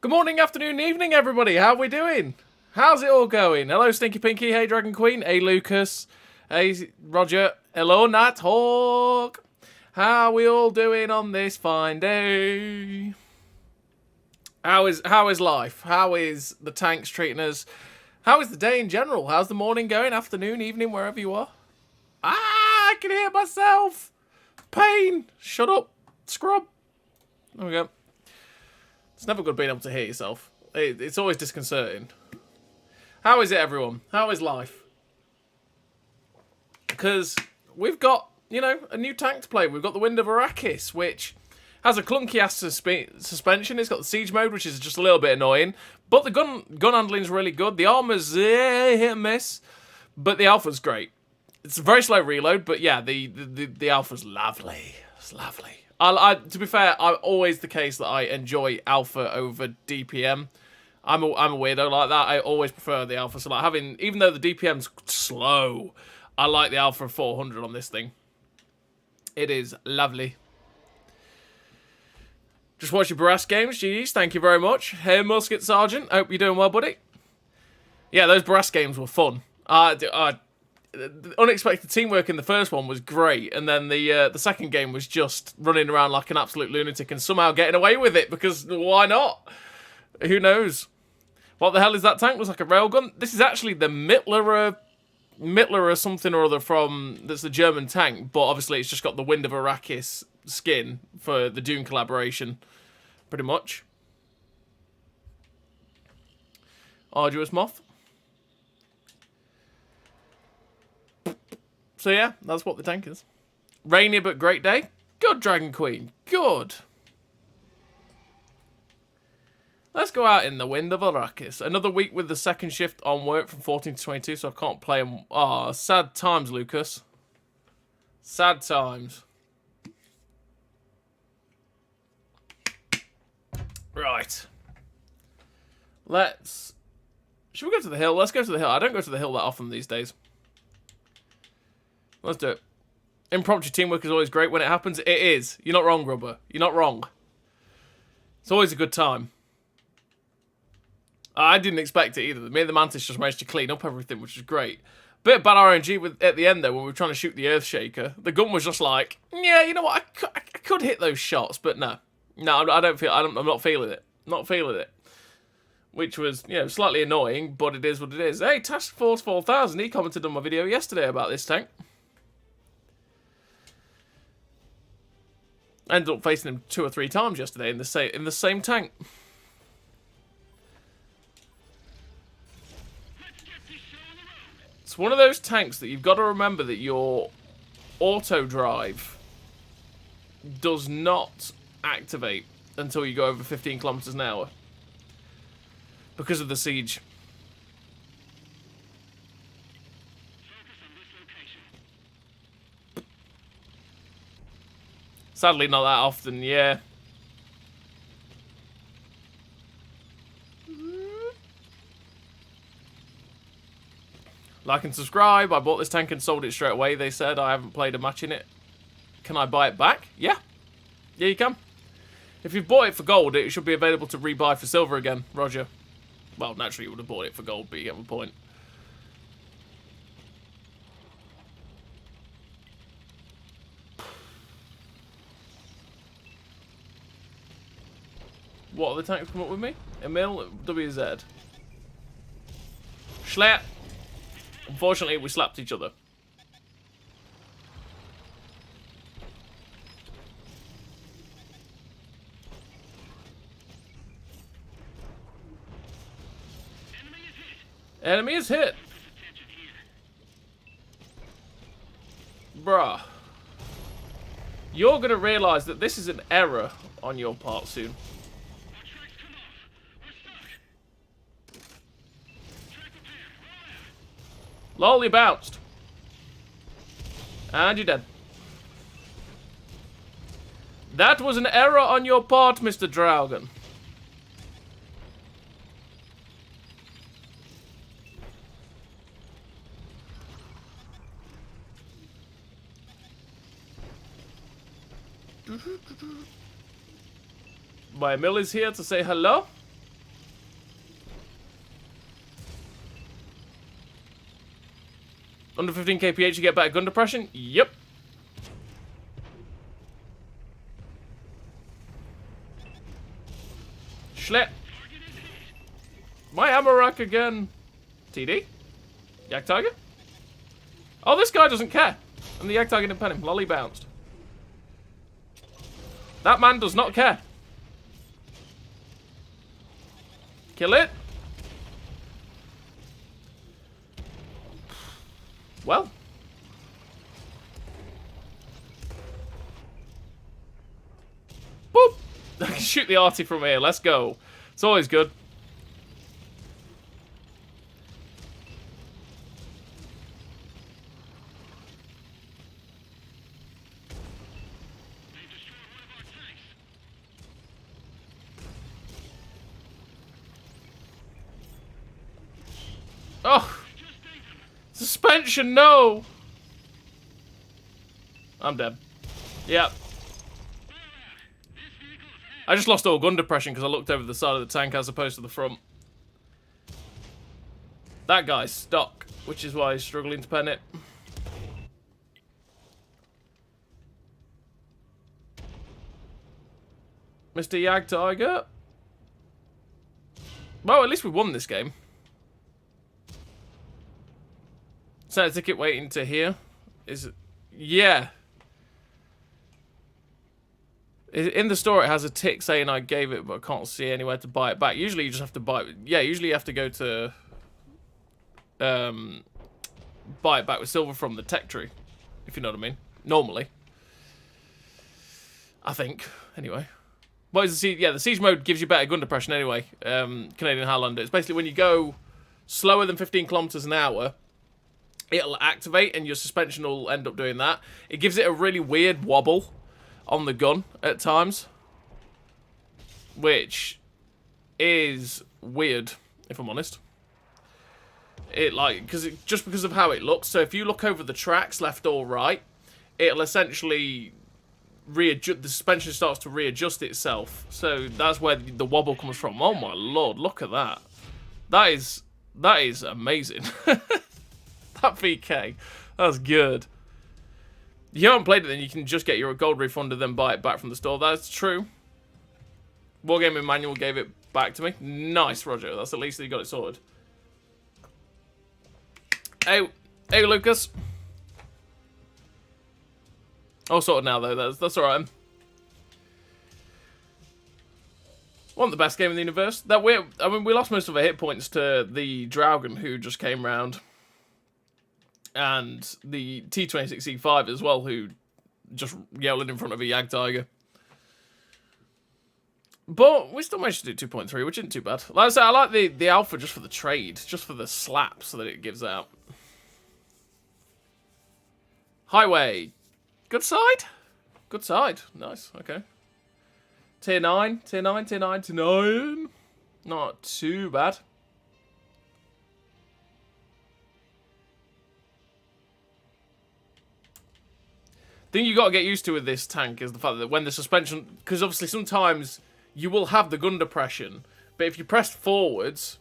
Good morning, afternoon, evening, everybody. How are we doing? How's it all going? Hello, Stinky Pinky. Hey, Dragon Queen. Hey, Lucas. Hey, Roger. Hello, Nat Hawk. How are we all doing on this fine day? How is life? How is the tanks treating us? How is the day in general? How's the morning going? Afternoon, evening, wherever you are? Ah, I can hear myself. Pain. Shut up. Scrub. There we go. It's never good being able to hear yourself. It's always disconcerting. How is it, everyone? How is life? Because we've got, a new tank to play. We've got the Wind of Arrakis, which has a clunky-ass suspension. It's got the siege mode, which is just a little bit annoying. But the gun handling's really good. The armor's hit and miss. But the alpha's great. It's a very slow reload, but yeah, the alpha's lovely. It's lovely. To be fair, I'm always the case that I enjoy alpha over DPM. I'm a weirdo like that. I always prefer the alpha. So like even though the DPM's slow, I like the alpha 400 on this thing. It is lovely. Just watch your Brass games, GG's. Thank you very much. Hey, Musket Sergeant. Hope you're doing well, buddy. Yeah, those Brass games were fun. The unexpected teamwork in the first one was great, and then the second game was just running around like an absolute lunatic and somehow getting away with it, because why not? Who knows? What the hell is that tank? Looks like a railgun. This is actually the Mittler or something or other that's the German tank, but obviously it's just got the Wind of Arrakis skin for the Dune Collaboration, pretty much. Arduous Moth. So yeah, that's what the tank is. Rainy but great day. Good, Dragon Queen. Good. Let's go out in the Wind of Arrakis. Another week with the second shift on work from 14 to 22, so I can't play them. Oh, sad times, Lucas. Sad times. Right. Should we go to the hill? Let's go to the hill. I don't go to the hill that often these days. Let's do it. Impromptu teamwork is always great when it happens. It is. You're not wrong, Rubber. You're not wrong. It's always a good time. I didn't expect it either. Me and the Mantis just managed to clean up everything, which is great. Bit of bad RNG at the end, though, when we were trying to shoot the Earthshaker. The gun was just like, yeah, you know what? I could hit those shots, but no. No, I'm not feeling it. Not feeling it. Which was, slightly annoying, but it is what it is. Hey, Task Force 4000, he commented on my video yesterday about this tank. I ended up facing him 2 or 3 times yesterday in the same tank. It's one of those tanks that you've got to remember that your auto drive does not activate until you go over 15 kilometers an hour because of the siege. Sadly, not that often, yeah. Like and subscribe. I bought this tank and sold it straight away. They said I haven't played a match in it. Can I buy it back? Yeah. Yeah, you can. If you've bought it for gold, it should be available to rebuy for silver again, Roger. Well, naturally, you would have bought it for gold, but you get my point. What are the tanks come up with me? Emil, WZ. Schlep. Unfortunately, we slapped each other. Enemy is hit. Bruh. You're going to realise that this is an error on your part soon. Lol, you bounced. And you're dead. That was an error on your part, Mr. Dragon. My Mill is here to say hello. Under 15 kph, you get better gun depression? Yep. Schlet. My ammo rack again. TD? Yak Tiger? Oh, this guy doesn't care. And the Yak Tiger didn't pen him. Lolly bounced. That man does not care. Kill it. Well. Boop. I can shoot the arty from here. Let's go. It's always good. Oh! Suspension, no! I'm dead. Yep. I just lost all gun depression because I looked over the side of the tank as opposed to the front. That guy's stuck, which is why he's struggling to pen it. Mr. Yag Tiger. Well, at least we won this game. Set a ticket waiting to hear. Is it? Yeah. In the store, it has a tick saying I gave it, but I can't see anywhere to buy it back. Usually, you just have to buy it. Yeah, usually you have to go to buy it back with silver from the tech tree, if you know what I mean. Normally, I think. Anyway, what is the siege? Yeah, the siege mode gives you better gun depression anyway. Canadian Highlander. It's basically when you go slower than 15 kilometers an hour, it'll activate and your suspension will end up doing that. It gives it a really weird wobble on the gun at times, which is weird, if I'm honest. Just because of how it looks. So if you look over the tracks, left or right, it'll essentially readjust. The suspension starts to readjust itself. So that's where the wobble comes from. Oh my lord, look at that. That is amazing. That VK, that's good. If you haven't played it, then you can just get your gold refund and then buy it back from the store. That's true. Wargaming Manual gave it back to me. Nice, Roger. That's at least that you got it sorted. Hey, Lucas. All sorted now, though. That's all right. Wasn't the best game in the universe. We lost most of our hit points to the Dragon, who just came round. And the T-26E5 as well, who just yelled in front of a Yag Tiger. But we still managed to do 2.3, which isn't too bad. Like I said, I like the Alpha just for the trade, just for the slaps that it gives out. Highway. Good side? Good side. Nice, okay. Tier 9, tier 9, tier 9, tier 9. Not too bad. The thing you got to get used to with this tank is the fact that when the suspension, because obviously sometimes you will have the gun depression, but if you press forwards,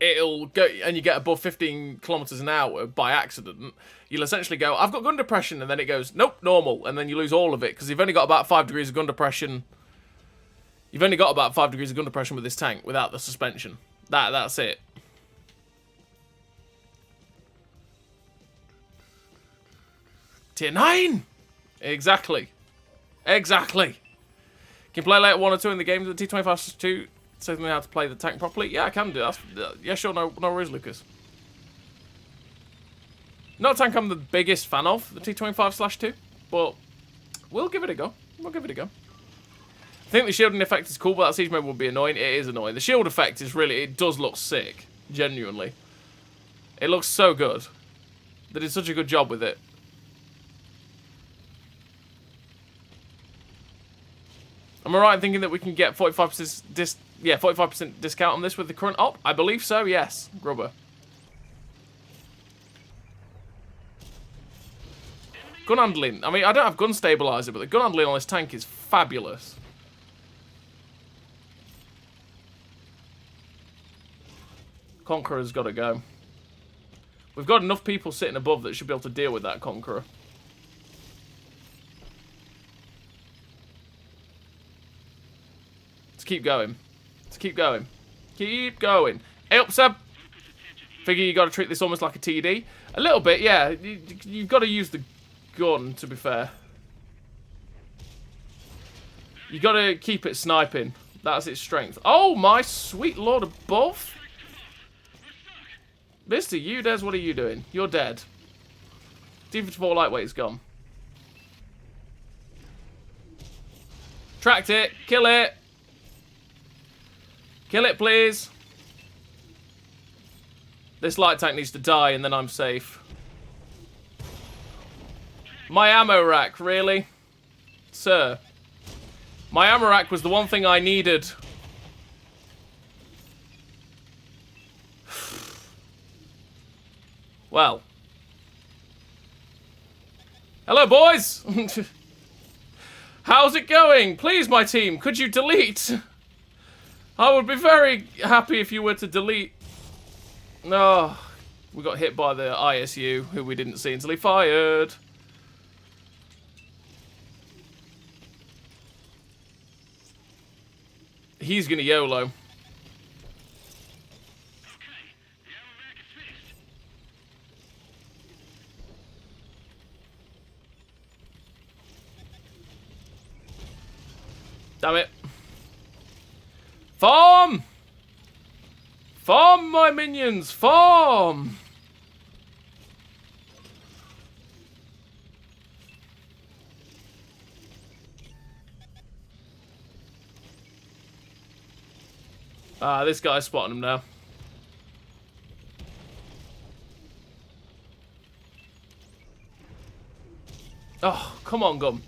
it'll go and you get above 15 kilometers an hour by accident. You'll essentially go, I've got gun depression, and then it goes, nope, normal, and then you lose all of it because you've only got about 5 degrees of gun depression. You've only got about 5 degrees of gun depression with this tank without the suspension. That's it. Tier 9! Exactly. Exactly. Can you play later 1 or 2 in the game with the T25/2? Shows me how to play the tank properly? Yeah, I can do that. Yeah, sure, no worries, Lucas. Not a tank I'm the biggest fan of, the T25/2, but we'll give it a go. We'll give it a go. I think the shielding effect is cool, but that siege mode will be annoying. It is annoying. The shield effect is really, it does look sick. Genuinely. It looks so good. They did such a good job with it. Am I right in thinking that we can get 45% 45% discount on this with the current op? I believe so, yes. Grubber. Gun handling. I mean, I don't have gun stabilizer, but the gun handling on this tank is fabulous. Conqueror's got to go. We've got enough people sitting above that should be able to deal with that Conqueror. Let's keep going. Let's keep going. Keep going. Hey up, Seb. Figure you got to treat this almost like a TD. A little bit, yeah. You've got to use the gun, to be fair. You got to keep it sniping. That's its strength. Oh, my sweet lord above. Mister, you, Des, what are you doing? You're dead. D54 lightweight's gone. Tracked it. Kill it. Kill it, please. This light tank needs to die, and then I'm safe. My ammo rack, really? Sir. My ammo rack was the one thing I needed. Well. Hello, boys! How's it going? Please, my team, could you delete? I would be very happy if you were to delete. No, we got hit by the ISU, who we didn't see until he fired. He's gonna YOLO. Damn it. Farm! Farm, my minions! Farm! Ah, this guy's spotting him now. Oh, come on, Gum.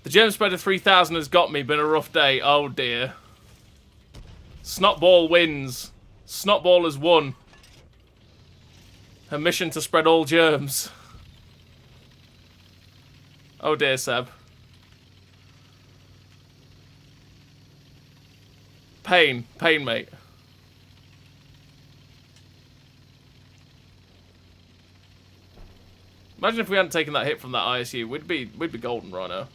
The Gem Spreader 3000 has got me. Been a rough day. Oh, dear. Snotball wins. Snotball has won. Her mission to spread all germs. Oh, dear, Seb. Pain. Pain, mate. Imagine if we hadn't taken that hit from that ISU. We'd be golden right now.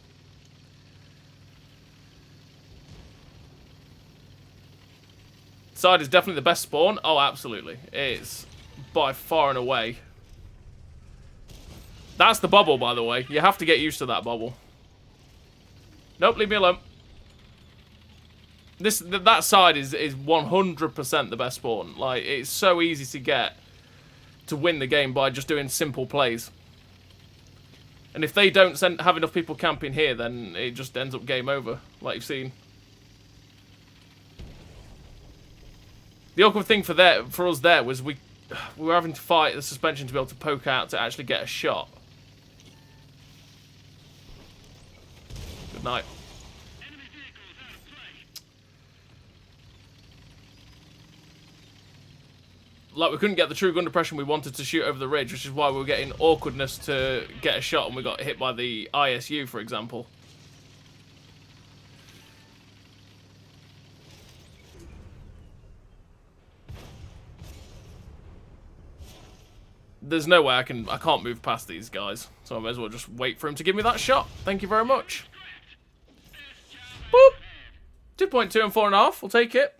Side is definitely the best spawn. Oh, absolutely. It is by far and away. That's the bubble, by the way. You have to get used to that bubble. Nope, leave me alone. That side is 100% the best spawn. Like, it's so easy to get to win the game by just doing simple plays. And if they don't have enough people camping here, then it just ends up game over, like you've seen. The awkward thing for us there was we were having to fight the suspension to be able to poke out to actually get a shot. Good night. Like, we couldn't get the true gun depression we wanted to shoot over the ridge, which is why we were getting awkwardness to get a shot and we got hit by the ISU, for example. There's no way I can't move past these guys, so I may as well just wait for him to give me that shot. Thank you very much. Boop! 2.2 and 4.5, we'll take it.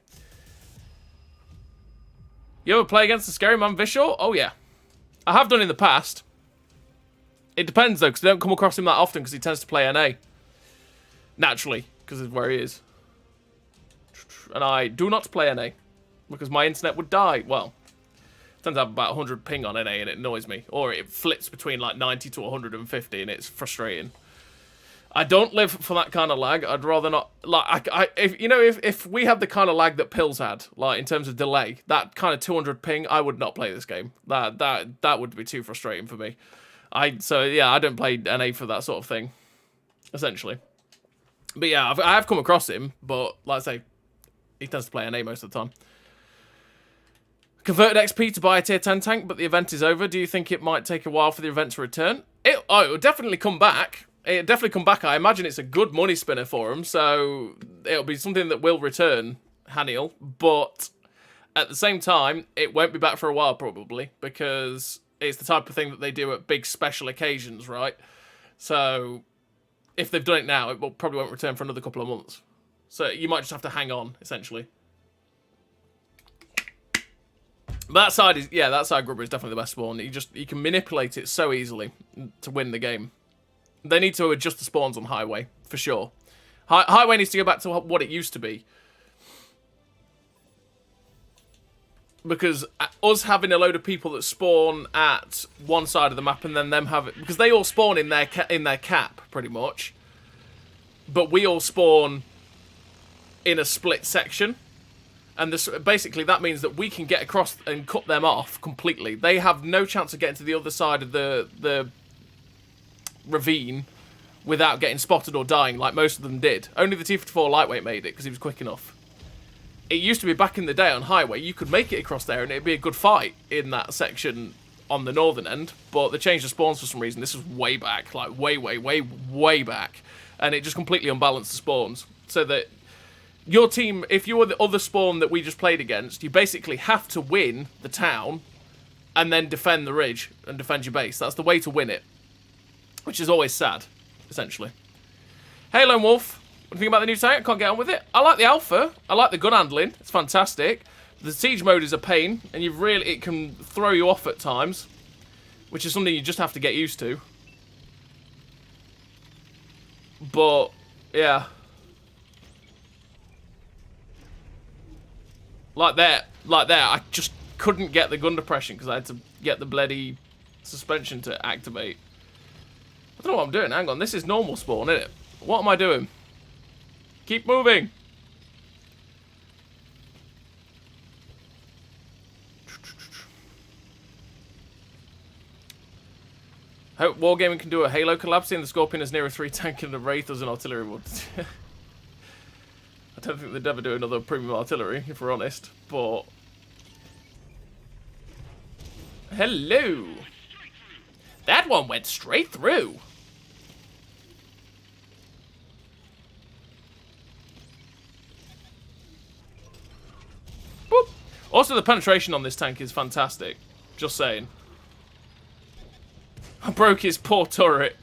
You ever play against the Scary Man Visual? Oh, yeah. I have done in the past. It depends, though, because I don't come across him that often, because he tends to play NA. Naturally, because of where he is. And I do not play NA, because my internet would die. Well, it tends to have about 100 ping on NA, and it annoys me. Or it flips between, like, 90 to 150, and it's frustrating. I don't live for that kind of lag. I'd rather not. Like, if we had the kind of lag that Pills had, like in terms of delay, that kind of 200 ping, I would not play this game. That would be too frustrating for me. So yeah, I don't play NA for that sort of thing, essentially. But yeah, I have come across him, but like I say, he tends to play NA most of the time. Converted XP to buy a tier 10 tank, but the event is over. Do you think it might take a while for the event to return? It will definitely come back. It'll definitely come back. I imagine it's a good money spinner for him, so it'll be something that will return, Haniel. But At the same time, it won't be back for a while probably, because it's the type of thing that they do at big special occasions, right? So if they've done it now, it probably won't return for another couple of months. So you might just have to hang on, essentially. That side is, yeah, that side grubber is definitely the best spawn. You can manipulate it so easily to win the game. They need to adjust the spawns on Highway, for sure. Highway needs to go back to what it used to be. Because us having a load of people that spawn at one side of the map and then them have it, because they all spawn in their cap pretty much, but we all spawn in a split section, and basically that means that we can get across and cut them off completely. They have no chance of getting to the other side of the ravine without getting spotted or dying, like most of them did. Only the T-54 lightweight made it because he was quick enough. It used to be back in the day on Highway, you could make it across there and it'd be a good fight in that section on the northern end, but they changed the spawns for some reason. This was way back, like way back, and it just completely unbalanced the spawns. So that your team, if you were the other spawn that we just played against, you basically have to win the town and then defend the ridge and defend your base. That's the way to win it, which is always sad, essentially. Hey, Lone Wolf. What do you think about the new tank? I can't get on with it. I like the alpha. I like the gun handling. It's fantastic. The siege mode is a pain, and it can throw you off at times, which is something you just have to get used to. But yeah, like there, I just couldn't get the gun depression because I had to get the bloody suspension to activate. I don't know what I'm doing. Hang on, this is normal spawn, isn't it? What am I doing? Keep moving. Hope Wargaming can do a Halo collab, seeing the Scorpion is near a 3 tank and the Wraith as an artillery would. I don't think they'd ever do another premium artillery, if we're honest, but... Hello! That one went straight through! Boop. Also, the penetration on this tank is fantastic. Just saying. I broke his poor turret.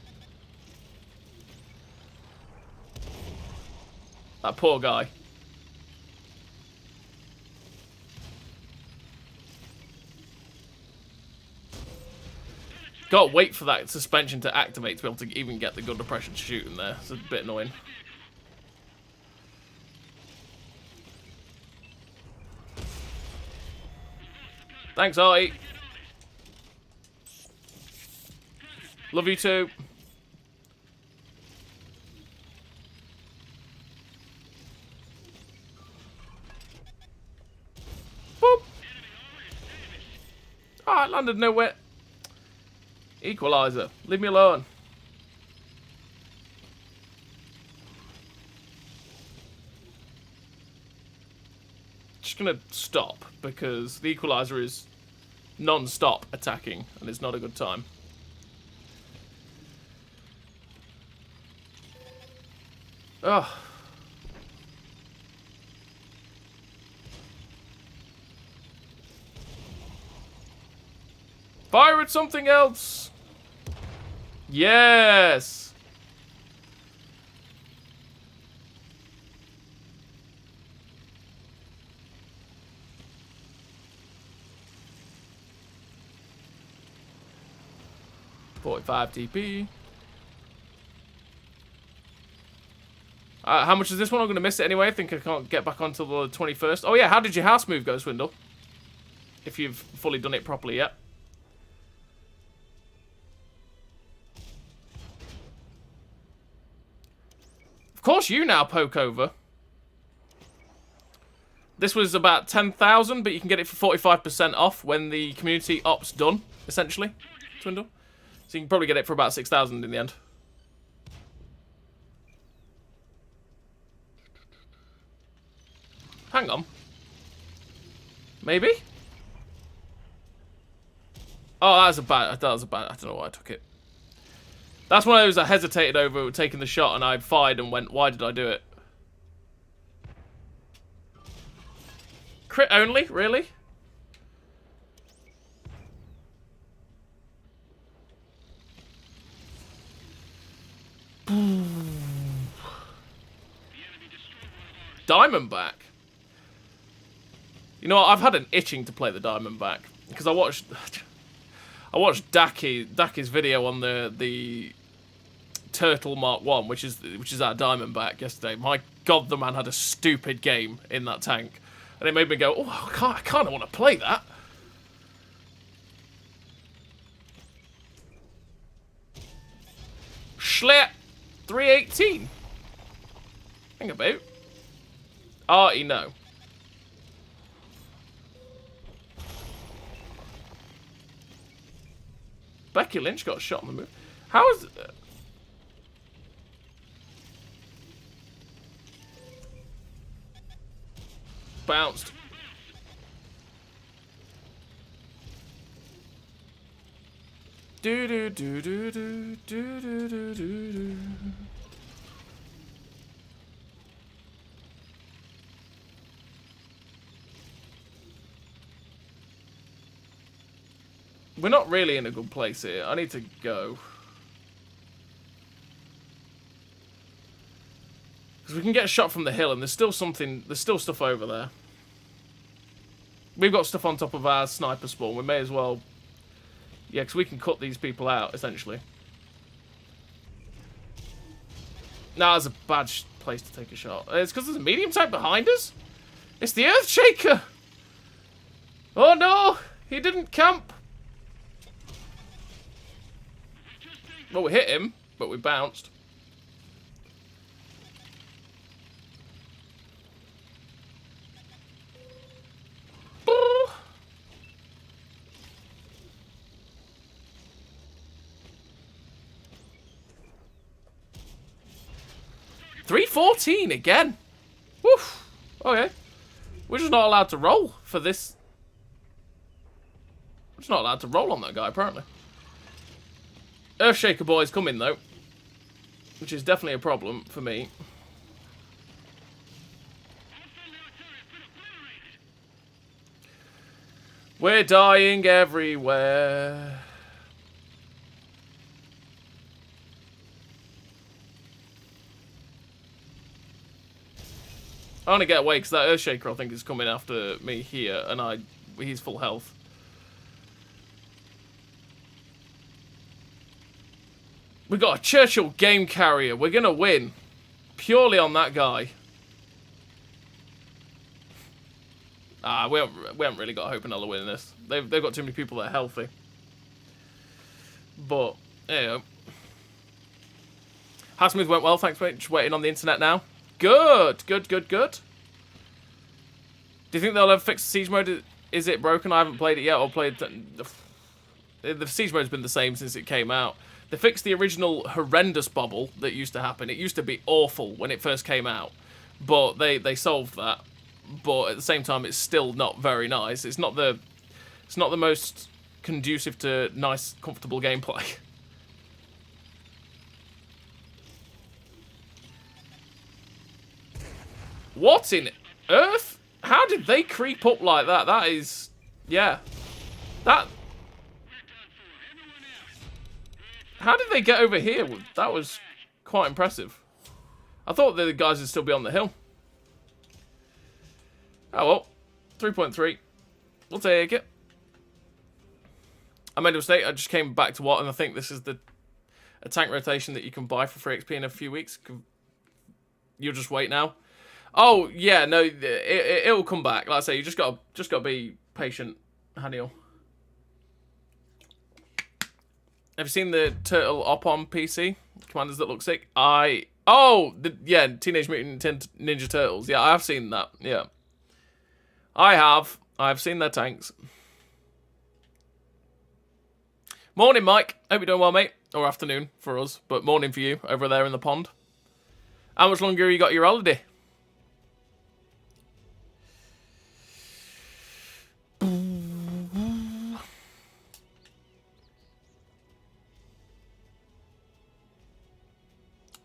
That poor guy. Gotta wait for that suspension to activate to be able to even get the gun depression to shoot in there. It's a bit annoying. Thanks, Artie. Love you too. Boop. Oh, I landed nowhere. Equalizer. Leave me alone. Just gonna stop because the equalizer is non-stop attacking and it's not a good time. Oh. Fire at something else. Yes. .5 TP. How much is this one? I'm going to miss it anyway. I think I can't get back on until the 21st. Oh yeah, how did your house move go, Swindle? If you've fully done it properly yet. Of course you now poke over. This was about 10,000, but you can get it for 45% off when the community op's done, essentially, Swindle. So you can probably get it for about 6,000 in the end. Hang on. Maybe? Oh, that was a bad... I don't know why I took it. That's one of those I hesitated over taking the shot and I fired and went, why did I do it? Crit only? Really? Diamondback. You know what? I've had an itching to play the Diamondback because I watched Daki's video on the Turtle Mark 1, which is our Diamondback yesterday. My God, the man had a stupid game in that tank, and it made me go, "Oh, I kind of want to play that." Schlet 318. Hang about. Artie, no. Becky Lynch got shot on the move. How is... Bounced. Do do do do do do do do do. We're not really in a good place here. I need to go. Because we can get a shot from the hill and there's still stuff over there. We've got stuff on top of our sniper spawn. We may as well... Yeah, because we can cut these people out, essentially. Nah, that's a bad place to take a shot. It's because there's a medium tank behind us? It's the Earthshaker! Oh no! He didn't camp! Well, we hit him, but we bounced. Ooh. 314 again. Woof. Okay. We're just not allowed to roll for this. We're just not allowed to roll on that guy, apparently. Earthshaker boy's coming, though. Which is definitely a problem for me. We're dying everywhere. I want to get away because that Earthshaker, I think, is coming after me here, and he's full health. We got a Churchill game carrier. We're gonna win purely on that guy. We haven't really got a hope in Ella winning this. They've got too many people that are healthy. But there you go. How smooth went well. Thanks, mate. Just waiting on the internet now. Good, good, good, good. Do you think they'll ever fix the siege mode? Is it broken? I haven't played it yet or played... The siege mode's been the same since it came out. They fixed the original horrendous bubble that used to happen. It used to be awful when it first came out. But they solved that. But at the same time, it's still not very nice. It's not the most conducive to nice, comfortable gameplay. What in earth? How did they creep up like that? That is... Yeah. That... How did they get over here? That was quite impressive. I thought the guys would still be on the hill. Oh well. 3.3. We'll take it. I made a mistake. I just came back to what, and I think this is a tank rotation that you can buy for free XP in a few weeks. You'll just wait now. Oh yeah, no, it'll come back. Like I say, you just gotta be patient, Haniel. Have you seen the Turtle Op on PC? Commanders that look sick? Yeah, Teenage Mutant Ninja Turtles. Yeah, I have seen that. Yeah. I've seen their tanks. Morning, Mike. Hope you're doing well, mate. Or afternoon for us, but morning for you over there in the pond. How much longer you got your holiday?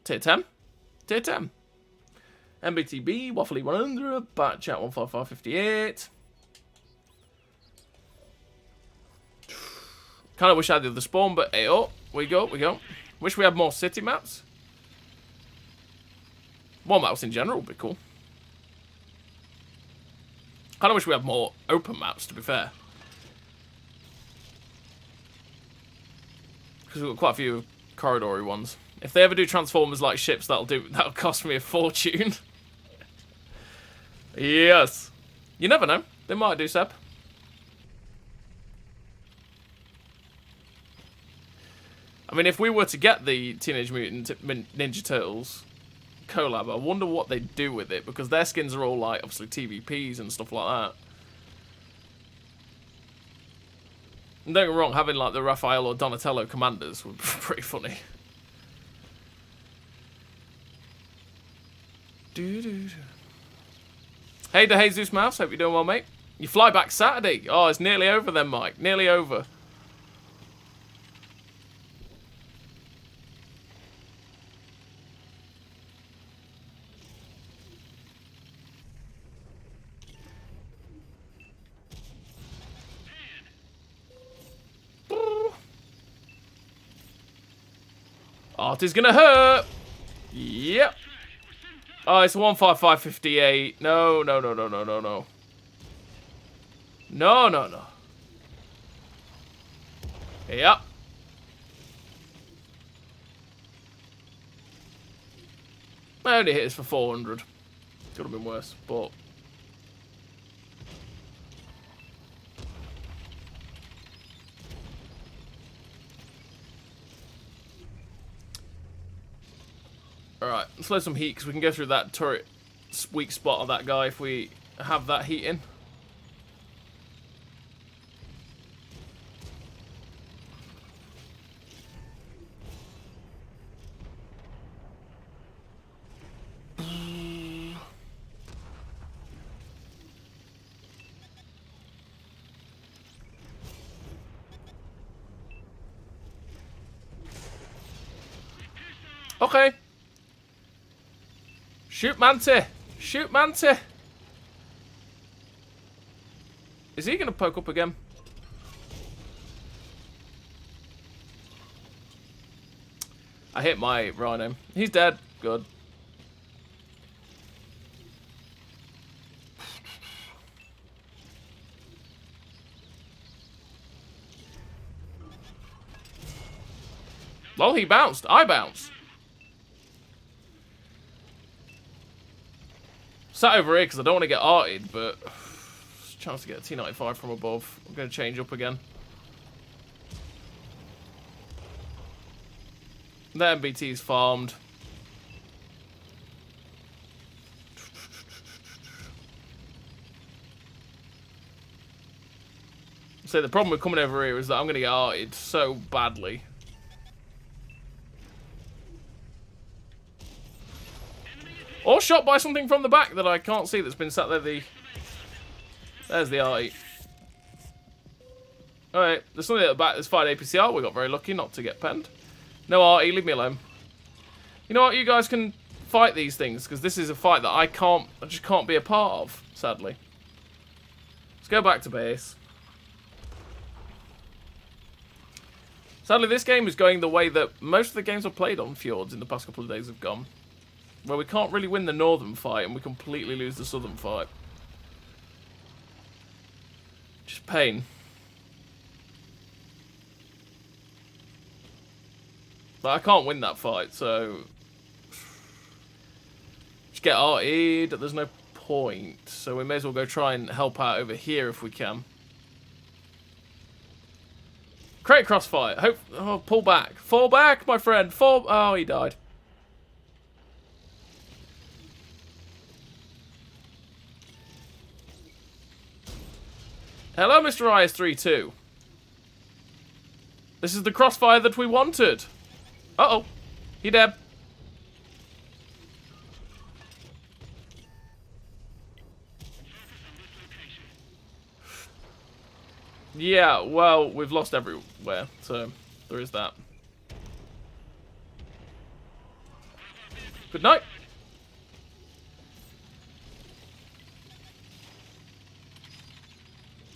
Tier 10. Tier 10. MBTB, Waffly 100, Bat Chat 15558. Kind of wish I had the other spawn, but hey, oh, we go. Wish we had more city maps. More maps in general would be cool. Kind of wish we had more open maps, to be fair. Because we've got quite a few corridory ones. If they ever do Transformers like ships, that'll cost me a fortune. Yes. You never know. They might do, Seb. I mean, if we were to get the Teenage Mutant Ninja Turtles collab, I wonder what they'd do with it, because their skins are all, like, obviously TVPs and stuff like that. And don't get me wrong, having, like, the Raphael or Donatello commanders would be pretty funny. Hey, De Jesus Mouse, hope you're doing well, mate. You fly back Saturday. Oh, it's nearly over then, Mike. Nearly over. Art is gonna hurt. Yep. Oh, it's a 15558. No. No. Yep. I only hit us for 400. Could have been worse, but... Alright, let's let some heat, because we can go through that turret weak spot of that guy if we have that heat in. Okay. Shoot Manti! Shoot Manti! Is he gonna poke up again? I hit my Rhino. He's dead. Good. Well, he bounced. I bounced. Sat over here because I don't want to get arted, but there's a chance to get a T95 from above. I'm going to change up again. The MBT's farmed. So the problem with coming over here is that I'm going to get arted so badly. Or shot by something from the back that I can't see that's been sat there. There's the arty. Alright, there's something at the back that's fired APCR. We got very lucky not to get penned. No arty, leave me alone. You know what, you guys can fight these things, because this is a fight that I just can't be a part of, sadly. Let's go back to base. Sadly, this game is going the way that most of the games I've played on Fjords in the past couple of days have gone. Where we can't really win the northern fight and we completely lose the southern fight. Just pain. But I can't win that fight, so... Just get arted, there's no point. So we may as well go try and help out over here if we can. Create crossfire. Hope. Oh, pull back. Fall back, my friend. Fall. Oh, he died. Hello, Mr. IS-32. This is the crossfire that we wanted. Uh-oh. He dead. Yeah, well, we've lost everywhere, so there is that. Good night.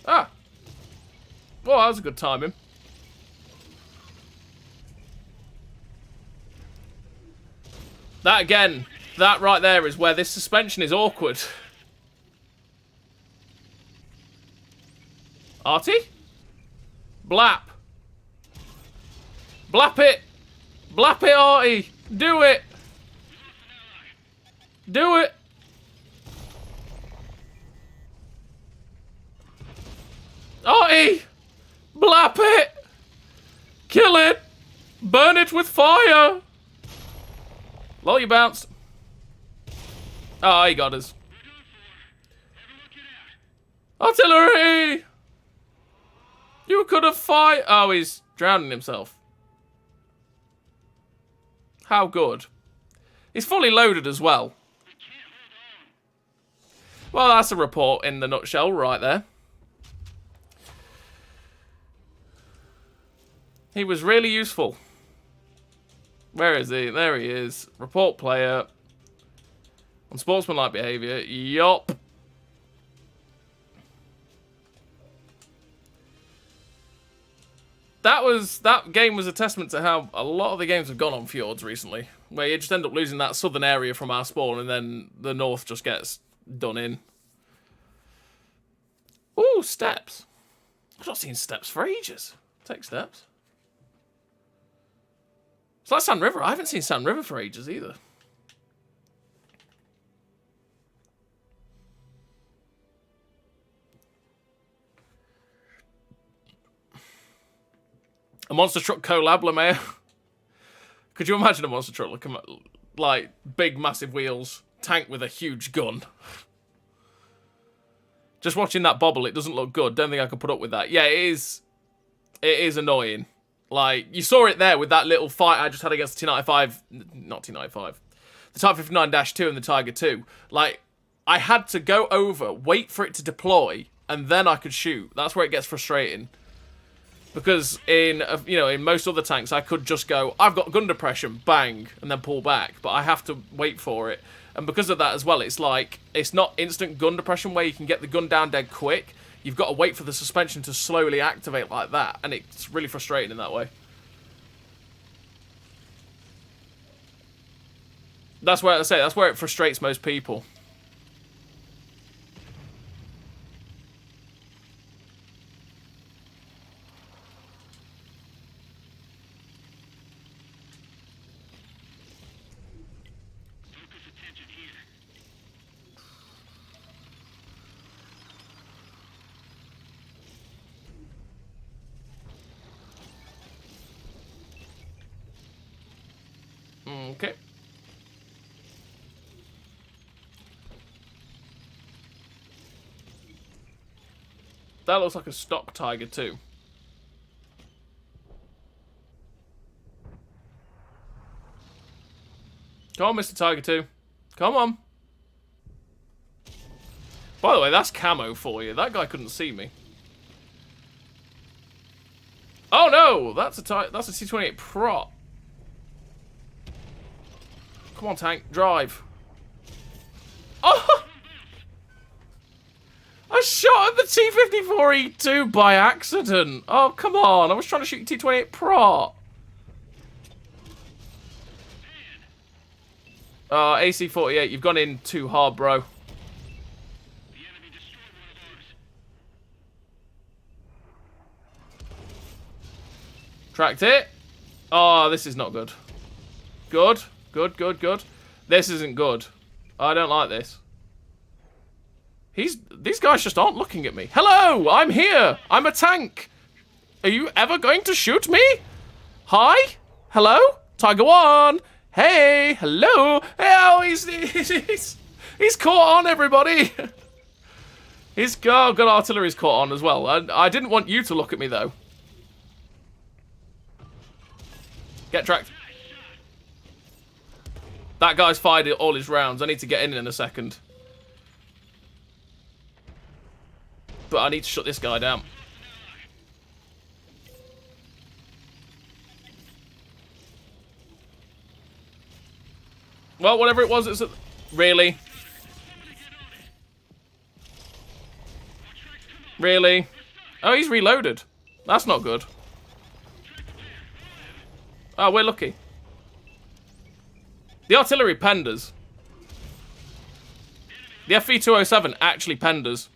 Ah. Well, that was a good timing. That again, that right there is where this suspension is awkward. Artie? Blap. Blap it. Blap it, Artie. Do it. Do it. Artie. Blap it. Kill it. Burn it with fire. Lol, you bounced. Oh, he got us. Artillery! You could have fired. Oh, he's drowning himself. How good. He's fully loaded as well. Well, that's a report in the nutshell right there. He was really useful. Where is he? There he is. Report player. Unsportsmanlike behaviour. Yup. That game was a testament to how a lot of the games have gone on Fjords recently. Where you just end up losing that southern area from our spawn and then the north just gets done in. Ooh, steps. I've not seen steps for ages. Take steps. It's like Sand River. I haven't seen Sand River for ages either. A monster truck collab, LeMayor. Could you imagine a monster truck looking like big, massive wheels, tank with a huge gun? Just watching that bobble, it doesn't look good. Don't think I could put up with that. Yeah, it is. It is annoying. Like, you saw it there with that little fight I just had against the T95. Not T95. The Type 59-2 and the Tiger 2. Like, I had to go over, wait for it to deploy, and then I could shoot. That's where it gets frustrating. Because in most other tanks, I could just go, I've got gun depression, bang, and then pull back. But I have to wait for it. And because of that as well, it's like, it's not instant gun depression where you can get the gun down dead quick. You've got to wait for the suspension to slowly activate like that. And it's really frustrating in that way. That's where that's where it frustrates most people. Okay. That looks like a stock Tiger too. Come on, Mr. Tiger 2. Come on. By the way, that's camo for you. That guy couldn't see me. Oh no! That's a T28 prop. Come on, tank. Drive. Oh! I shot at the T-54E2 by accident. Oh, come on. I was trying to shoot T-28 Pro. AC-48, you've gone in too hard, bro. Tracked it. Oh, this is not good. Good. Good, good, good. This isn't good. I don't like this. These guys just aren't looking at me. Hello, I'm here. I'm a tank. Are you ever going to shoot me? Hi? Hello? Tiger 1. Hey, hello. Oh, he's caught on, everybody. Good artillery's caught on as well. I didn't want you to look at me, though. Get tracked. That guy's fired all his rounds. I need to get in a second. But I need to shut this guy down. Well, whatever it was, really? Really? Oh, he's reloaded. That's not good. Oh, we're lucky. The artillery penned us. The FV-207 actually penned us.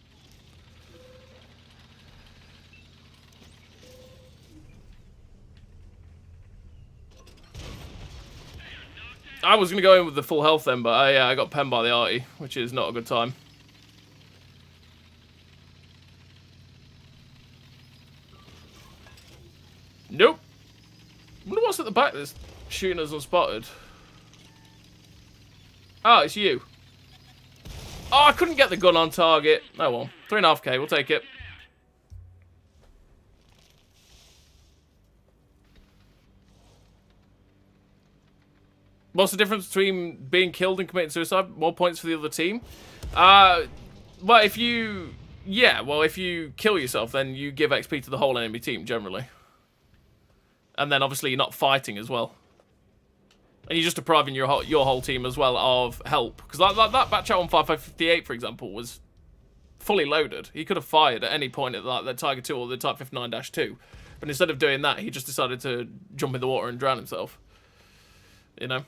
I was going to go in with the full health then, but I got penned by the arty, which is not a good time. Nope. I wonder what's at the back that's shooting us unspotted. Oh, it's you. Oh, I couldn't get the gun on target. Oh well. 3.5k, we'll take it. What's the difference between being killed and committing suicide? More points for the other team? Well, if you... Yeah, well, if you kill yourself, then you give XP to the whole enemy team, generally. And then, obviously, you're not fighting as well. And you're just depriving your whole team as well of help. Because like that batch out on 5558, for example, was fully loaded. He could have fired at any point at like the Tiger 2 or the Type 59-2. But instead of doing that, he just decided to jump in the water and drown himself. You know?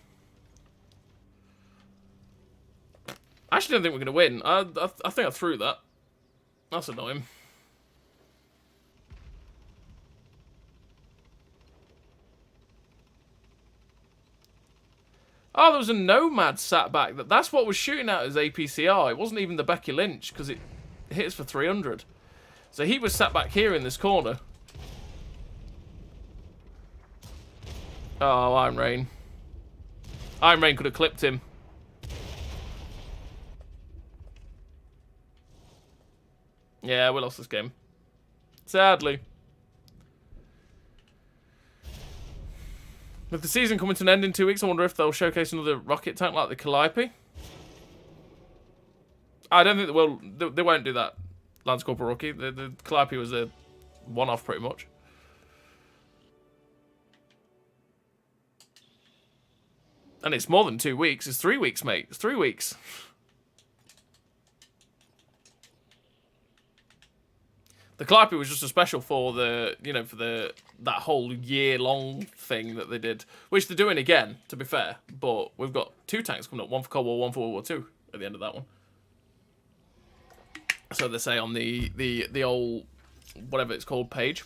I actually don't think we're going to win. I think I threw that. That's annoying. Oh, there was a Nomad sat back. That's what was shooting at as APCR. It wasn't even the Becky Lynch, because it hits for 300. So he was sat back here in this corner. Oh, Iron Rain. Iron Rain could have clipped him. Yeah, we lost this game. Sadly. With the season coming to an end in 2 weeks, I wonder if they'll showcase another rocket tank like the Calliope. I don't think they will. They won't do that, Lance Corporal Rookie. The Calliope was a one-off, pretty much. And it's more than 2 weeks. It's 3 weeks, mate. It's 3 weeks. The Calliope was just a special for the, you know, for that whole year-long thing that they did, which they're doing again, to be fair. But we've got 2 tanks coming up, one for Cold War, one for World War II at the end of that one. So they say on the old, whatever it's called, page.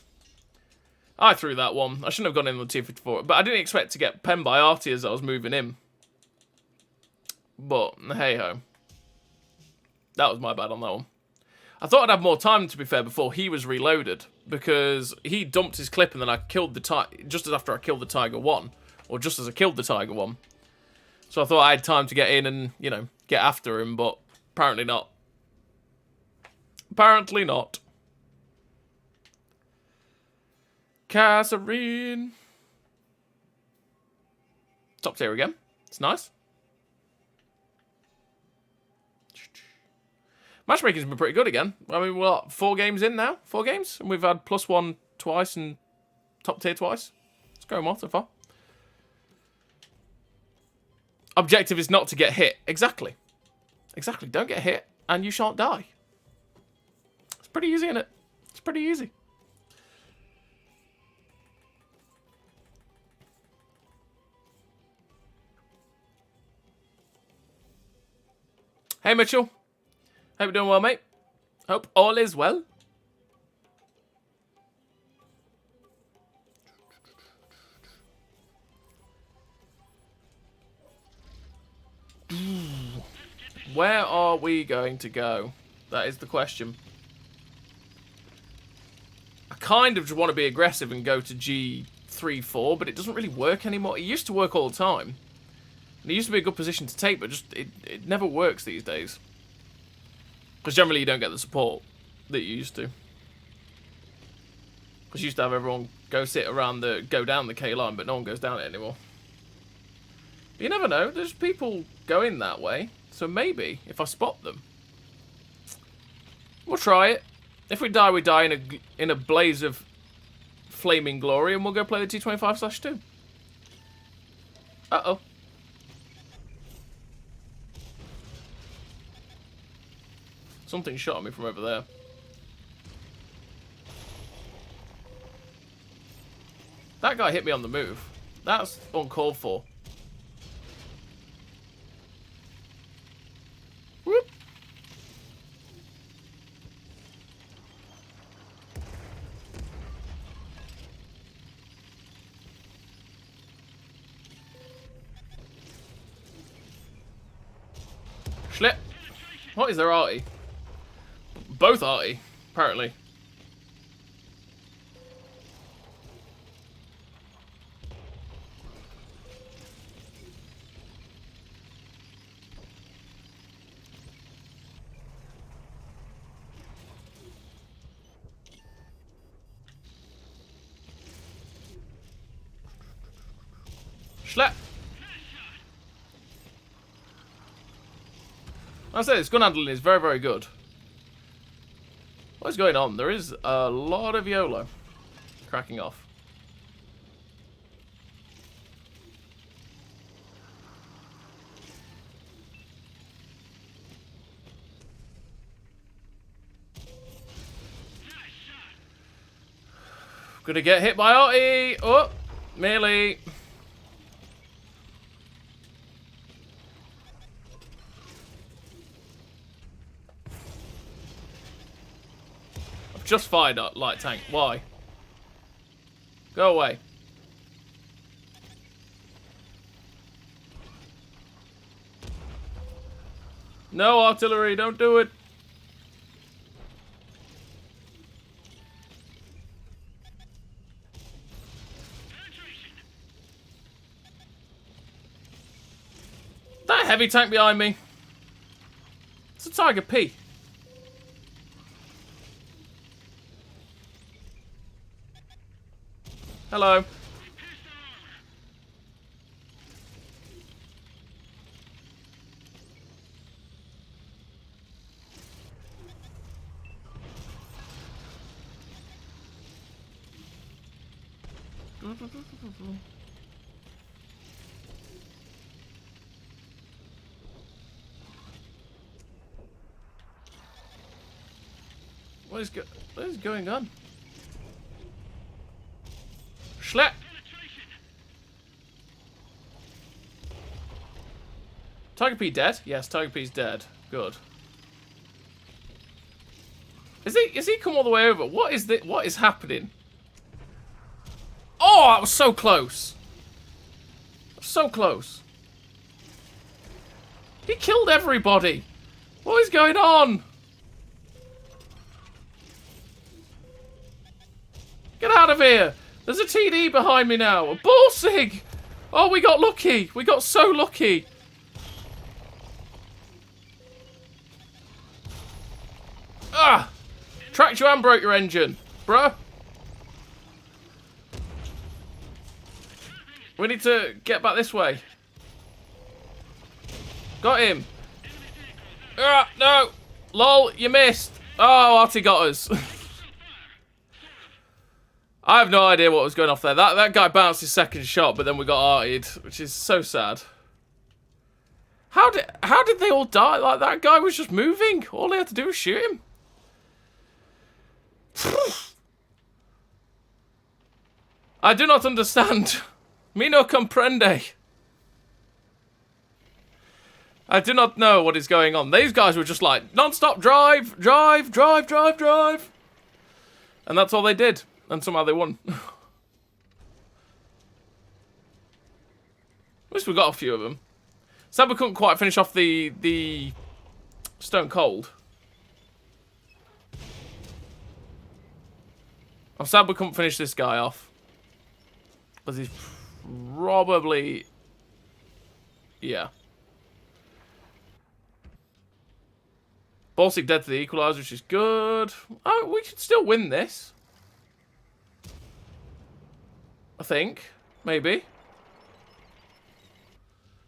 I threw that one. I shouldn't have gone in with the T-54, but I didn't expect to get penned by Artie as I was moving in. But, hey-ho. That was my bad on that one. I thought I'd have more time, to be fair, before he was reloaded, because he dumped his clip and then I killed the Tiger, just as after I killed the Tiger 1, or just as I killed the Tiger 1. So I thought I had time to get in and, you know, get after him, but apparently not. Apparently not. Kasserine. Top tier again. It's nice. Matchmaking's been pretty good again. I mean, we're 4 games in now. 4 games. And we've had +1 twice and top tier twice. It's going well so far. Objective is not to get hit. Exactly. Exactly. Don't get hit and you shan't die. It's pretty easy, isn't it? It's pretty easy. Hey, Mitchell. Hope you're doing well, mate. Hope all is well. Where are we going to go? That is the question. I kind of just want to be aggressive and go to G3-4, but it doesn't really work anymore. It used to work all the time. And it used to be a good position to take, but just it never works these days. Because generally you don't get the support that you used to. Because you used to have everyone go down the K line, but no one goes down it anymore. But you never know. There's people going that way. So maybe, if I spot them, we'll try it. If we die, we die in a blaze of flaming glory, and we'll go play the T25/2. Uh-oh. Something shot at me from over there. That guy hit me on the move. That's uncalled for. Schlep. What is their arty? Both arty, apparently. Schlep. I say this gun handling is very, very good. What is going on? There is a lot of YOLO cracking off. Gonna get hit by Artie. Oh, melee. Just fired at light tank. Why? Go away. No artillery, don't do it. That heavy tank behind me. It's a Tiger P. Hello. What is going on? Schlep. Tiger P dead? Yes, Tiger P's dead. Good. Is he come all the way over? What is happening? Oh, that was so close. So close. He killed everybody. What is going on? Get out of here. There's a TD behind me now. A ball sig. Oh, we got lucky. We got so lucky. Ah! Tracked you and broke your engine, bruh. We need to get back this way. Got him. Ah, no. Lol, you missed. Oh, Artie got us. I have no idea what was going off there. That guy bounced his second shot, but then we got artied, which is so sad. How did they all die? Like, that guy was just moving. All they had to do was shoot him. I do not understand. Me no comprende. I do not know what is going on. These guys were just like, non-stop drive, drive, drive, drive, drive. And that's all they did. And somehow they won. At least we got a few of them. Sad we couldn't quite finish off the Stone Cold. I'm sad we couldn't finish this guy off. Because he's probably... yeah. Baltic dead to the equalizer, which is good. Oh, we could still win this. I think. Maybe.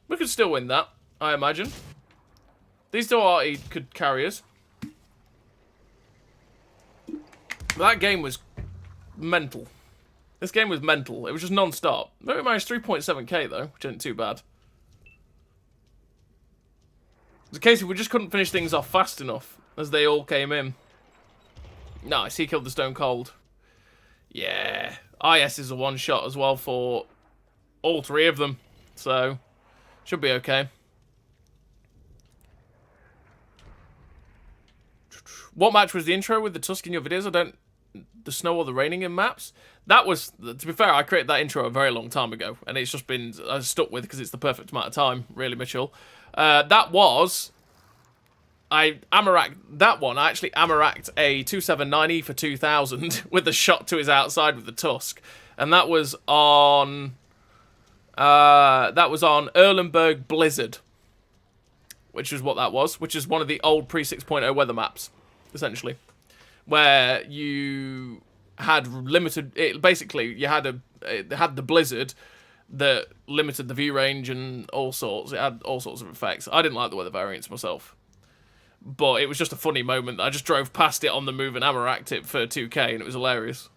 We could still win that, I imagine. These two arty could carry us. But that game was mental. This game was mental. It was just non-stop. Maybe managed 3.7k though, which isn't too bad. It's a case of we just couldn't finish things off fast enough as they all came in. Nice, he killed the Stone Cold. Yeah. IS is a one-shot as well for all three of them. So, should be okay. What match was the intro with the Tusk in your videos? I don't... the snow or the raining in maps? That was... to be fair, I created that intro a very long time ago. And it's just been... I stuck with because it's the perfect amount of time, really, Mitchell. That was I actually Amaracked a 279E for 2000 with the shot to his outside with the tusk, and that was on Erlenberg Blizzard, which is what that was, which is one of the old pre 6.0 weather maps, essentially, where you had limited. It had the blizzard that limited the view range and all sorts. It had all sorts of effects. I didn't like the weather variants myself, but it was just a funny moment. I just drove past it on the move and Amaracked it for 2K, and it was hilarious.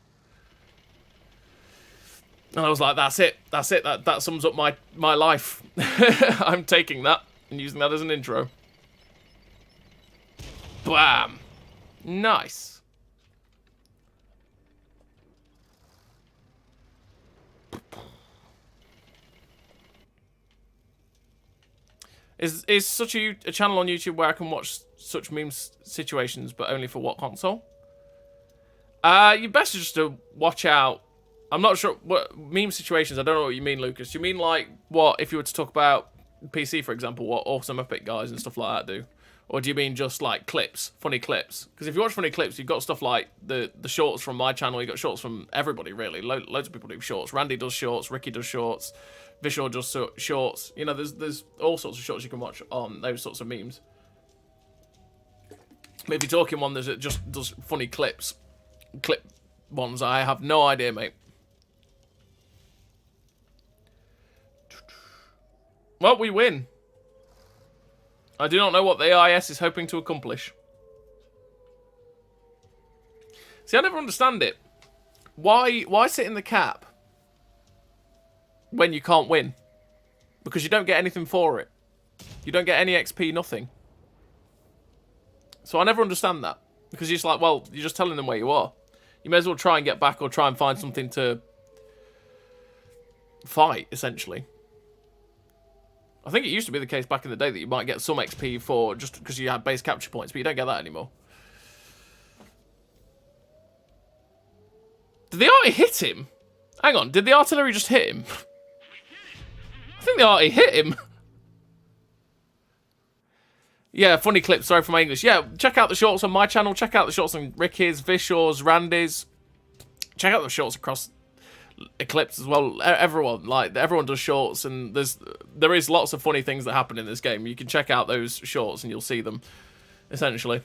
And I was like, that's it. That sums up my life. I'm taking that and using that as an intro. Bam. Nice. Is such a channel on YouTube where I can watch such meme situations, but only for Wotconsole? You best just to watch out. I'm not sure what meme situations. I don't know what you mean, Lucas. You mean like what if you were to talk about PC, for example, what Awesome Epic guys and stuff like that do, or do you mean just like clips, funny clips? Because if you watch funny clips, you've got stuff like the shorts from my channel. You got shorts from everybody really. Loads of people do shorts. Randy does shorts. Ricky does shorts. Vishal does shorts. You know, there's all sorts of shorts you can watch on those sorts of memes. But if you're talking one that just does funny clip ones, I have no idea, mate. Well, we win. I do not know what the AIS is hoping to accomplish. See, I never understand it. Why sit in the cap when you can't win? Because you don't get anything for it. You don't get any XP, nothing. So I never understand that. Because you're just like, well, you're just telling them where you are. You may as well try and get back or try and find something to fight, essentially. I think it used to be the case back in the day that you might get some XP for just because you had base capture points, but you don't get that anymore. Did the arty hit him? Hang on, did the artillery just hit him? I think the arty hit him. Yeah, funny clip, sorry for my English. Yeah, check out the shorts on my channel, check out the shorts on Ricky's, Vishal's, Randy's. Check out the shorts across Eclipse as well. Everyone does shorts, and there is lots of funny things that happen in this game. You can check out those shorts and you'll see them, essentially.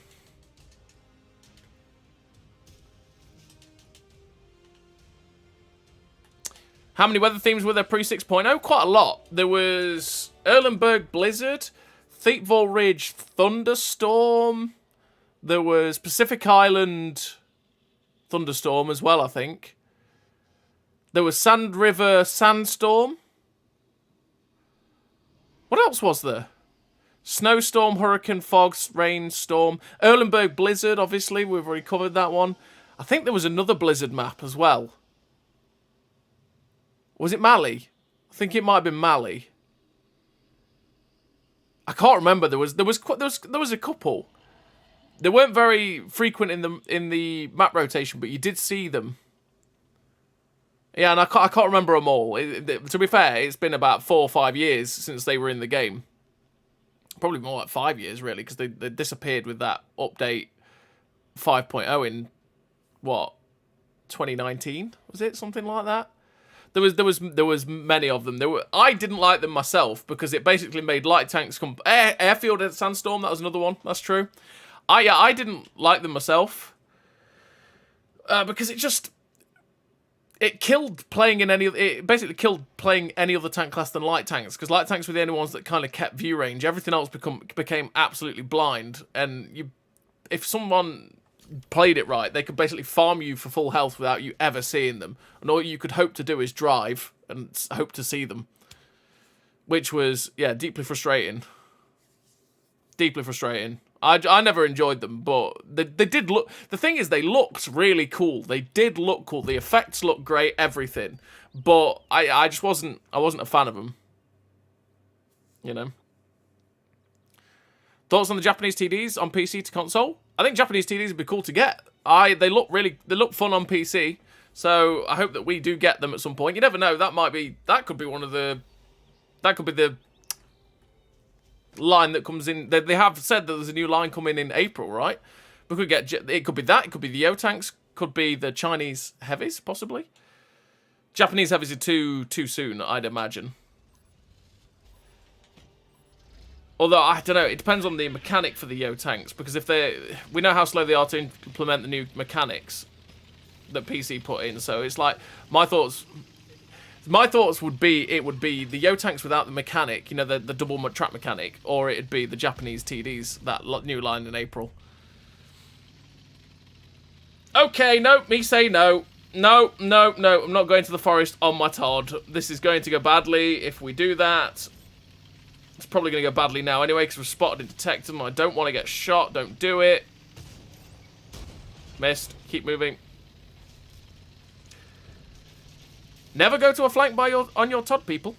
How many weather themes were there pre 6.0? Quite a lot. There was Erlenberg Blizzard, Thiepval Ridge Thunderstorm. There was Pacific Island Thunderstorm as well, I think. There was Sand River Sandstorm. What else was there? Snowstorm, Hurricane, Fog, Rainstorm. Erlenberg Blizzard, obviously. We've already covered that one. I think there was another Blizzard map as well. Was it Mali? I think it might have been Mali. I can't remember. There was a couple. They weren't very frequent in the map rotation, but you did see them. Yeah, and I can't remember them all. To be fair, it's been about 4 or 5 years since they were in the game. Probably more like 5 years, really, because they disappeared with that update 5.0 in, what, 2019? Was it? Something like that? There was many of them. I didn't like them myself because it basically made light tanks come. Airfield at Sandstorm, that was another one. That's true. I didn't like them myself because it killed playing in it basically killed playing any other tank class than light tanks, because light tanks were the only ones that kind of kept view range. Everything else became absolutely blind, and if someone played it right, they could basically farm you for full health without you ever seeing them, and all you could hope to do is drive and hope to see them, which was, yeah, deeply frustrating. Deeply frustrating. I never enjoyed them, but they did look... The thing is, they looked really cool. They did look cool. The effects looked great, everything. But I just wasn't... I wasn't a fan of them. You know? Thoughts on the Japanese TDs on PC to console? I think Japanese TDs would be cool to get. They look fun on PC. So I hope that we do get them at some point. You never know. That could be one of the... That could be the line that comes in. They have said that there's a new line coming in April, right? We could get, it could be that, it could be the Yo tanks, could be the Chinese heavies, possibly. Japanese heavies are too soon, I'd imagine. Although, I don't know, it depends on the mechanic for the Yo tanks, because if we know how slow they are to implement the new mechanics that PC put in, so it's like, my thoughts would be, it would be the Yo tanks without the mechanic, you know, the double trap mechanic, or it'd be the Japanese TDs, that new line in April. Okay, no, me say no. No, I'm not going to the forest on my Todd. This is going to go badly if we do that. It's probably going to go badly now anyway, because we've spotted and detected them. I don't want to get shot. Don't do it. Missed. Keep moving. Never go to a flank on your Todd, people.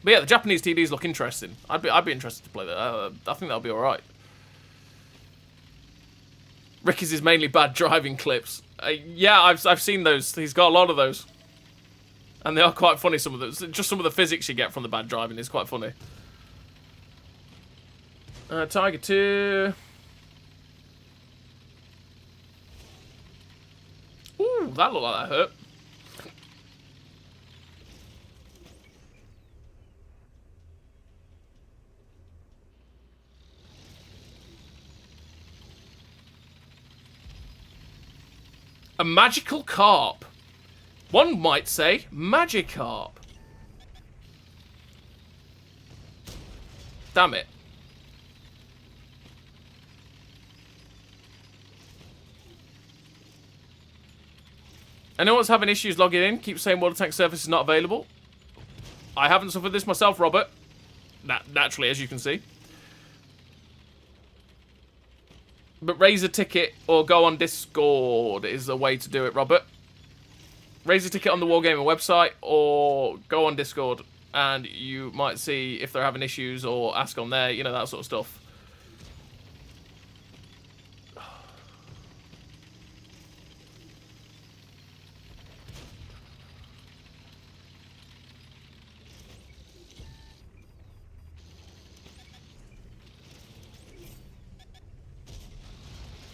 But yeah, the Japanese TDs look interesting. I'd be interested to play that. I think that'll be alright. Ricky's is mainly bad driving clips. Yeah, I've seen those. He's got a lot of those. And they are quite funny, some of those. Just some of the physics you get from the bad driving is quite funny. Tiger 2. Ooh, that looked like that hurt. A magical carp. One might say Magikarp. Damn it. Anyone's having issues logging in, keep saying water tank service is not available. I haven't suffered this myself, Robert. Naturally, as you can see. But raise a ticket or go on Discord is a way to do it, Robert. Raise a ticket on the Wargaming website or go on Discord and you might see if they're having issues or ask on there, you know, that sort of stuff.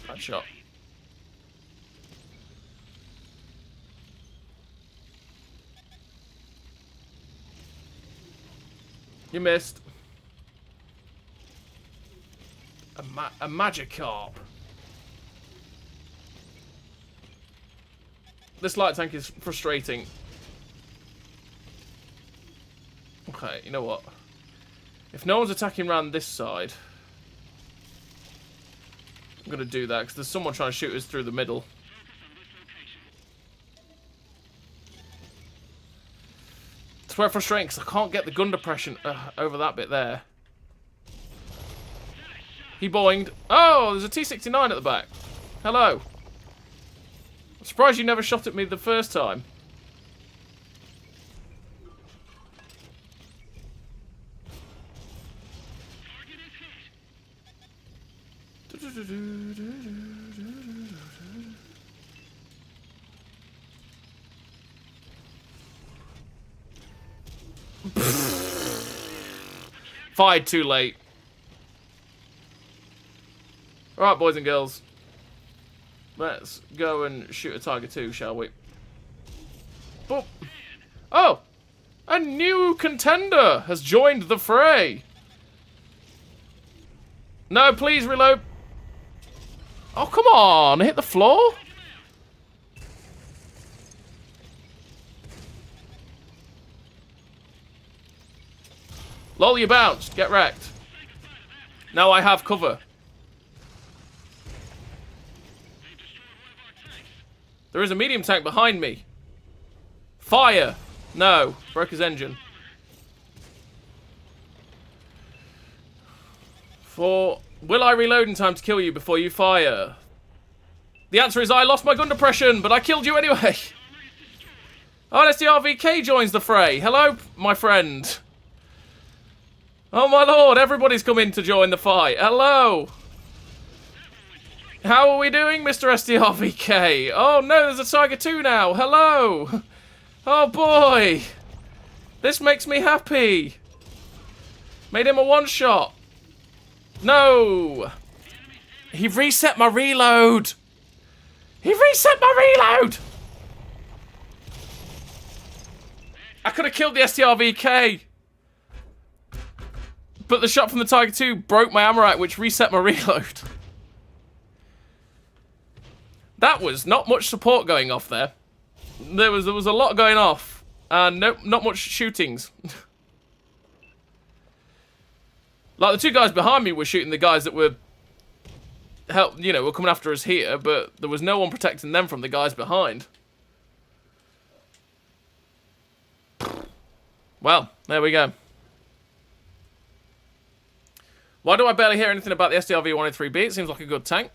Bad shot. You missed. A Magikarp. This light tank is frustrating. Okay, you know what? If no one's attacking around this side, I'm going to do that because there's someone trying to shoot us through the middle. It's very frustrating because I can't get the gun depression over that bit there. He boinged. Oh, there's a T-69 at the back. Hello. I'm surprised you never shot at me the first time. Fired too late. Alright, boys and girls. Let's go and shoot a Tiger 2, shall we? Boop. Oh! A new contender has joined the fray! No, please reload. Oh, come on! Hit the floor? Lol, you bounced. Get wrecked. Now I have cover. There is a medium tank behind me. Fire! No. Broke his engine. Will I reload in time to kill you before you fire? The answer is I lost my gun depression, but I killed you anyway. Oh, SDRVK joins the fray. Hello, my friend. Oh my lord, everybody's come in to join the fight. Hello. How are we doing, Mr. SDRVK? Oh no, there's a Tiger 2 now. Hello. Oh boy. This makes me happy. Made him a one-shot. No. He reset my reload. He reset my reload. I could have killed the STRVK. But the shot from the Tiger 2 broke my Armour, which reset my reload. That was not much support going off there. There was a lot going off. And not much shootings. Like, the two guys behind me were shooting the guys that were were coming after us here, but there was no one protecting them from the guys behind. Well, there we go. Why do I barely hear anything about the SDRV-103B? It seems like a good tank.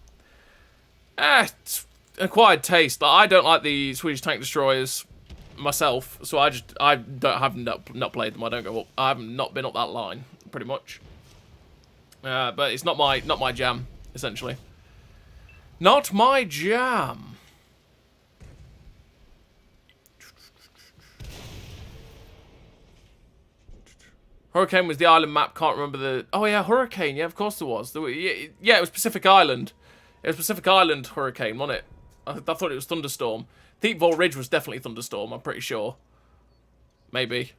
It's an acquired taste. Like, I don't like the Swedish tank destroyers myself, so I have not played them. I have not been up that line pretty much. But it's not my jam, essentially. Not my jam. Hurricane was the island map. Can't remember the... Oh, yeah, Hurricane. Yeah, of course there was. Yeah, it was Pacific Island. It was Pacific Island Hurricane, wasn't it? I thought it was Thunderstorm. Thiepval Ridge was definitely Thunderstorm, I'm pretty sure. Maybe.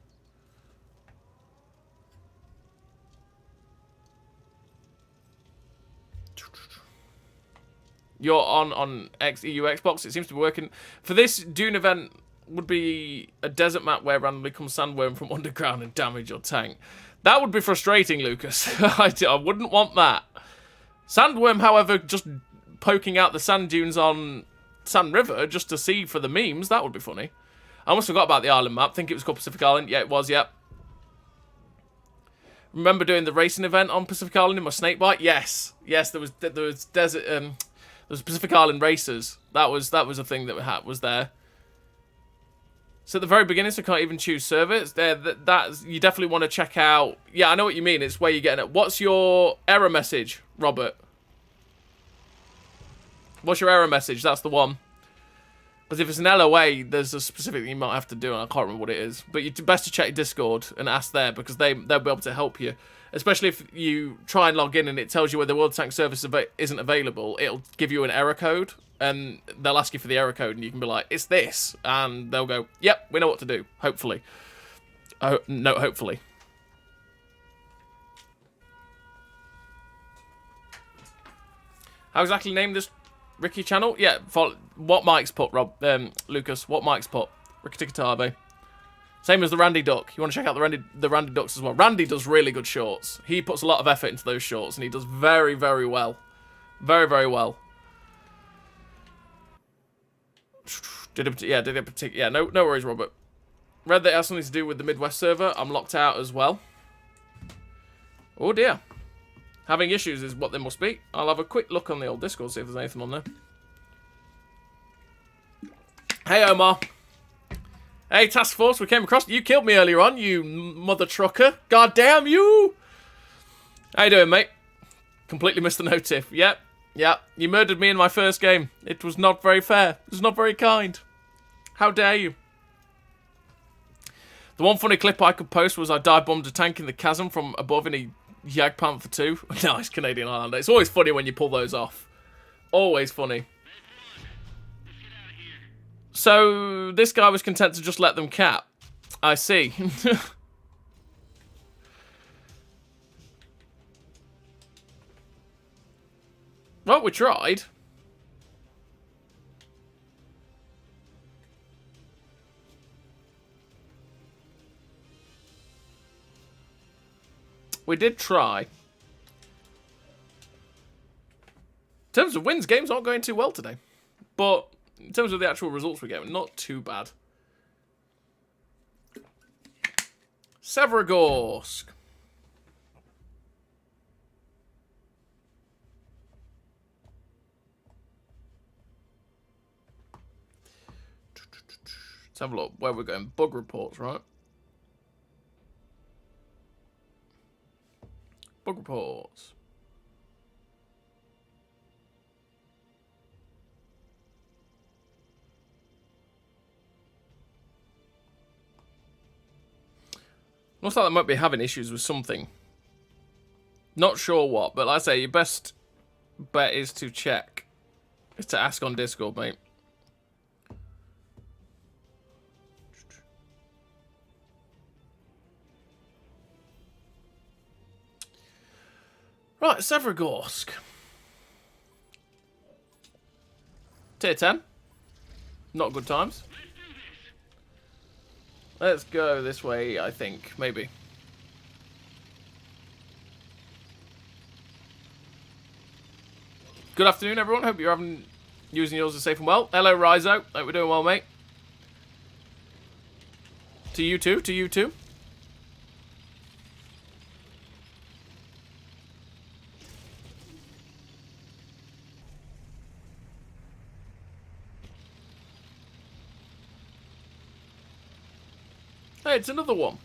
You're on EU Xbox. It seems to be working. For this Dune event... would be a desert map where randomly comes sandworm from underground and damage your tank. That would be frustrating, Lucas. I wouldn't want that. Sandworm, however, just poking out the sand dunes on Sand River just to see for the memes, that would be funny. I almost forgot about the island map. I think it was called Pacific Island. Yeah, it was, yeah. Remember doing the racing event on Pacific Island in my snakebite? Yes. Yes, there was desert there was Pacific Island racers. That was a thing that was there. So at the very beginning, so I can't even choose servers. That's you definitely want to check out. Yeah, I know what you mean. It's where you're getting it. What's your error message, Robert? What's your error message? That's the one. Because if it's an LOA, there's a specific thing you might have to do, and I can't remember what it is. But it's best to check Discord and ask there, because they'll be able to help you. Especially if you try and log in and it tells you where the World Tank service isn't available, it'll give you an error code. And they'll ask you for the error code, and you can be like, it's this. And they'll go, yep, we know what to do. Hopefully. No, hopefully. How exactly name this Ricky channel? Yeah, what Mike's put, Lucas. What Mike's put. Ricky Tikatabe. Same as the Randy Duck. You want to check out the Randy Ducks as well. Randy does really good shorts. He puts a lot of effort into those shorts, and he does very, very well. Very, very well. Yeah, no worries, Robert. Read that it has something to do with the Midwest server. I'm locked out as well. Oh dear. Having issues is what they must be. I'll have a quick look on the old Discord, see if there's anything on there. Hey, Omar. Hey, Task Force, we came across... You killed me earlier on, you mother trucker. God damn you! How you doing, mate? Completely missed the notif. Yep. Yeah, you murdered me in my first game. It was not very fair. It was not very kind. How dare you? The one funny clip I could post was I dive-bombed a tank in the chasm from above in a Jagdpanther 2. Nice, Canadian Islander. It's always funny when you pull those off. Always funny. So, this guy was content to just let them cap. I see. Well, we tried. We did try. In terms of wins, games aren't going too well today. But in terms of the actual results we're getting, not too bad. Severogorsk. Let's have a look where we're going. Bug reports, right? Bug reports. Looks like they might be having issues with something. Not sure what, but like I say, your best bet is to check. Is to ask on Discord, mate. Right, Severagorsk. Tier 10. Not good times. Let's go this way, I think. Maybe. Good afternoon, everyone. Hope you're using yours as safe and well. Hello, Rizo. Hope we're doing well, mate. To you too. To you too. Hey, it's another one.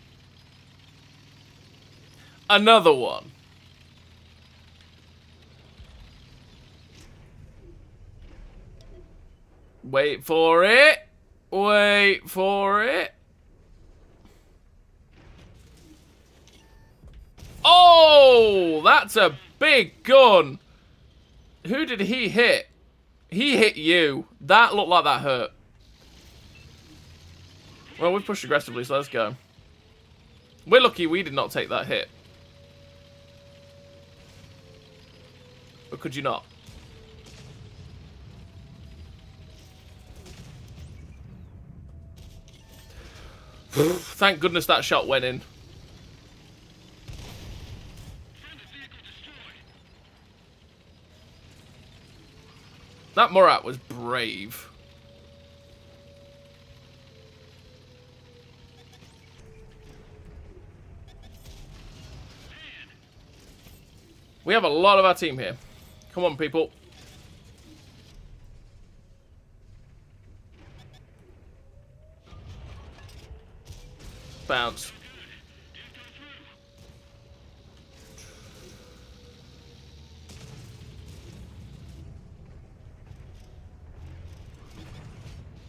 Another one. Wait for it. Wait for it. Oh, that's a big gun. Who did he hit? He hit you. That looked like that hurt. Well, we've pushed aggressively, so let's go. We're lucky we did not take that hit. But could you not? Thank goodness that shot went in. That Murat was brave. We have a lot of our team here. Come on, people. Bounce.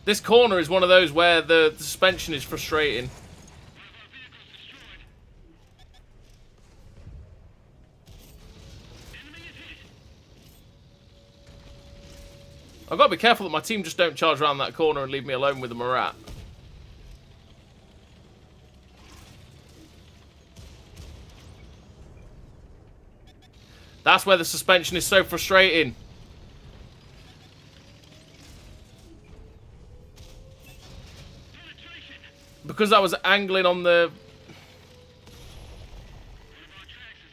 This corner is one of those where the suspension is frustrating. I've got to be careful that my team just don't charge around that corner and leave me alone with the Murat. That's where the suspension is so frustrating. Because I was angling on the...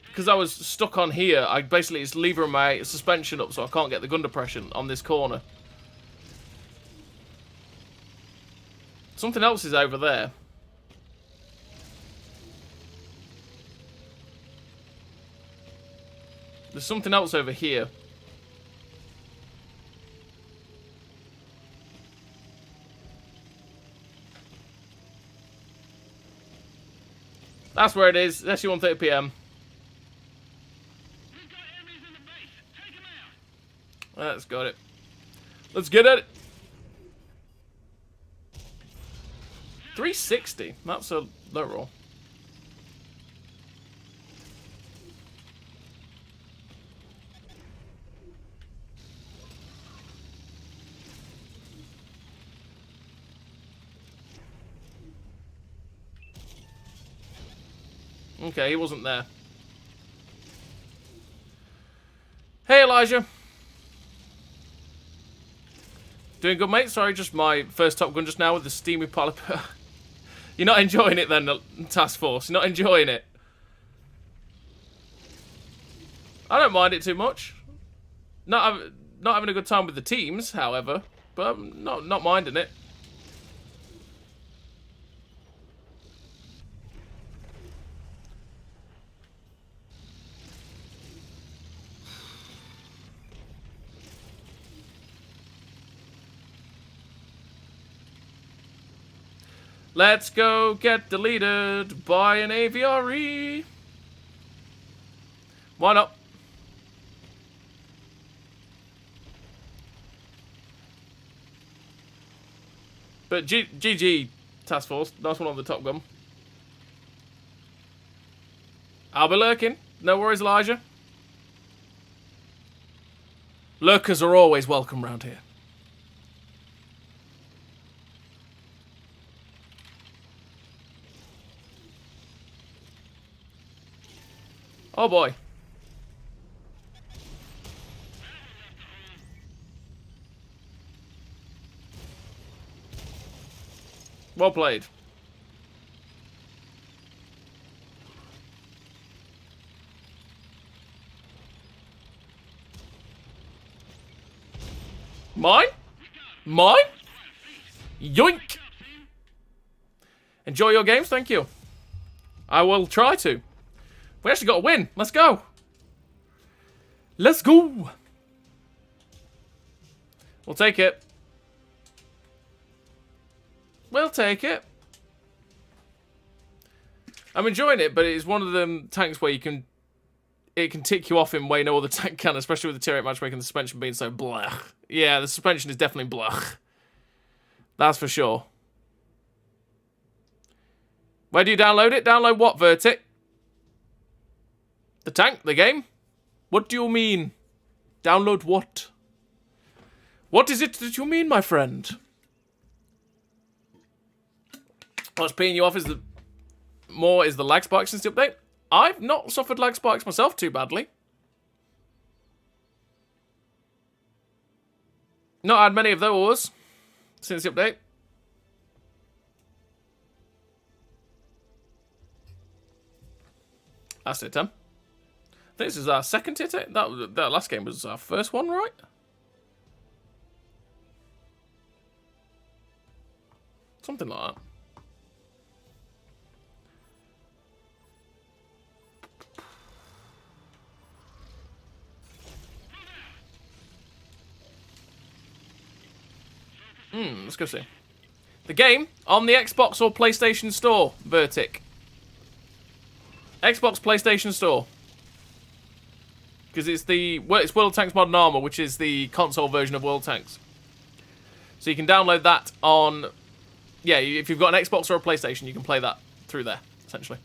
Because I was stuck on here, I basically just lever my suspension up so I can't get the gun depression on this corner. Something else is over there. There's something else over here. That's where it is. That's 1:30 PM. Let's got it. Let's get at it. 360. That's a low roll. Okay, he wasn't there. Hey, Elijah. Doing good, mate? Sorry, just my first Top Gun just now with the steamy polyp. You're not enjoying it then, Task Force? You're not enjoying it? I don't mind it too much. Not having a good time with the teams, however, but I'm not minding it. Let's go get deleted by an AVRE. Why not? But GG, Task Force. Nice one on the Top Gun. I'll be lurking. No worries, Elijah. Lurkers are always welcome round here. Oh boy. Well played. Mine? Mine? Yoink! Enjoy your games, thank you. I will try to. We actually got a win. Let's go. Let's go. We'll take it. We'll take it. I'm enjoying it, but it's one of them tanks where it can tick you off in a way no other tank can, especially with the tier 8 matchmaking and the suspension being so blech. Yeah, the suspension is definitely blech. That's for sure. Where do you download it? Download what, Vertic? The tank? The game? What do you mean? Download what? What is it that you mean, my friend? What's peeing you off is the lag spikes since the update. I've not suffered lag spikes myself too badly. Not had many of those since the update. That's it, Tim. I think this is our second hit. That last game was our first one, right? Something like that. Let's go see. The game on the Xbox or PlayStation Store, Vertic. Xbox, PlayStation Store. Because it's World Tanks Modern Armour, which is the console version of World Tanks. So you can download that on... Yeah, if you've got an Xbox or a PlayStation, you can play that through there, essentially.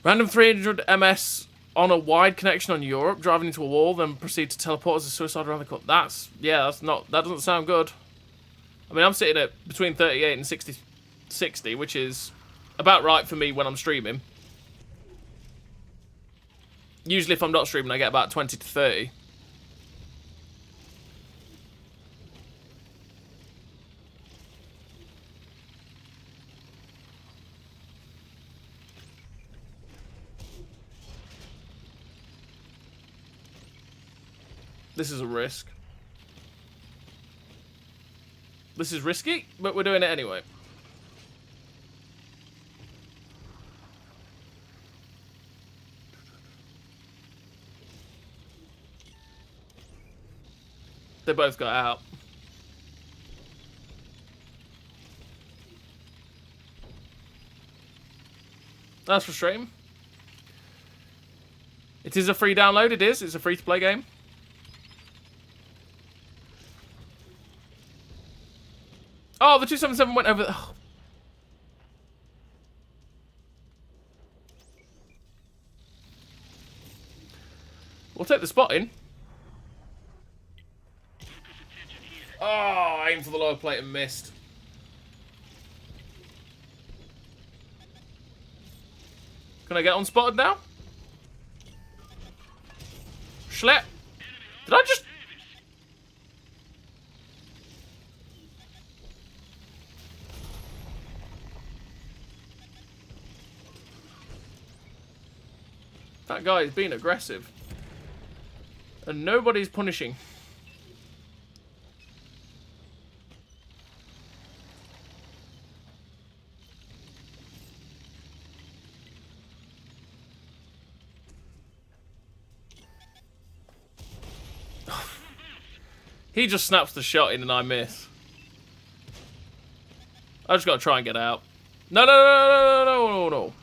Random 300 MS on a wide connection on Europe, driving into a wall, then proceed to teleport as a suicide around the clock. That doesn't sound good. I mean, I'm sitting at between 38 and 60, which is about right for me when I'm streaming. Usually if I'm not streaming, I get about 20 to 30. This is a risk. This is risky, but we're doing it anyway. They both got out. That's frustrating. It is a free download, it is. It's a free-to-play game. Oh, the 277 went over... Oh. We'll take the spot in. Oh, I aimed for the lower plate and missed. Can I get unspotted now? Schlep. Did I just... That guy is being aggressive. And nobody's punishing. He just snaps the shot in and I miss. I just got to try and get out. No, no, no, no, no, no, no, no.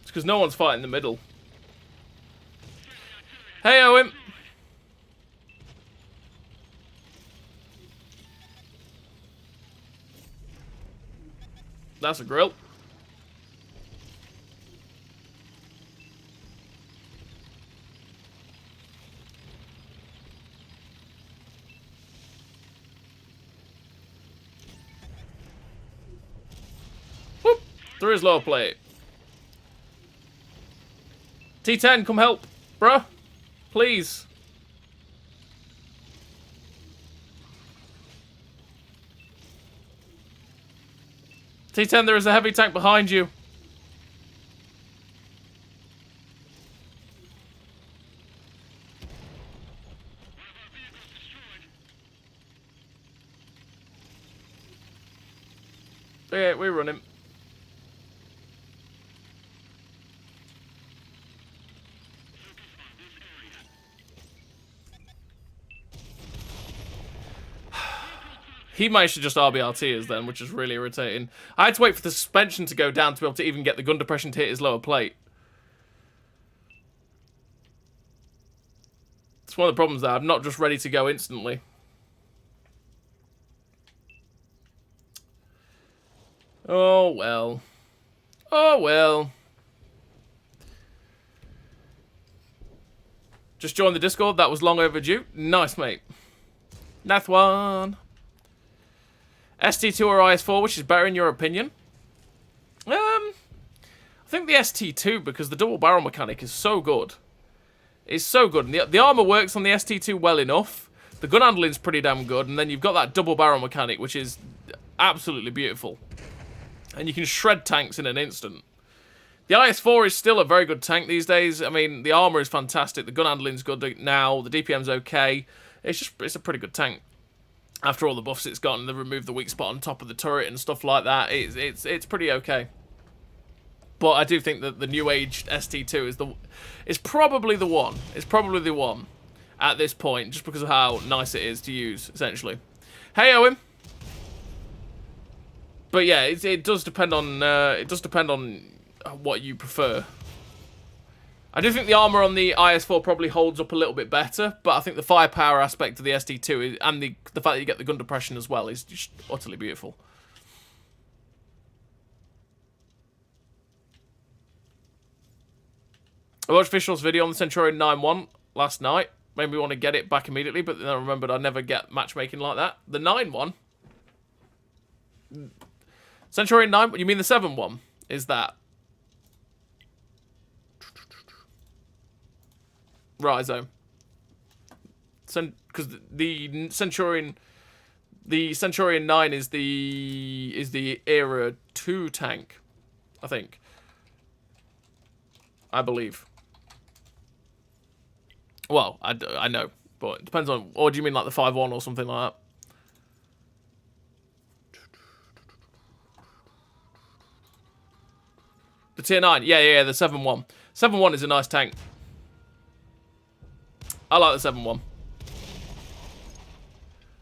It's because no one's fighting in the middle. Hey, Owen. That's a grill. Whoop! Through his lower plate. T10, come help, bruh. Please. T10, there is a heavy tank behind you. Yeah, we're running. He managed to just RBRT us then, which is really irritating. I had to wait for the suspension to go down to be able to even get the gun depression to hit his lower plate. It's one of the problems there. I'm not just ready to go instantly. Oh, well. Oh, well. Just joined the Discord. That was long overdue. Nice, mate. Nath one. ST2 or IS4, which is better in your opinion? I think the ST2, because the double barrel mechanic is so good. It's so good. And the armor works on the ST2 well enough. The gun handling's pretty damn good. And then you've got that double barrel mechanic, which is absolutely beautiful. And you can shred tanks in an instant. The IS4 is still a very good tank these days. I mean, the armor is fantastic. The gun handling's good now. The DPM's okay. It's a pretty good tank. After all the buffs it's got and they removed the weak spot on top of the turret and stuff like that, it's pretty okay. But I do think that the new age ST2 is probably the one. It's probably the one at this point, just because of how nice it is to use, essentially. Hey, Owen. But yeah, it does depend on what you prefer. I do think the armor on the IS4 probably holds up a little bit better, but I think the firepower aspect of the ST2 and the fact that you get the gun depression as well is just utterly beautiful. I watched Visual's video on the Centurion 9.1 last night. Made me want to get it back immediately, but then I remembered I never get matchmaking like that. The 9.1? Centurion 9? You mean the 7.1? Is that? Rizo. Because the Centurion 9 is the Era 2 tank, I think. I believe. Well, I know, but it depends on. Or do you mean like the 5.1 or something like that? The tier 9, yeah, the 7.1. 7.1 is a nice tank. I like the 7.1.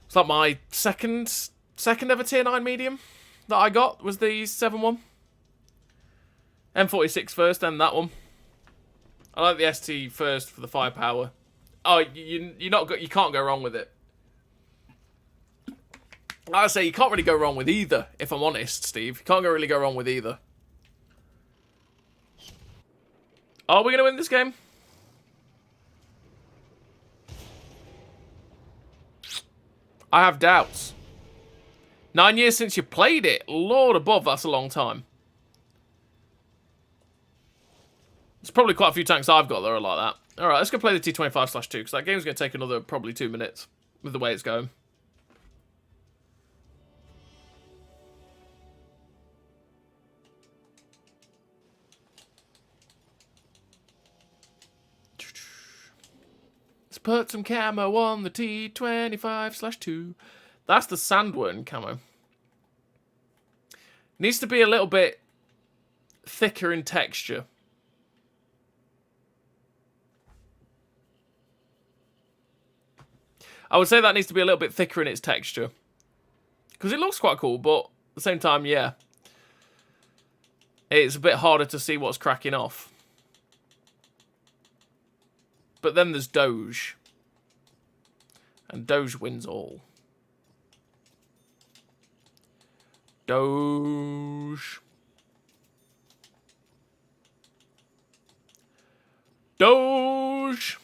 It's like my second ever tier 9 medium that I got was the 7.1. M46 first, then that one. I like the ST first for the firepower. Oh, you can't go wrong with it. I say you can't really go wrong with either, if I'm honest, Steve. You can't really go wrong with either. Are we going to win this game? I have doubts. 9 years since you played it. Lord above, that's a long time. There's probably quite a few tanks I've got that are like that. Alright, let's go play the T25/2, because that game's going to take another probably 2 minutes with the way it's going. Let's put some camo on the T25/2. That's the sandworm camo. Needs to be a little bit thicker in texture. I would say that needs to be a little bit thicker in its texture. Because it looks quite cool, but at the same time, yeah. It's a bit harder to see what's cracking off. But then there's Doge. And Doge wins all. Doge. Doge.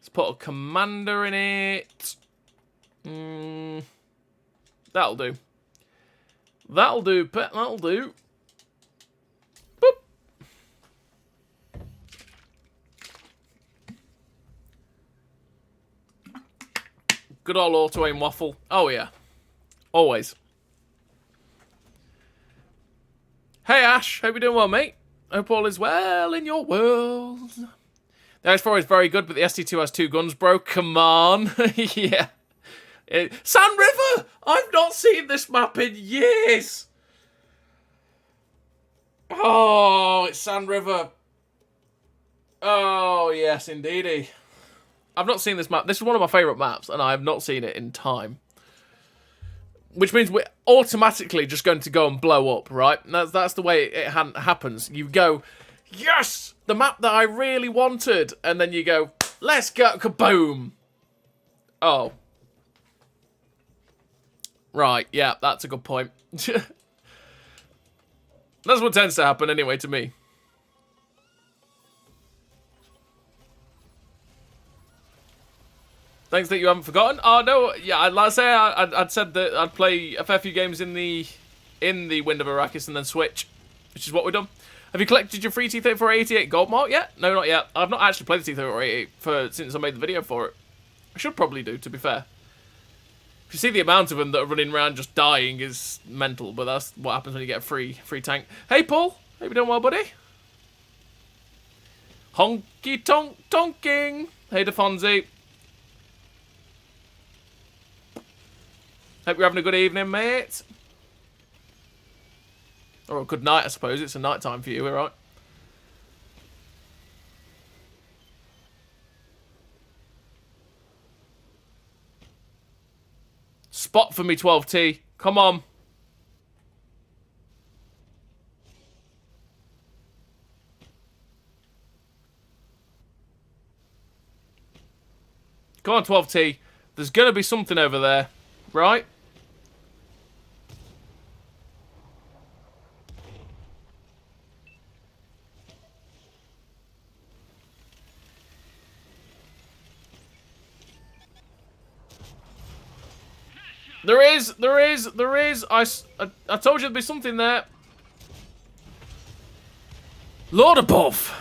Let's put a commander in it. That'll do. That'll do, pet. That'll do. Boop. Good old auto-aim waffle. Oh, yeah. Always. Hey, Ash. Hope you're doing well, mate. Hope all is well in your world. The X4 is very good, but the ST2 has 2 guns, bro. Come on. Yeah. Sand River! I've not seen this map in years. Oh, it's Sand River. Oh, yes, indeedy. I've not seen this map. This is one of my favourite maps, and I have not seen it in time. Which means we're automatically just going to go and blow up, right? That's the way it happens. You go, yes! The map that I really wanted. And then you go, let's go, kaboom! Oh. Right, yeah, that's a good point. That's what tends to happen anyway to me. Thanks that you haven't forgotten. Oh no, yeah, like I say, I'd said that I'd play a fair few games in the Wind of Arrakis and then switch, which is what we've done. Have you collected your free T-3488 gold mark yet? No, not yet. I've not actually played the T-3488 since I made the video for it. I should probably do, to be fair. If you see the amount of them that are running around just dying is mental, but that's what happens when you get a free tank. Hey, Paul. Hope you're doing well, buddy. Honky tonk tonking. Hey, DeFonzie. Hope you're having a good evening, mate. Or a good night, I suppose. It's a night time for you, alright? Spot for me, 12T. Come on. Come on, 12T. There's going to be something over there, right? There is. I told you there'd be something there. Lord above.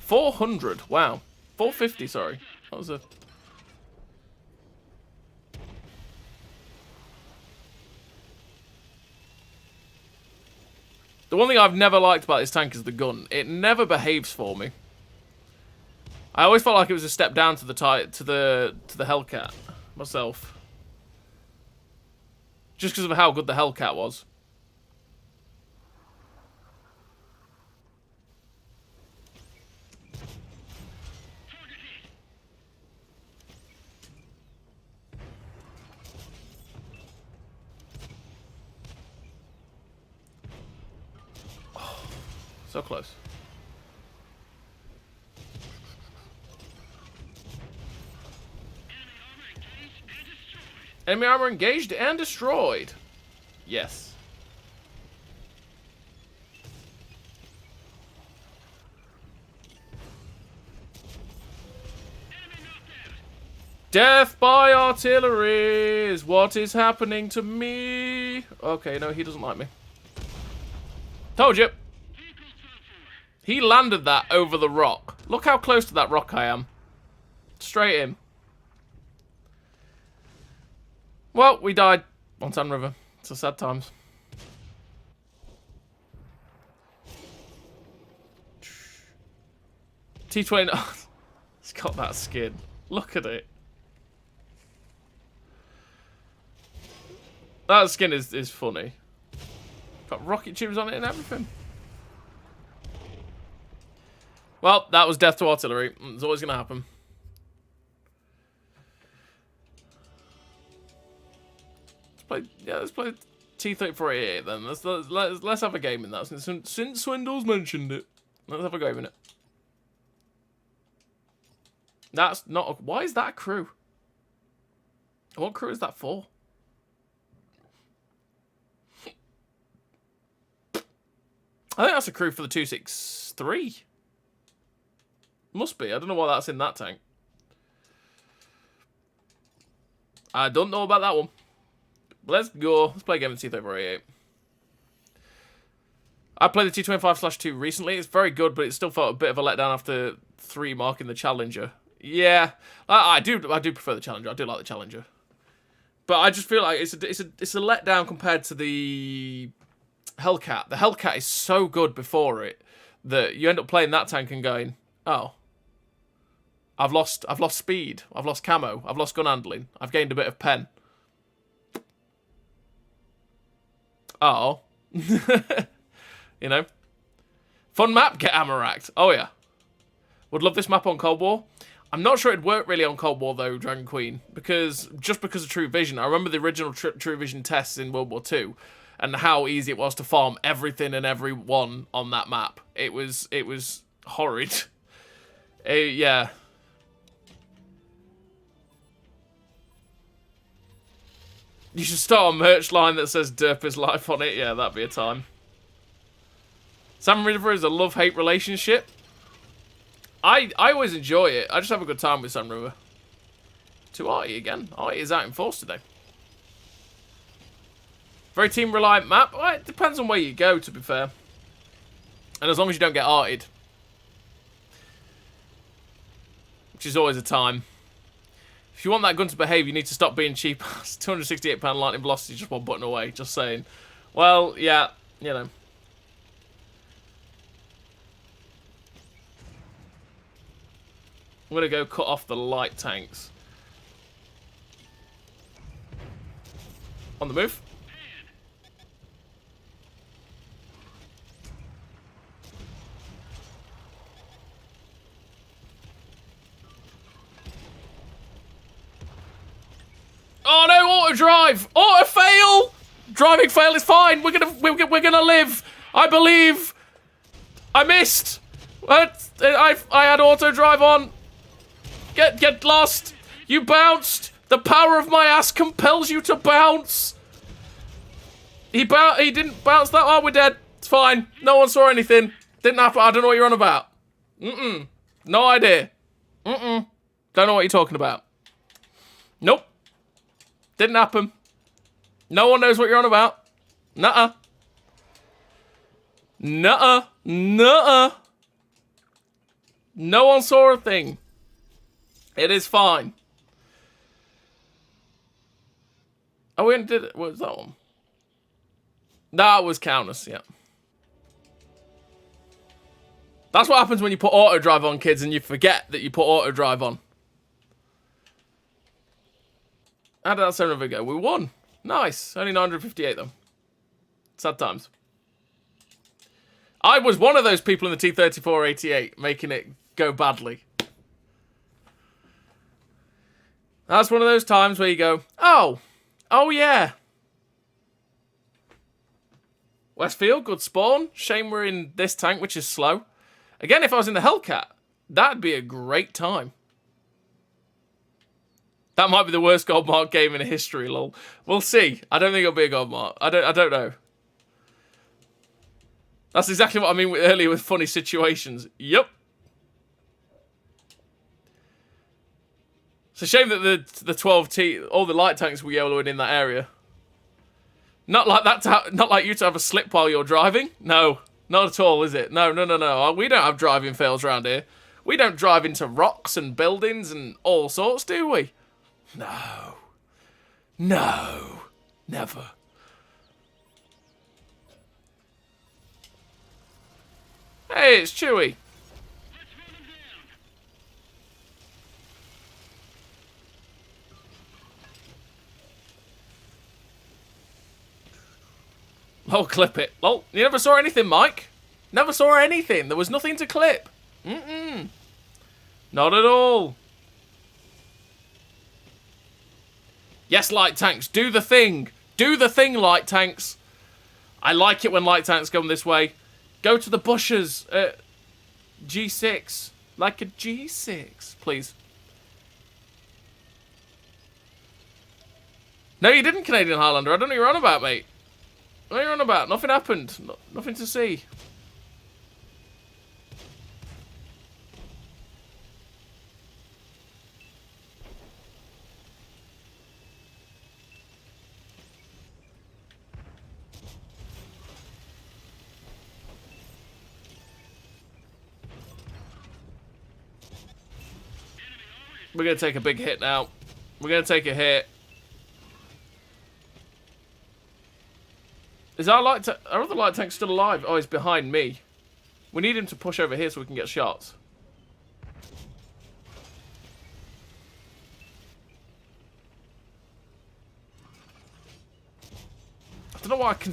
$400. Wow. $450. Sorry. That was a. The one thing I've never liked about this tank is the gun. It never behaves for me. I always felt like it was a step down to the Hellcat myself, just because of how good the Hellcat was. Oh, so close. Enemy armor engaged and destroyed. Yes. Death by artillery is what is happening to me. Okay, no, he doesn't like me. Told you. He landed that over the rock. Look how close to that rock I am. Straight in. Well, we died on Sand River. It's a sad times. T20. It's got that skin. Look at it. That skin is funny. Got rocket tubes on it and everything. Well, that was death to artillery. It's always going to happen. Let's play T-3488 then. Let's have a game in that since Swindle's mentioned it. Let's have a game in it. That's not. Why is that a crew? What crew is that for? I think that's a crew for the 263. Must be. I don't know why that's in that tank. I don't know about that one. Let's go. Let's play a game of T-3488. I played the T25/2 recently. It's very good, but it still felt a bit of a letdown after 3 marking the Challenger. Yeah, I do prefer the Challenger. I do like the Challenger, but I just feel like it's a letdown compared to the Hellcat. The Hellcat is so good before it that you end up playing that tank and going, oh, I've lost speed, I've lost camo, I've lost gun handling, I've gained a bit of pen. Oh. You know? Fun map, get Armour. Oh yeah. Would love this map on Cold War. I'm not sure it'd work really on Cold War though, Dragon Queen, because of True Vision. I remember the original True Vision tests in World War II and how easy it was to farm everything and everyone on that map. It was horrid. Yeah. You should start a merch line that says Derp is life on it. Yeah, that'd be a time. Sam River is a love-hate relationship. I always enjoy it. I just have a good time with Sam River. To Artie again. Artie is out in force today. Very team-reliant map. Well, it depends on where you go, to be fair. And as long as you don't get arted. Which is always a time. If you want that gun to behave, you need to stop being cheap. It's £268 lightning velocity, just one button away. Just saying. Well, yeah, you know. I'm going to go cut off the light tanks. On the move. Oh no, auto drive! Auto fail! Driving fail is fine. We're gonna live. I believe. I missed. I had auto drive on. Get lost. You bounced. The power of my ass compels you to bounce. He didn't bounce that. Oh, we're dead. It's fine. No one saw anything. Didn't happen. I don't know what you're on about. No idea. Don't know what you're talking about. Nope. Didn't happen. No one knows what you're on about. Nuh-uh. Nuh-uh. Nuh-uh. No one saw a thing. It is fine. Oh, we did it. What was that one? That was Countess, yeah. That's what happens when you put auto drive on, kids, and you forget that you put auto drive on. How did that sound of it go? We won. Nice. Only 958 though. Sad times. I was one of those people in the T-3488 making it go badly. That's one of those times where you go, oh yeah. Westfield, good spawn. Shame we're in this tank, which is slow. Again, if I was in the Hellcat, that'd be a great time. That might be the worst gold mark game in history, lol. We'll see. I don't think it'll be a gold mark. I don't know. That's exactly what I mean earlier with funny situations. Yup. It's a shame that the 12T, all the light tanks were yellowing in that area. Not like that. Not like you to have a slip while you're driving. No, not at all, is it? No. We don't have driving fails around here. We don't drive into rocks and buildings and all sorts, do we? No. No. Never. Hey, it's Chewie. Oh, clip it. Oh, you never saw anything, Mike. Never saw anything. There was nothing to clip. Not at all. Yes, light tanks, do the thing. Do the thing, light tanks. I like it when light tanks come this way. Go to the bushes. G6. Like a G6, please. No, you didn't, Canadian Highlander. I don't know what you're on about, mate. What are you on about? Nothing happened. Nothing to see. We're going to take a big hit now. We're going to take a hit. Is our other light tank still alive? Oh, he's behind me. We need him to push over here so we can get shots. I don't know why I can...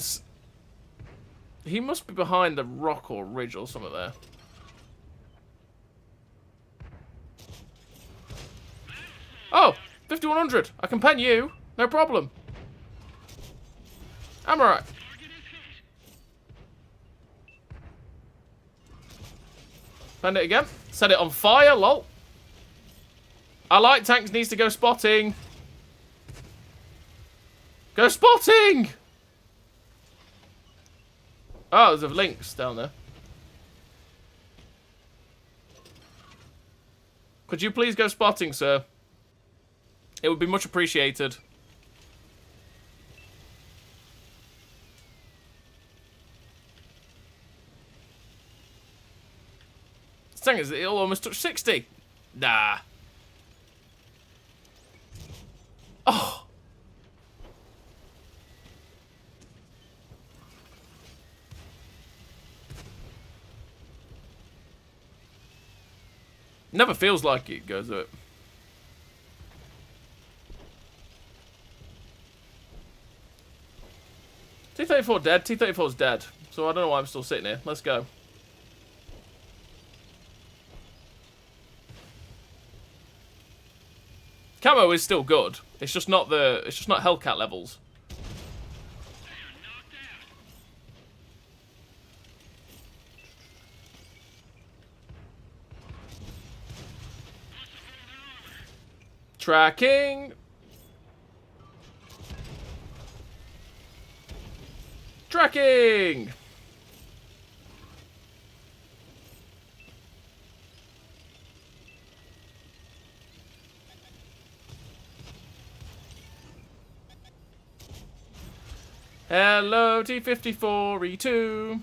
He must be behind the rock or ridge or something there. Oh, 5100. I can pen you. No problem. I'm alright. Pen it again. Set it on fire, lol. Our light tanks needs to go spotting. Go spotting! Oh, there's a lynx down there. Could you please go spotting, sir? It would be much appreciated. The thing is, it'll almost touch 60. Nah. Oh. Never feels like it goes to it. T-34 dead. T-34's dead. So I don't know why I'm still sitting here. Let's go. Camo is still good. It's just not Hellcat levels. Tracking. Tracking! Hello, T-54E2.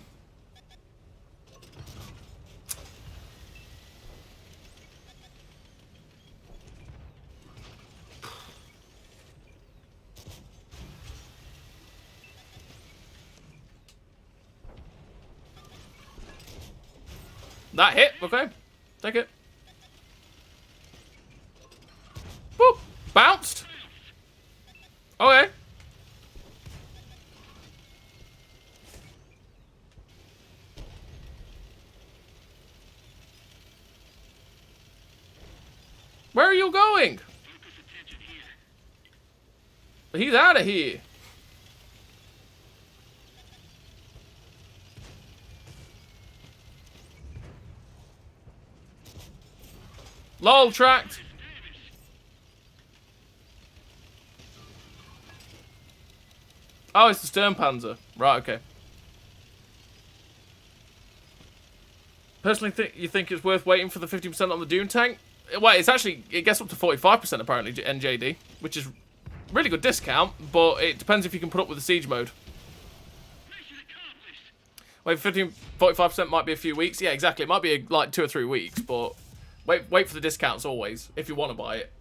That hit, okay. Take it. Boop. Bounced. Okay. Where are you going? He's out of here. Lol, tracked. Oh, it's the stern panzer. Right, okay. Personally, you think it's worth waiting for the 50% on the Dune tank? Well, it gets up to 45% apparently, NJD, which is really good discount, but it depends if you can put up with the siege mode. Wait, 45% might be a few weeks. Yeah, exactly. It might be like 2 or 3 weeks, but wait for the discounts always, if you want to buy it.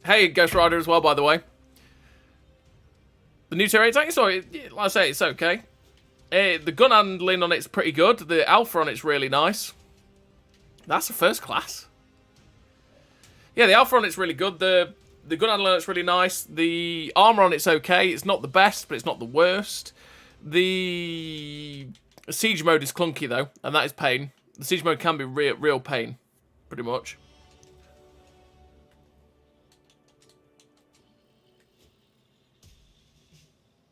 Hey, Ghost Rider as well, by the way. The new Tier 8 tank, sorry, like I say, it's okay. The gun handling on it's pretty good. The alpha on it's really nice. That's the first class. Yeah, the alpha on it's really good. The gun handling on it's really nice. The armor on it's okay. It's not the best, but it's not the worst. The siege mode is clunky though, and that is pain. The siege mode can be real pain, pretty much.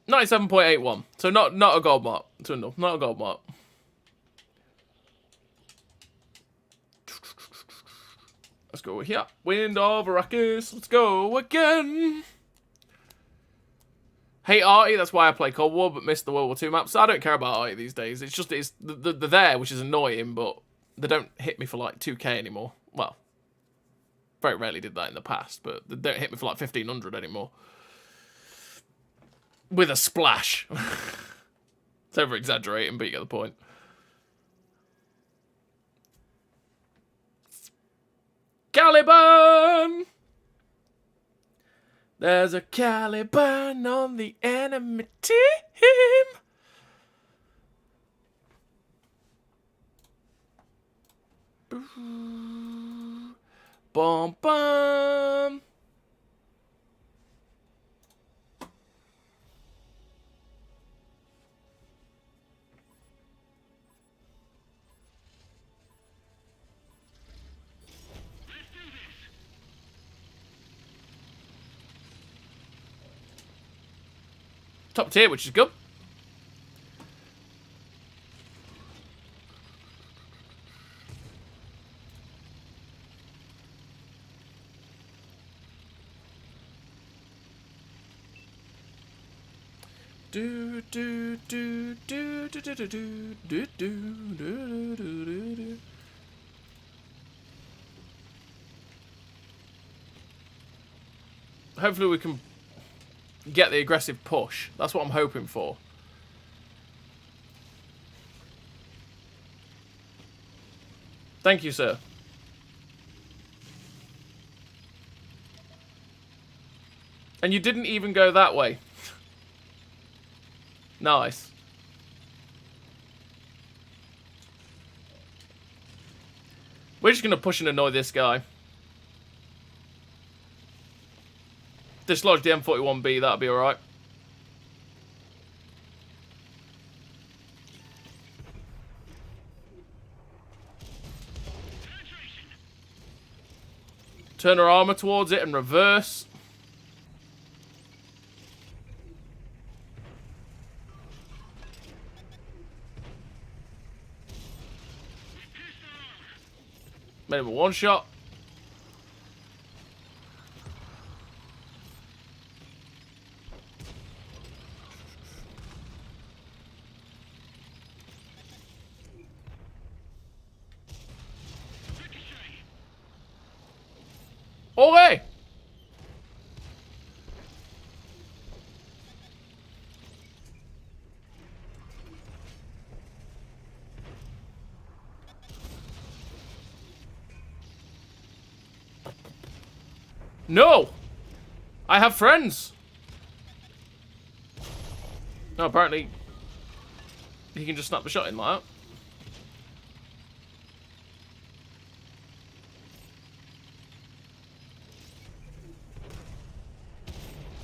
$97.81. So not a gold mark. Not a gold mark. Let's go here. Wind of Arrakis. Let's go again. Hate Arty, that's why I play Cold War, but miss the World War II maps. I don't care about Arty these days. It's just, they're there, which is annoying, but they don't hit me for like 2k anymore. Well, very rarely did that in the past, but they don't hit me for like 1500 anymore. With a splash. It's over exaggerating, but you get the point. Caliban! There's a Caliban on the enemy team. Bum bum. Top tier, which is good. Do do do do do do do do do do do do. Hopefully we can get the aggressive push. That's what I'm hoping for. Thank you, sir. And you didn't even go that way. Nice. We're just going to push and annoy this guy. Dislodge the M41B, that'll be alright. Turn our armor towards it and reverse. Made him a one shot. Okay. No! I have friends! No, apparently he can just snap the shot in like that.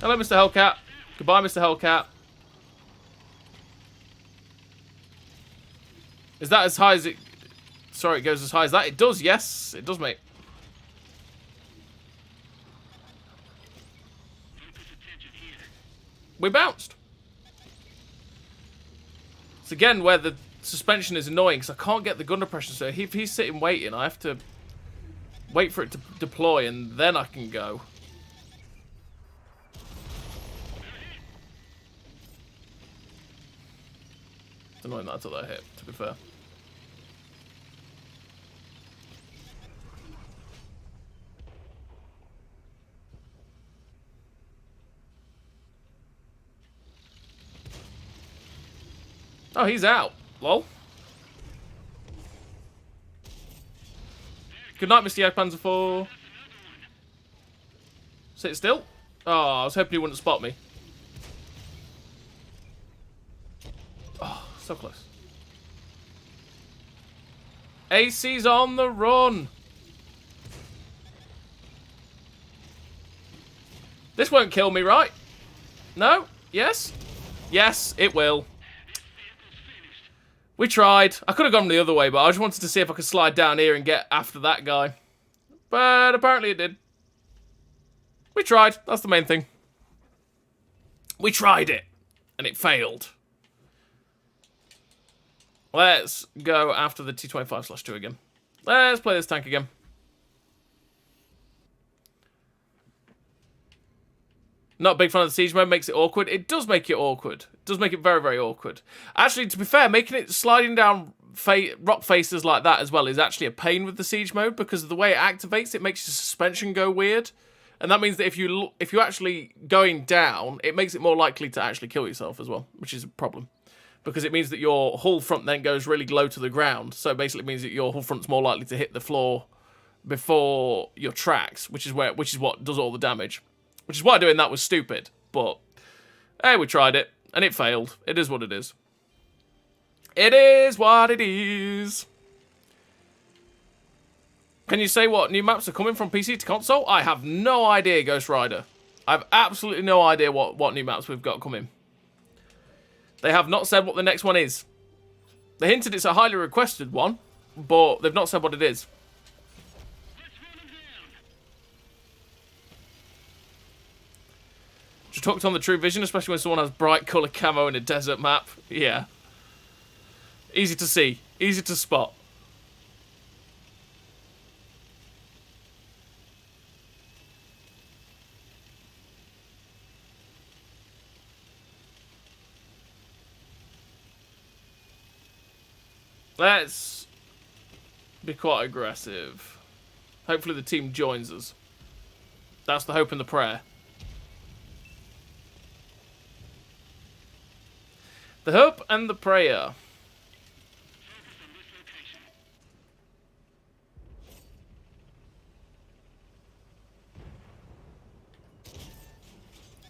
Hello, Mr. Hellcat. Goodbye, Mr. Hellcat. Is that as high as it... Sorry, it goes as high as that? It does, yes. It does, mate. We bounced. It's again where the suspension is annoying because I can't get the gun depression. So if he's sitting waiting, I have to wait for it to deploy and then I can go. It's annoying that I took that hit, to be fair. Oh, he's out. Lol. Good night, Mr. Panzer 4. Sit still. Oh, I was hoping he wouldn't spot me. Oh, so close. AC's on the run. This won't kill me, right? No? Yes? Yes, it will. We tried. I could have gone the other way, but I just wanted to see if I could slide down here and get after that guy. But apparently it did. We tried. That's the main thing. We tried it. And it failed. Let's go after the T-25/2 again. Let's play this tank again. Not a big fan of the siege mode, makes it awkward. It does make it awkward. It does make it very, very awkward. Actually, to be fair, making it sliding down rock faces like that as well is actually a pain with the siege mode, because of the way it activates, it makes your suspension go weird. And that means that if you're actually going down, it makes it more likely to actually kill yourself as well, which is a problem. Because it means that your hull front then goes really low to the ground. So basically it means that your hull front's more likely to hit the floor before your tracks, which is what does all the damage. Which is why doing that was stupid. But, hey, we tried it, and it failed. It is what it is. It is what it is. Can you say what new maps are coming from PC to console? I have no idea, Ghost Rider. I have absolutely no idea what new maps we've got coming. They have not said what the next one is. They hinted it's a highly requested one, but they've not said what it is. Just hooked on the True Vision, especially when someone has bright colour camo in a desert map. Yeah. Easy to see. Easy to spot. Let's be quite aggressive. Hopefully the team joins us. That's the hope and the prayer. The hope and the prayer.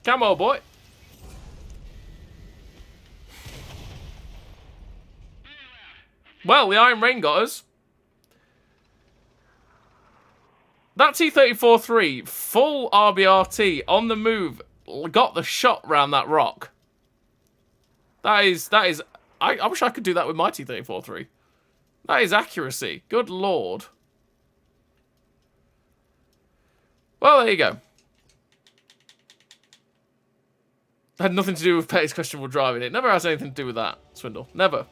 Come on, boy. Well, the Iron Rain got us. That T-34-3, full RBRT, on the move, got the shot round that rock. That is, I wish I could do that with my T-34-3. That is accuracy. Good lord. Well, there you go. Had nothing to do with Petty's questionable driving. It never has anything to do with that, Swindle. Never.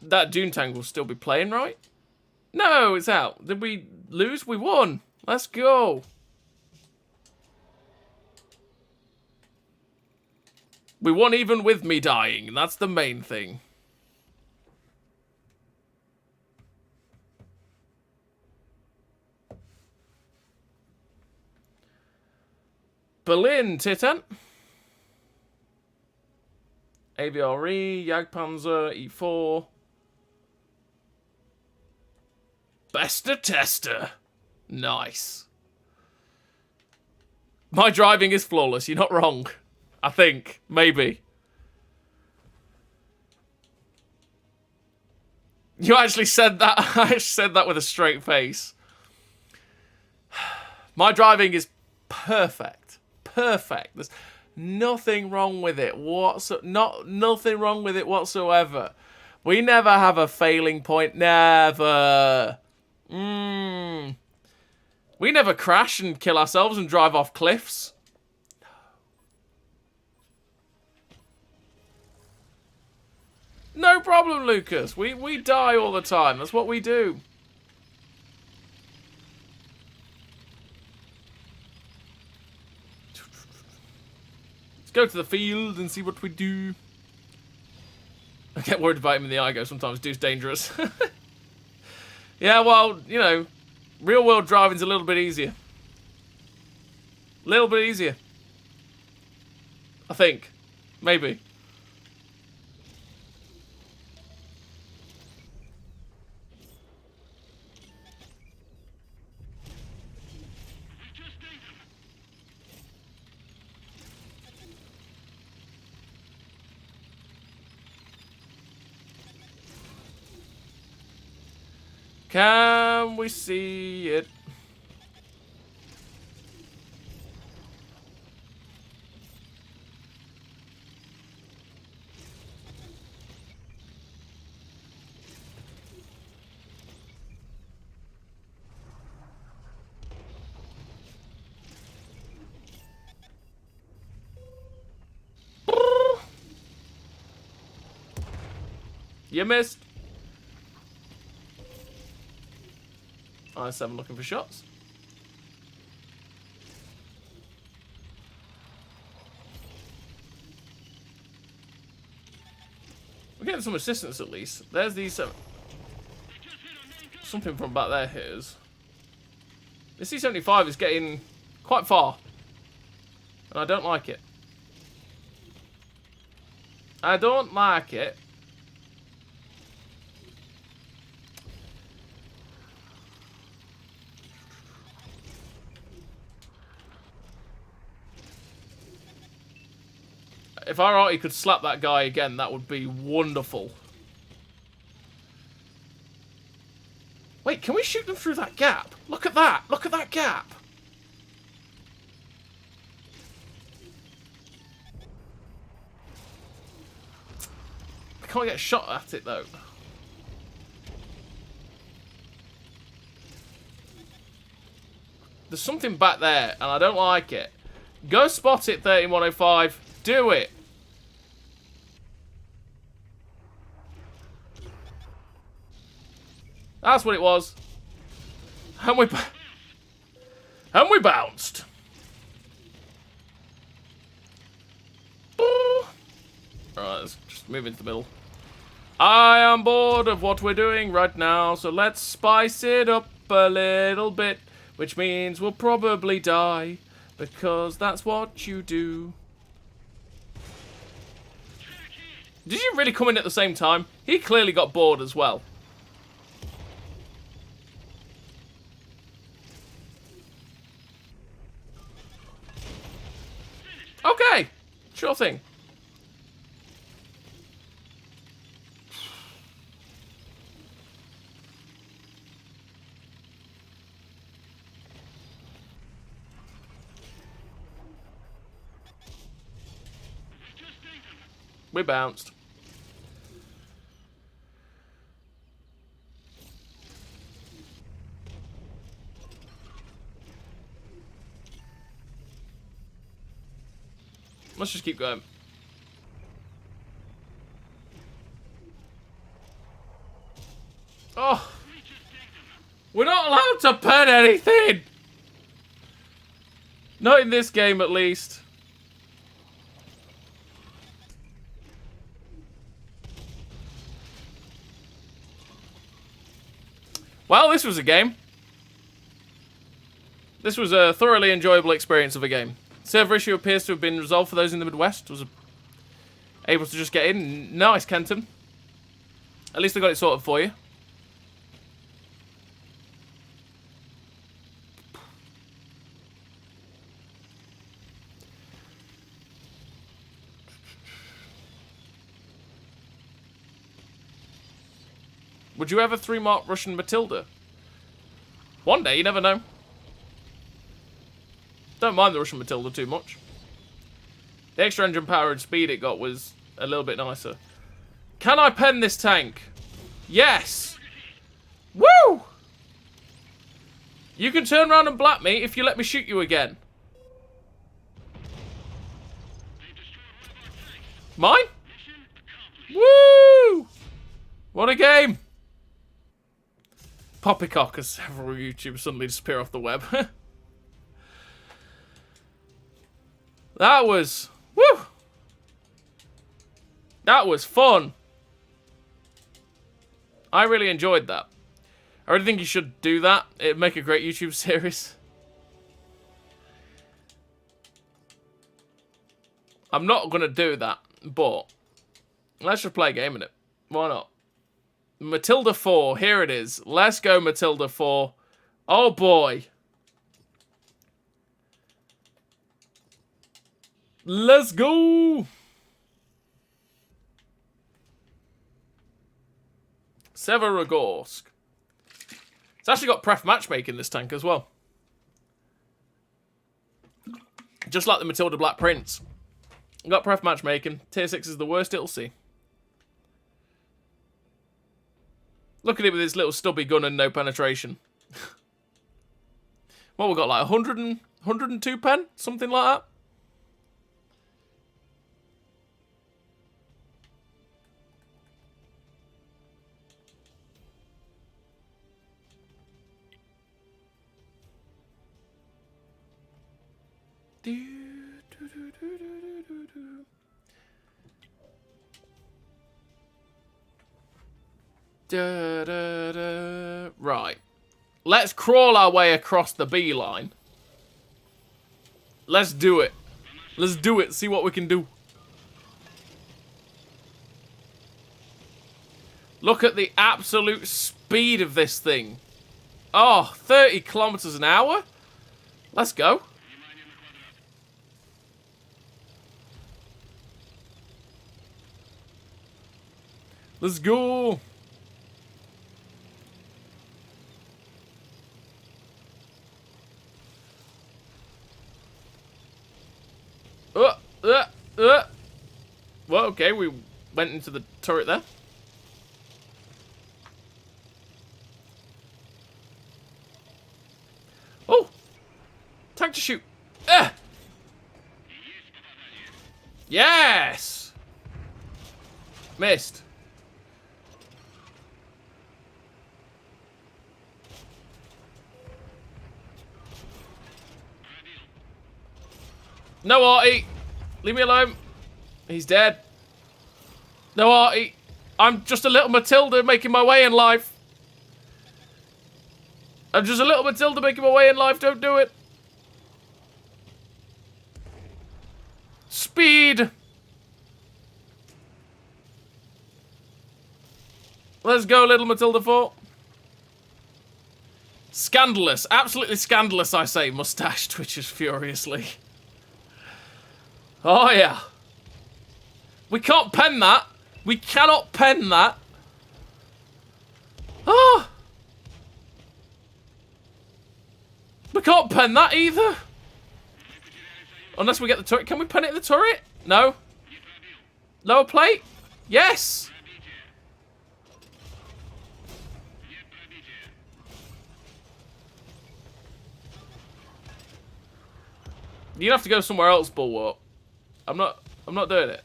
That Dune tank will still be playing, right? No, it's out. Did we lose? We won. Let's go. We won even with me dying. That's the main thing. Berlin, Titan. AVRE, Jagdpanzer, E4. Bester Tester. Nice. My driving is flawless. You're not wrong. I think. Maybe. You actually said that. I actually said that with a straight face. My driving is perfect. Perfect. There's nothing wrong with it. Nothing wrong with it whatsoever. We never have a failing point. Never. We never crash and kill ourselves and drive off cliffs. No problem, Lucas. We die all the time. That's what we do. Let's go to the field and see what we do. I get worried about him in the eye go sometimes. Dude's dangerous. Yeah, well, you know, real world driving's a little bit easier. Little bit easier. I think. Maybe. Can we see it? You missed. I7 looking for shots. We're getting some assistance at least. There's these... something from back there hit us. The C-75 is getting quite far. And I don't like it. I don't like it. If our arty could slap that guy again, that would be wonderful. Wait, can we shoot them through that gap? Look at that! Look at that gap! I can't get a shot at it, though. There's something back there, and I don't like it. Go spot it, 13105. Do it! That's what it was. And we bounced. Alright, let's just move into the middle. I am bored of what we're doing right now, so let's spice it up a little bit. Which means we'll probably die, because that's what you do. Did you really come in at the same time? He clearly got bored as well. Okay, sure thing. We bounced. Let's just keep going. Oh! We're not allowed to pen anything! Not in this game, at least. Well, this was a game. This was a thoroughly enjoyable experience of a game. Server issue appears to have been resolved for those in the Midwest. Was able to just get in. Nice, Kenton. At least I got it sorted for you. Would you ever 3-mark Russian Matilda? One day, you never know. Don't mind the Russian Matilda too much. The extra engine power and speed it got was a little bit nicer. Can I pen this tank? Yes! Woo! You can turn around and blap me if you let me shoot you again. Mine? Woo! What a game! Poppycock as several YouTubers suddenly disappear off the web. That was... Woo! That was fun. I really enjoyed that. I really think you should do that. It'd make a great YouTube series. I'm not going to do that, but let's just play a game in it. Why not? Matilda 4, here it is. Let's go, Matilda 4. Oh boy. Let's go! Severogorsk. It's actually got pref matchmaking, this tank, as well. Just like the Matilda Black Prince. Got pref matchmaking. Tier 6 is the worst it'll see. Look at it with his little stubby gun and no penetration. What, we got like 102 pen? Something like that? Right. Let's crawl our way across the beeline. Let's do it. Let's do it. See what we can do. Look at the absolute speed of this thing. Oh, 30 kilometers an hour? Let's go. Let's go. Well, okay, we went into the turret there. Oh! Tank to shoot. Yes! Missed. No, Artie. Leave me alone. He's dead. No, Artie. I'm just a little Matilda making my way in life. I'm just a little Matilda making my way in life. Don't do it. Speed. Let's go, little Matilda 4. Scandalous. Absolutely scandalous, I say. Mustache twitches furiously. Oh, yeah. We can't pen that. We cannot pen that. Oh. We can't pen that either. Unless we get the turret. Can we pen it in the turret? No. Lower plate? Yes. You'd have to go somewhere else, Bulwark. I'm not doing it.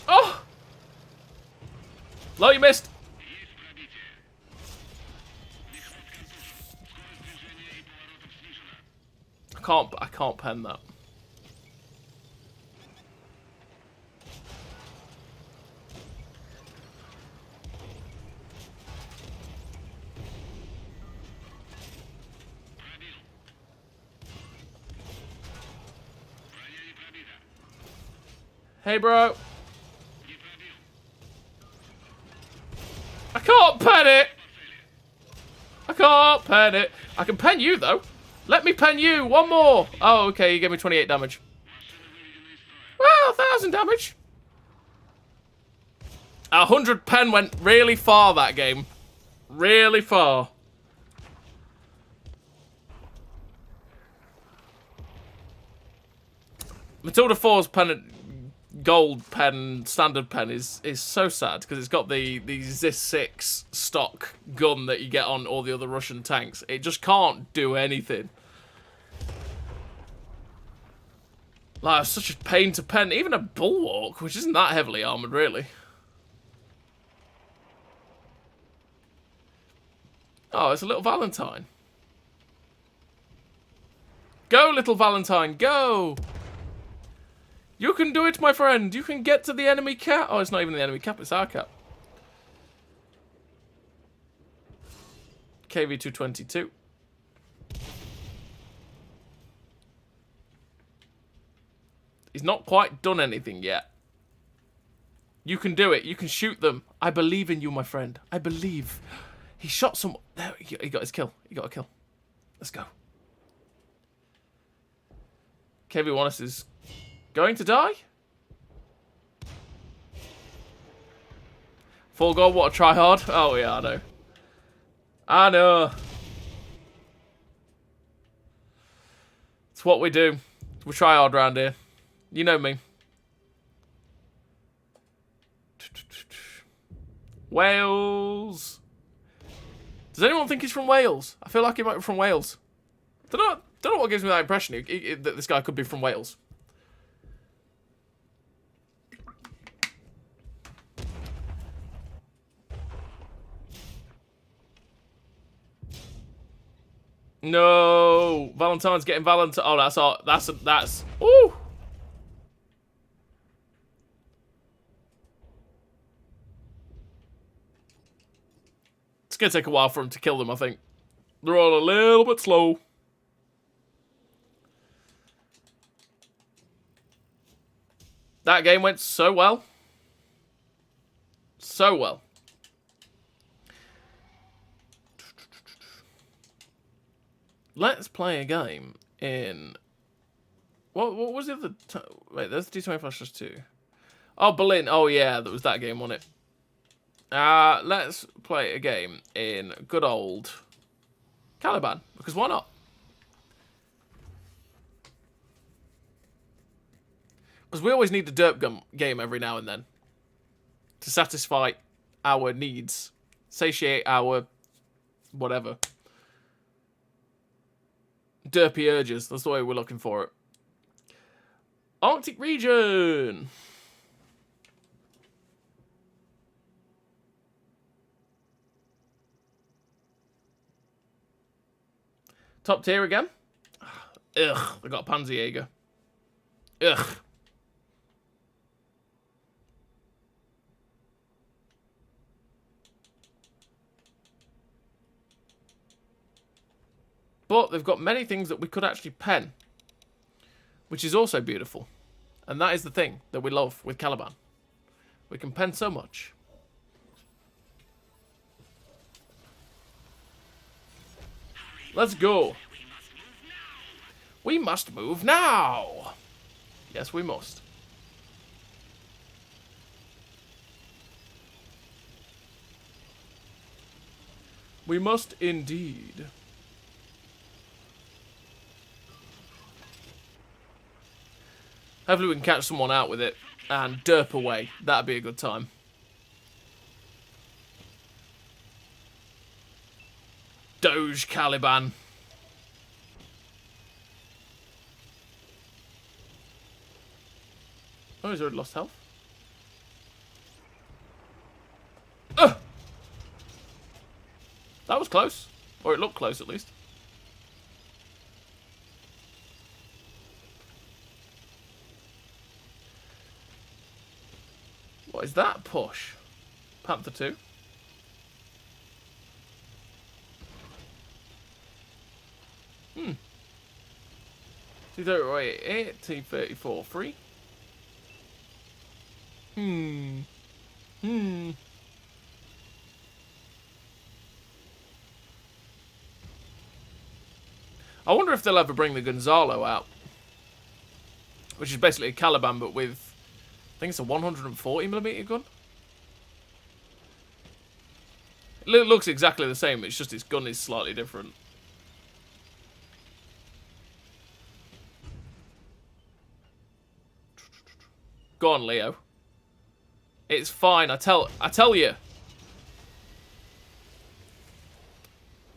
Oh! Low, you missed. I can't pen that. Hey, bro. I can't pen it. I can't pen it. I can pen you, though. Let me pen you. One more. Oh, okay. You gave me 28 damage. Well, 1,000 damage. 100 pen went really far that game. Really far. Matilda 4's pen, gold pen, standard pen is so sad because it's got the Zis 6 stock gun that you get on all the other Russian tanks. It just can't do anything. Like, it's such a pain to pen. Even a Bulwark, which isn't that heavily armoured, really. Oh, it's a little Valentine. Go, little Valentine, go! You can do it, my friend. You can get to the enemy cap. Oh, it's not even the enemy cap, it's our cap. KV-222. He's not quite done anything yet. You can do it. You can shoot them. I believe in you, my friend. I believe. He shot some... There, he got his kill. He got a kill. Let's go. KV-1 is going to die? Full goal, what a tryhard. Oh, yeah, I know. I know. It's what we do. We try hard around here. You know me. Wales. Does anyone think he's from Wales? I feel like he might be from Wales. Don't know what gives me that impression that this guy could be from Wales. No, Valentine's getting Valentine. Oh, that's all. That's. Ooh. It's gonna take a while for him to kill them. I think they're all a little bit slow. That game went so well. So well. Let's play a game in... What was the other... Wait, there's D20+2. Oh, Berlin. Oh, yeah, that was that game, wasn't it? Let's play a game in good old Caliban, because why not? Because we always need a derp game every now and then to satisfy our needs, satiate our whatever. Derpy urges. That's the way we're looking for it. Arctic region. Top tier again. Ugh. I got a Panzerjäger. Ugh. But they've got many things that we could actually pen, which is also beautiful. And that is the thing that we love with Caliban. We can pen so much. Let's go. We must move now. Yes, we must. We must indeed. Hopefully we can catch someone out with it and derp away. That'd be a good time. Doge Caliban. Oh, he's already lost health. Ugh! That was close. Or it looked close at least. What is that push? Panther 2. T38, T34, 3. I wonder if they'll ever bring the Gonzalo out. Which is basically a Caliban, but with... I think it's a 140mm gun. It looks exactly the same, it's just its gun is slightly different. Go on, Leo. It's fine, I tell you.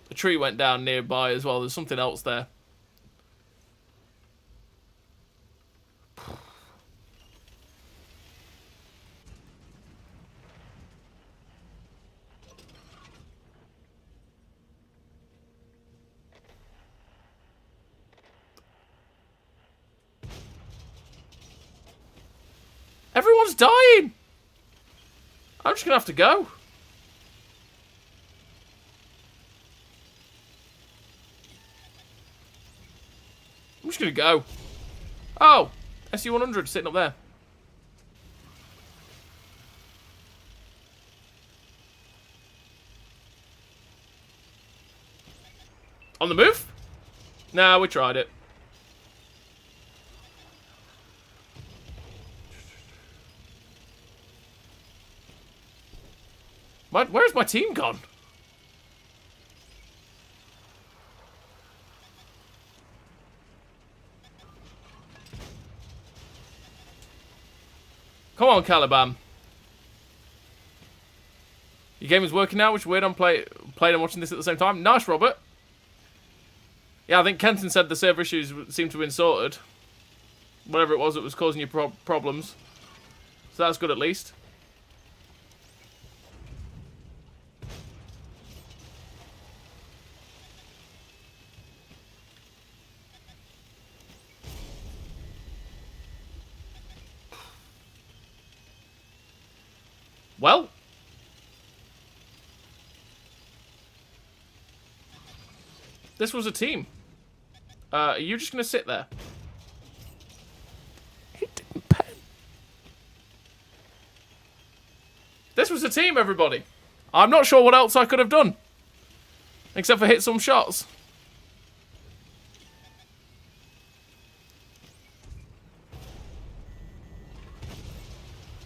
The tree went down nearby as well, there's something else there. Everyone's dying! I'm just gonna have to go. I'm just gonna go. Oh! SU-100 sitting up there. On the move? Nah, we tried it. Where's my team gone? Come on, Caliban. Your game is working now, which is weird. I'm playing and watching this at the same time. Nice, Robert. Yeah, I think Kenton said the server issues seem to have been sorted. Whatever it was that was causing you problems. So that's good at least. Well. This was a team. Are you just going to sit there? This was a team, everybody. I'm not sure what else I could have done. Except for hit some shots.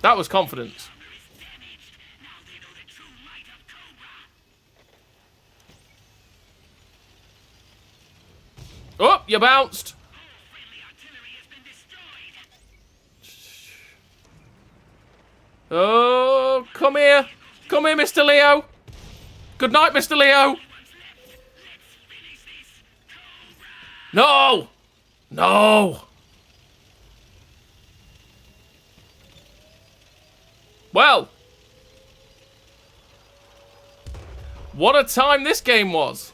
That was confidence. Oh, you bounced. Oh, come here. Come here, Mr. Leo. Good night, Mr. Leo. No. No. Well. What a time this game was.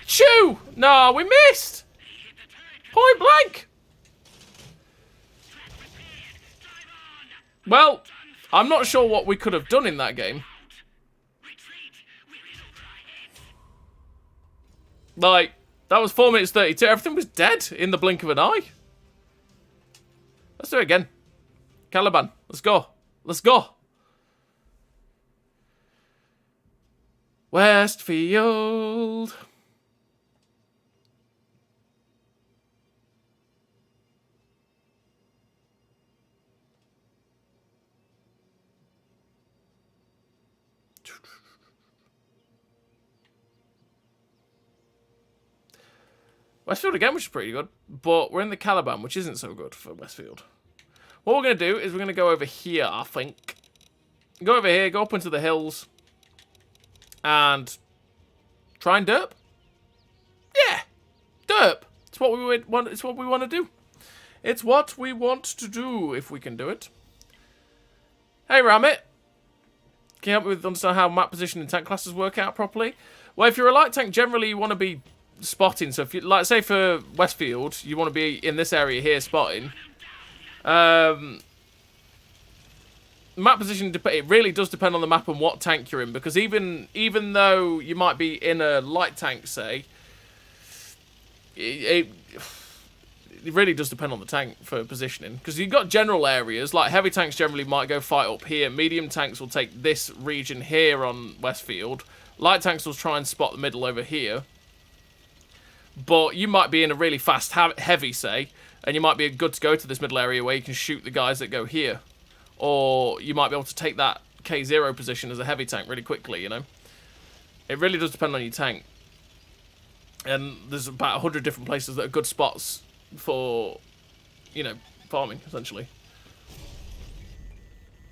Chew! No, we missed! Point blank! Well, I'm not sure what we could have done in that game. Like, that was 4 minutes 32. Everything was dead in the blink of an eye. Let's do it again. Caliban, let's go. Let's go. Westfield. Westfield again, which is pretty good, but we're in the Caliban, which isn't so good for Westfield. What we're going to do is we're going to go over here, I think. Go over here, go up into the hills, and try and derp. Yeah, derp. It's what we want. It's what we want to do. It's what we want to do if we can do it. Hey, Ramit. Can you help me with understand how map position and tank classes work out properly? Well, if you're a light tank, generally you want to be spotting. So if you, like, say for Westfield, you want to be in this area here spotting. Map position, it really does depend on the map and what tank you're in, because even though you might be in a light tank, say, it really does depend on the tank for positioning, because you've got general areas, like heavy tanks generally might go fight up here, medium tanks will take this region here on Westfield, light tanks will try and spot the middle over here, but you might be in a really fast heavy, say, and you might be good to go to this middle area where you can shoot the guys that go here. Or you might be able to take that K0 position as a heavy tank really quickly, you know? It really does depend on your tank. And there's about 100 different places that are good spots for, you know, farming, essentially.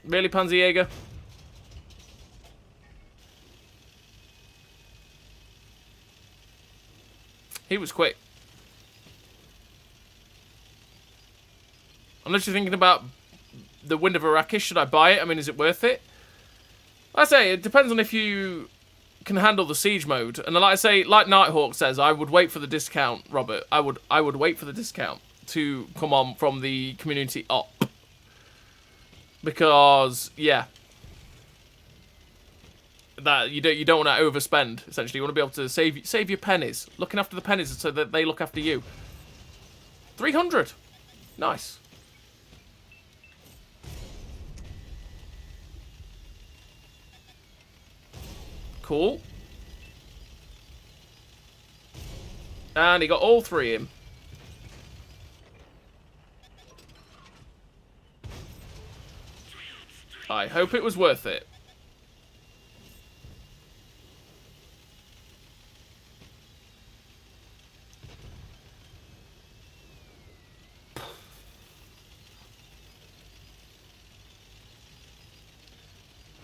Really, Panzerjäger? He was quick. I'm literally thinking about the Wind of Arrakis. Should I buy it? I mean, is it worth it? Like I say, it depends on if you can handle the siege mode. And like I say, like Nighthawk says, I would wait for the discount, Robert. I would wait for the discount to come on from the community op. Because, yeah. That you don't want to overspend, essentially. You want to be able to save your pennies. Looking after the pennies so that they look after you. 300. Nice. Cool. And he got all three in. I hope it was worth it.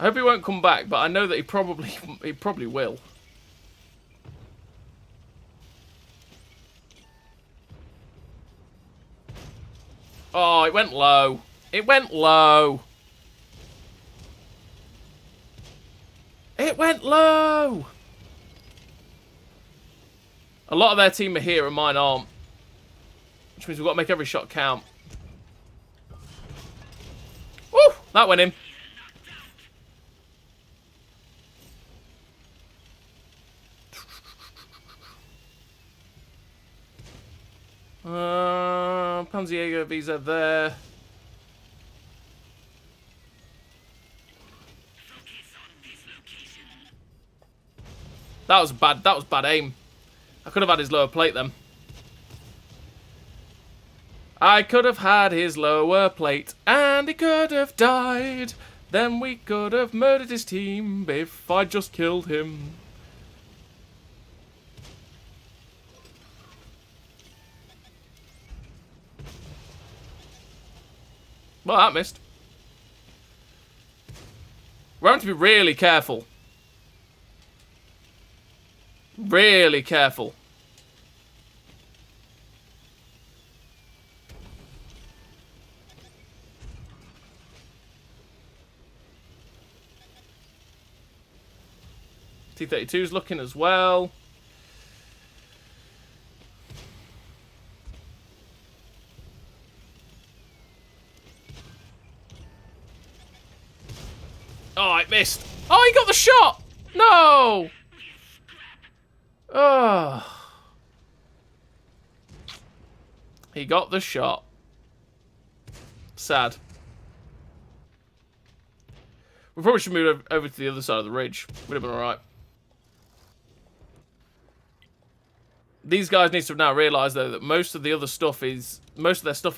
I hope he won't come back, but I know that he probably will. Oh, it went low. It went low. It went low. A lot of their team are here and mine aren't. Which means we've got to make every shot count. Woo! That went in. Panzerjäger visa there. That was bad aim. I could have had his lower plate then. I could have had his lower plate and he could have died. Then we could have murdered his team if I just killed him. Well, that missed. We're having to be really careful. Really careful. T-32's looking as well. Oh, it missed. Oh, he got the shot! No! Oh. He got the shot. Sad. We probably should move over to the other side of the ridge. Would have been alright. These guys need to now realise, though, that most of their stuff is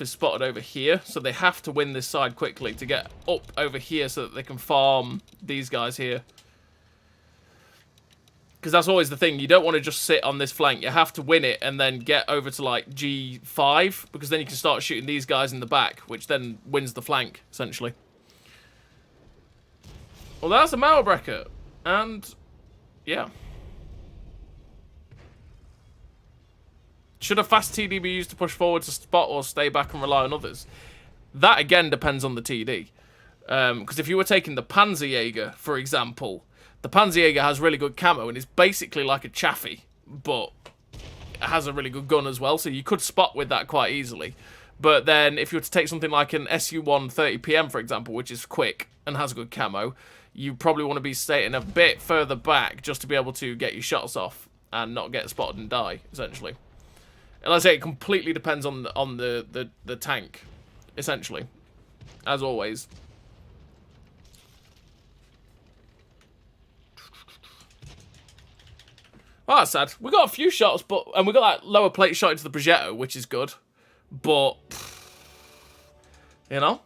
spotted over here, so they have to win this side quickly to get up over here so that they can farm these guys here. Because that's always the thing, you don't want to just sit on this flank, you have to win it and then get over to like G5, because then you can start shooting these guys in the back, which then wins the flank, essentially. Well, that's a Malbreaker, and yeah. Should a fast TD be used to push forward to spot or stay back and rely on others? That, again, depends on the TD. Because if you were taking the Panzerjäger, for example, the Panzerjäger has really good camo and is basically like a Chaffee, but it has a really good gun as well, so you could spot with that quite easily. But then if you were to take something like an SU-1 30PM, for example, which is quick and has good camo, you probably want to be staying a bit further back just to be able to get your shots off and not get spotted and die, essentially. And like I say, it completely depends on the tank, essentially, as always. Oh, that's sad. We got a few shots, and we got that lower plate shot into the Progetto, which is good. But, you know,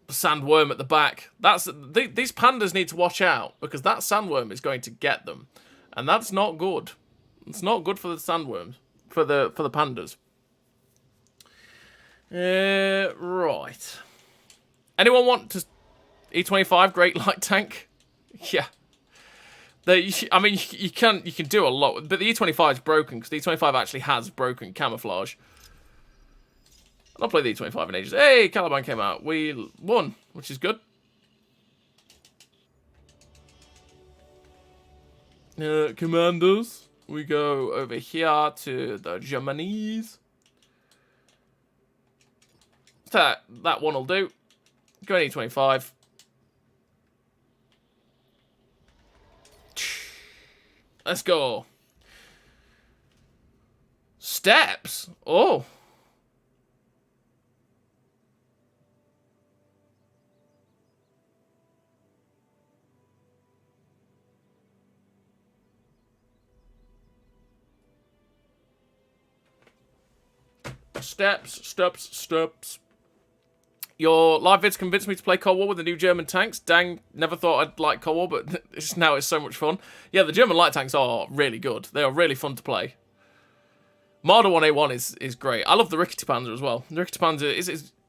the sandworm at the back. These pandas need to watch out because that sandworm is going to get them. And that's not good. It's not good for the sandworms, for the pandas. Right. Anyone want to E25 great light tank? Yeah. I mean, you can do a lot, but the E25 is broken because the E25 actually has broken camouflage. I'll play the E25 in ages. Hey, Caliban came out. We won, which is good. Commanders, we go over here to the Germanys. That one will do. Go in E25. Let's go. Steps. Oh. Steps. Your live vids convinced me to play Cold War with the new German tanks. Dang, never thought I'd like Cold War, but now it's so much fun. Yeah, the German light tanks are really good. They are really fun to play. Marder 1A1 is great. I love the Rickety Panzer as well. The Rickety Panzer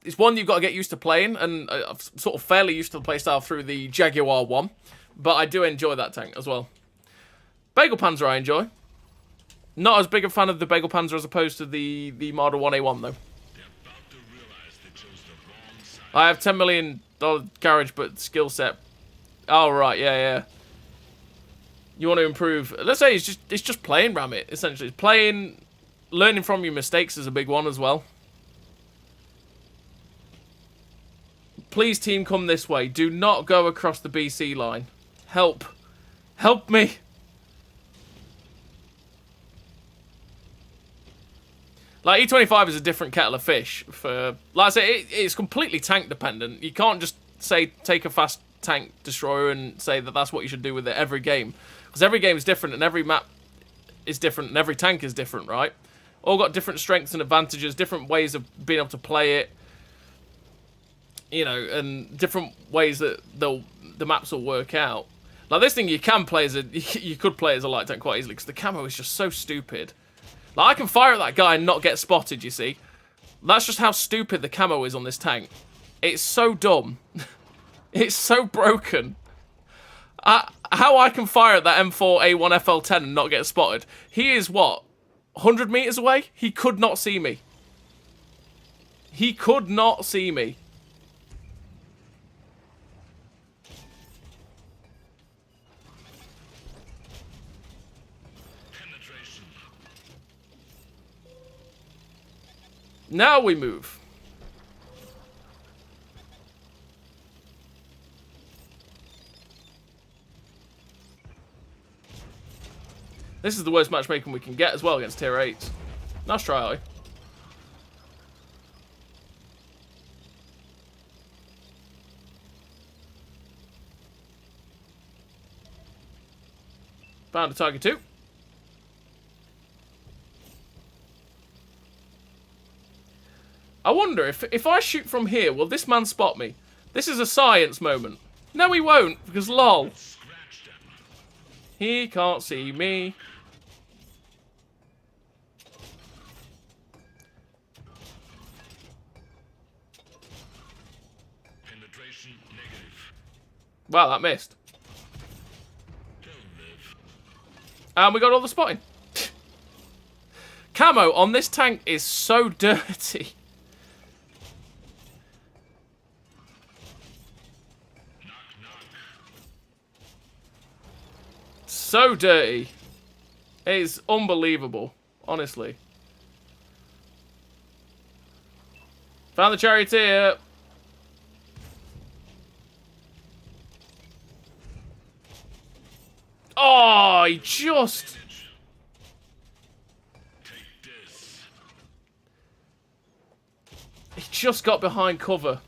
it's one you've got to get used to playing, and I've sort of fairly used to the playstyle through the Jaguar one, but I do enjoy that tank as well. Bagel Panzer I enjoy. Not as big a fan of the Bagel Panzer as opposed to the Model 1A1 though. I have $10 million garage, but skill set. Oh right, yeah. You want to improve. Let's say it's just playing ram it essentially. It's playing, learning from your mistakes is a big one as well. Please, team, come this way. Do not go across the BC line. Help. Help me. Like, E25 is a different kettle of fish. For, like I say, it's completely tank dependent. You can't just say, take a fast tank destroyer and say that that's what you should do with it every game. Because every game is different, and every map is different, and every tank is different, right? All got different strengths and advantages, different ways of being able to play it. You know, and different ways that the maps will work out. Like this thing, you can play as you could play as a light tank quite easily because the camo is just so stupid. Like I can fire at that guy and not get spotted. You see, that's just how stupid the camo is on this tank. It's so dumb. It's so broken. How I can fire at that M4A1 FL10 and not get spotted? He is what, 100 meters away? He could not see me. He could not see me. Now we move. This is the worst matchmaking we can get as well against tier 8s. Nice try, Ali. Found a target 2. I wonder if I shoot from here, will this man spot me? This is a science moment. No, he won't, because lol. He can't see me. Penetration negative. Wow, that missed. And we got all the spotting. Camo on this tank is so dirty. So dirty. It is unbelievable, honestly. Found the charioteer. Oh, he just... He just got behind cover.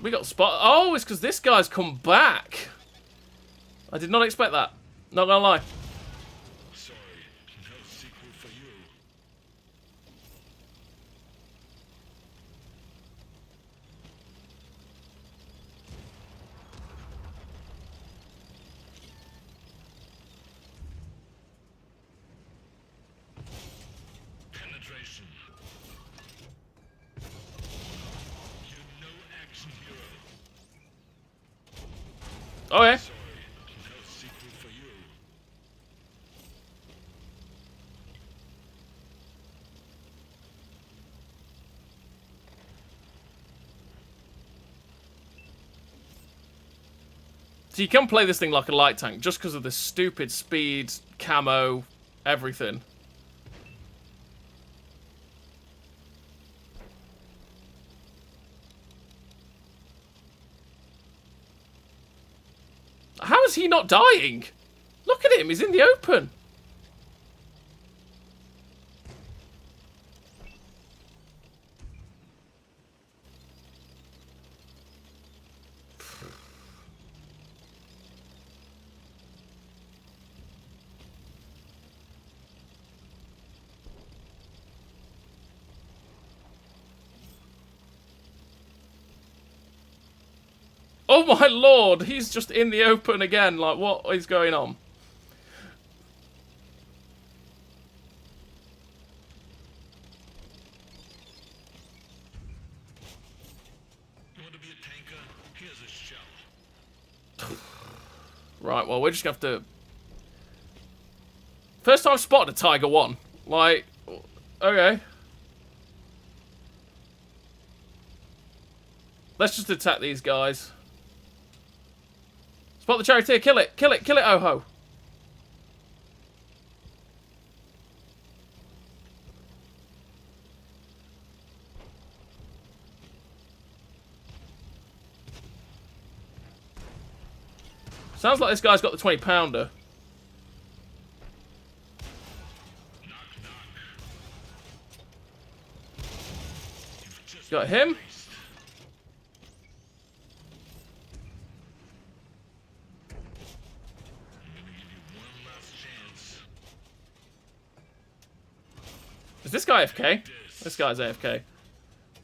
We got spot. Oh, it's because this guy's come back. I did not expect that. Not gonna lie. Sorry, no sequel for you. Penetration. Okay. So you can play this thing like a light tank just because of the stupid speed, camo, everything. How is he not dying? Look at him, he's in the open. Oh my lord, he's just in the open again. Like, what is going on? You want to be a tanker? Here's a shell. Right, well, we're just gonna have to... First time I've spotted a Tiger 1. Like, okay. Let's just attack these guys. Spot the charioteer, kill it, kill it, kill it, oh-ho. Sounds like this guy's got the 20-pounder. Got him. Is this guy AFK? This guy's AFK.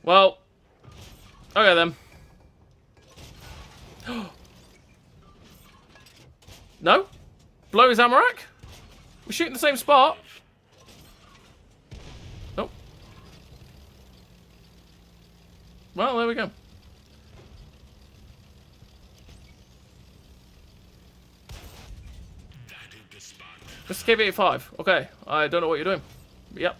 Well, okay then. No? Blow his Armour? We're shooting the same spot. Nope. Well, there we go. This is KB85. Okay, I don't know what you're doing. Yep.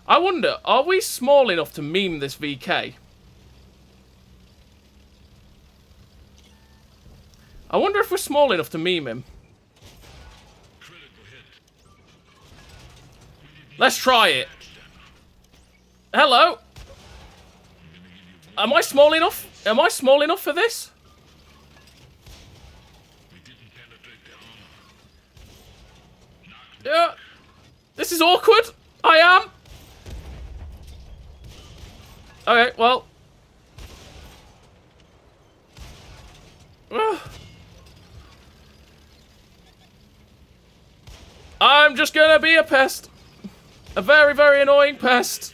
I wonder, are we small enough to meme this VK? I wonder if we're small enough to meme him. Let's try it. Hello? Am I small enough? Am I small enough for this? Yeah. This is awkward. I am. Okay, well. I'm just gonna be a pest. A very, very annoying pest.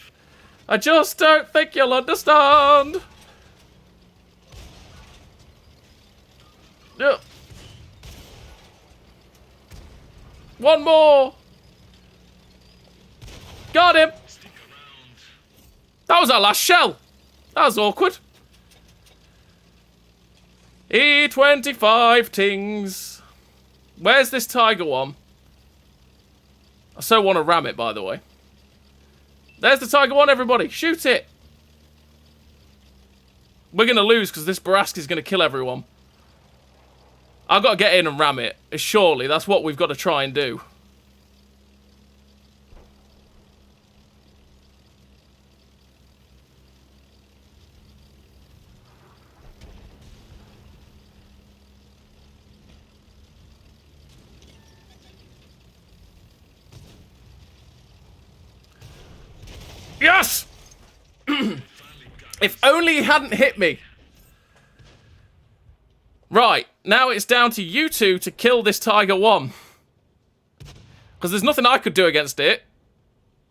I just don't think you'll understand. Yeah. One more. Got him. That was our last shell. That was awkward. E25 tings. Where's this Tiger one? I so want to ram it, by the way. There's the Tiger one, everybody. Shoot it. We're going to lose because this Barask is going to kill everyone. I've got to get in and ram it. Surely, that's what we've got to try and do. Yes! If only he hadn't hit me. Right, now it's down to you two to kill this Tiger 1. Because there's nothing I could do against it.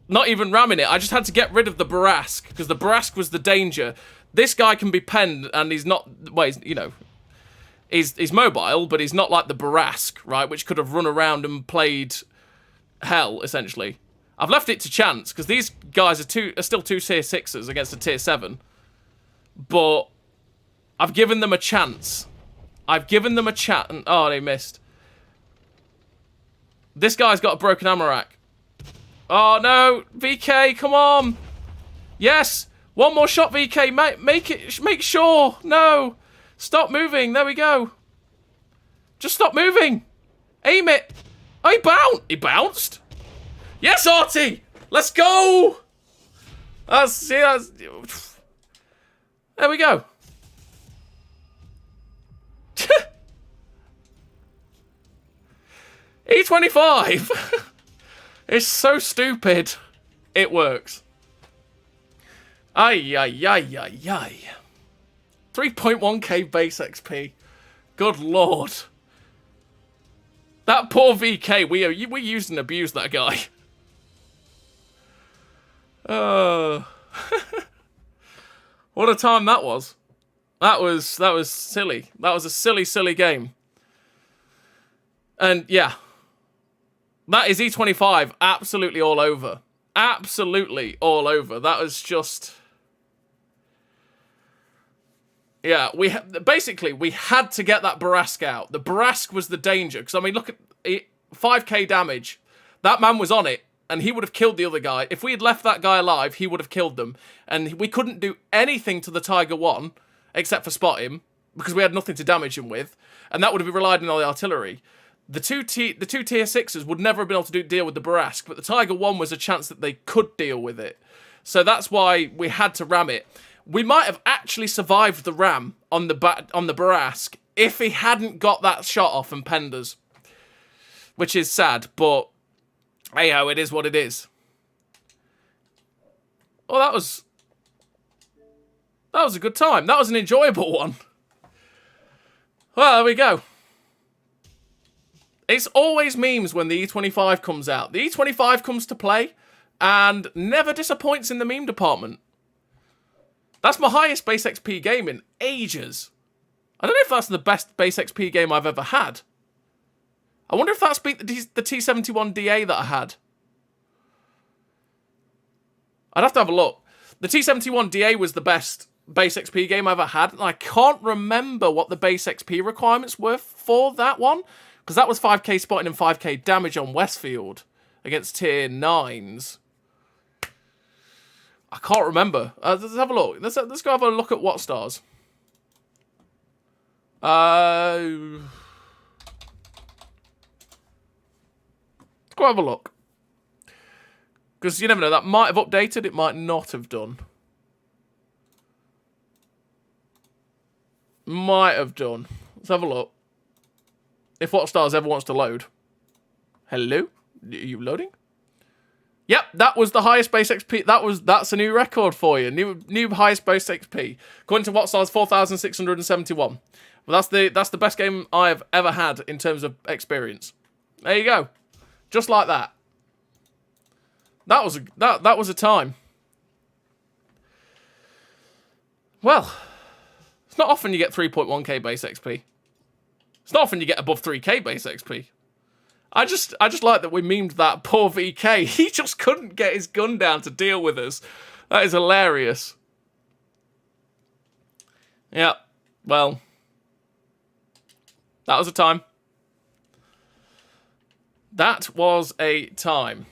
Not even ramming it. I just had to get rid of the Barask. Because the Barask was the danger. This guy can be penned and he's not... Well, he's, you know... He's mobile, but he's not like the Barask, right? Which could have run around and played hell, essentially. I've left it to chance, because these guys are still two tier 6s against a tier 7. But I've given them a chance. I've given them a chance. Oh, they missed. This guy's got a broken Armour. Oh, no. VK, come on. Yes. One more shot, VK. Make sure. No. Stop moving. There we go. Just stop moving. Aim it. Oh, he bounced. Yes, Artie! Let's go! There we go. E25! It's so stupid. It works. Ay, ay, ay, ay, ay. 3.1k base XP. Good lord. That poor VK, we used and abused that guy. What a time that was. That was silly. That was a silly game. And yeah. That is E25 absolutely all over. Absolutely all over. That was just... Yeah, we had to get that Barask out. The Barask was the danger. Because, I mean, look at it, 5k damage. That man was on it, and he would have killed the other guy. If we had left that guy alive, he would have killed them. And we couldn't do anything to the Tiger 1, except for spot him, because we had nothing to damage him with. And that would have relied on the artillery. The two tier 6s would never have been able to deal with the Barask, but the Tiger 1 was a chance that they could deal with it. So that's why we had to ram it. We might have actually survived the ram on the Barask if he hadn't got that shot off and penned us. Which is sad, but hey-ho, it is what it is. Oh, that was a good time. That was an enjoyable one. Well, there we go. It's always memes when the E25 comes out. The E25 comes to play and never disappoints in the meme department. That's my highest base XP game in ages. I don't know if that's the best base XP game I've ever had. I wonder if that's beat the T71DA that I had. I'd have to have a look. The T71DA was the best base XP game I ever had, and I can't remember what the base XP requirements were for that one, because that was 5k spotting and 5k damage on Westfield against tier 9s. I can't remember. Let's have a look. Let's go have a look at what stars. Let's go have a look. Because you never know, that might have updated, it might not have done. Might have done. Let's have a look. If What Stars ever wants to load. Hello? Are you loading? Yep, that was the highest base XP. That's a new record for you. New highest base XP. According to What Stars, 4,671. Well, that's the best game I have ever had in terms of experience. There you go. Just like that. That was a time. Well, it's not often you get 3.1k base XP. It's not often you get above 3k base XP. I just like that we memed that poor VK. He just couldn't get his gun down to deal with us. That is hilarious. Yeah, well, that was a time. That was a time.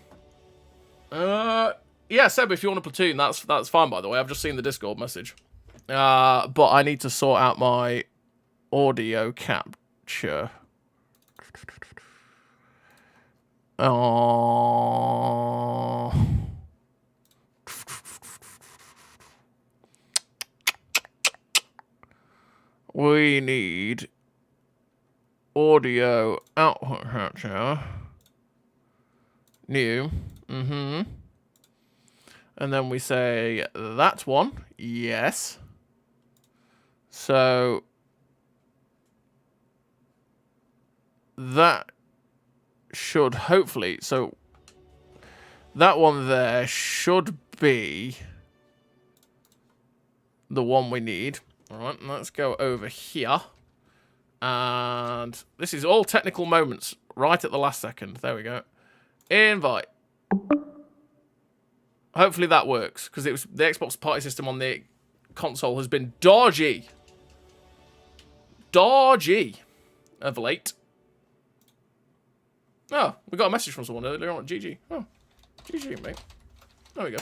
Yeah, Seb, if you want a platoon, that's fine, by the way. I've just seen the Discord message. But I need to sort out my audio capture. Oh. We need audio output capture. New. And then we say that one. Yes. So that should hopefully, so that one there should be the one we need. All right, let's go over here. And this is all technical moments right at the last second. There we go. Invite. Hopefully that works, because it was the Xbox party system on the console has been dodgy. Dodgy of late. Oh, we got a message from someone earlier on. GG. Oh, GG, mate. There we go.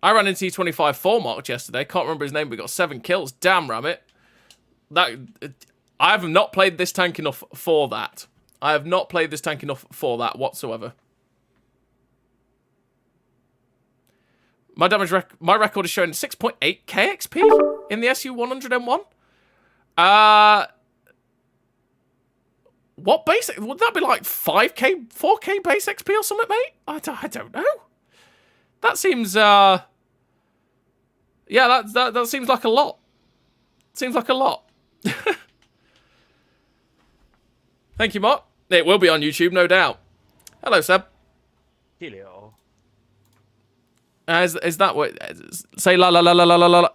I ran into E25 4 marked yesterday. Can't remember his name, but we got 7 kills. Damn, ram it. I have not played this tank enough for that. I have not played this tank enough for that whatsoever. My my record is showing 6.8k XP in the SU-100M1. What base? Would that be like 5k, 4k base XP or something, mate? I don't know. That seems, yeah, that seems like a lot. Seems like a lot. Thank you, Mark. It will be on YouTube, no doubt. Hello, Seb. Hello. Is that what? Say la la la la la la la.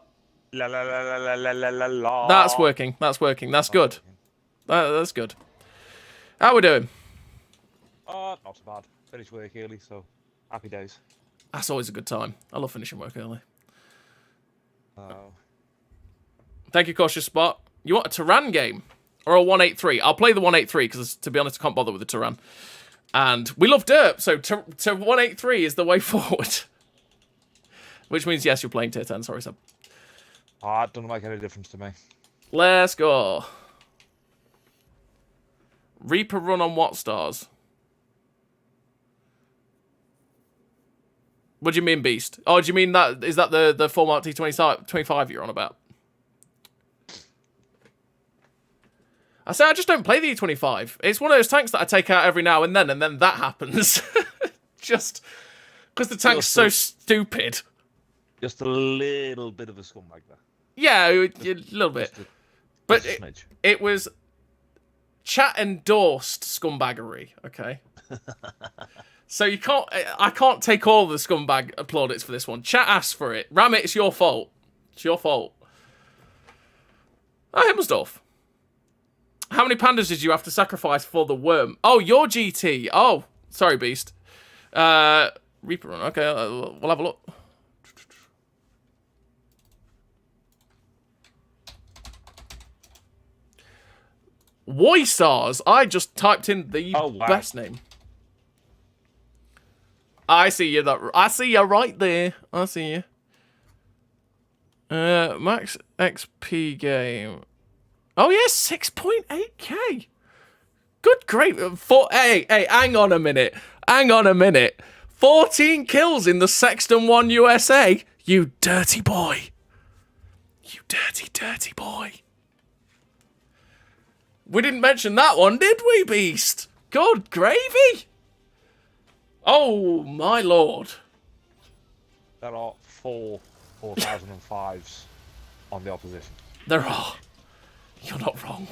La la la la la la la la. That's working. That's working. That's good. That's good. How we doing? Not so bad. Finished work early, so happy days. That's always a good time. I love finishing work early. Thank you, Cautious Spot. You want a Turan game or a 183? I'll play the 183 because, to be honest, I can't bother with the Turan. And we love Derp, so to 183 is the way forward. Which means, yes, you're playing tier 10. Sorry, Seb. It doesn't make any difference to me. Let's go. Reaper run on what stars? What do you mean, Beast? Oh, do you mean that? Is that the Format T25 you're on about? I say I just don't play the E25. It's one of those tanks that I take out every now and then that happens. Just because the tank's so stupid. Just a little bit of a scumbag there. Yeah, a little bit. But it was chat endorsed scumbaggery, okay? So I can't take all the scumbag plaudits for this one. Chat asked for it. Ram it, it's your fault. It's your fault. Oh, Himmelsdorf. How many pandas did you have to sacrifice for the worm? Oh, your GT. Oh, sorry, Beast. Reaper run. Okay, we'll have a look. Woystars. I just typed in the best name. I see you. I see you right there. I see you. Max XP game. Oh yeah, 6.8k. Good, great. Hey, hang on a minute. Hang on a minute. 14 kills in the Sexton 1 USA. You dirty boy. You dirty, dirty boy. We didn't mention that one, did we, Beast? Good gravy. Oh, my lord. There are 4 4005s on the opposition. There are. You're not wrong.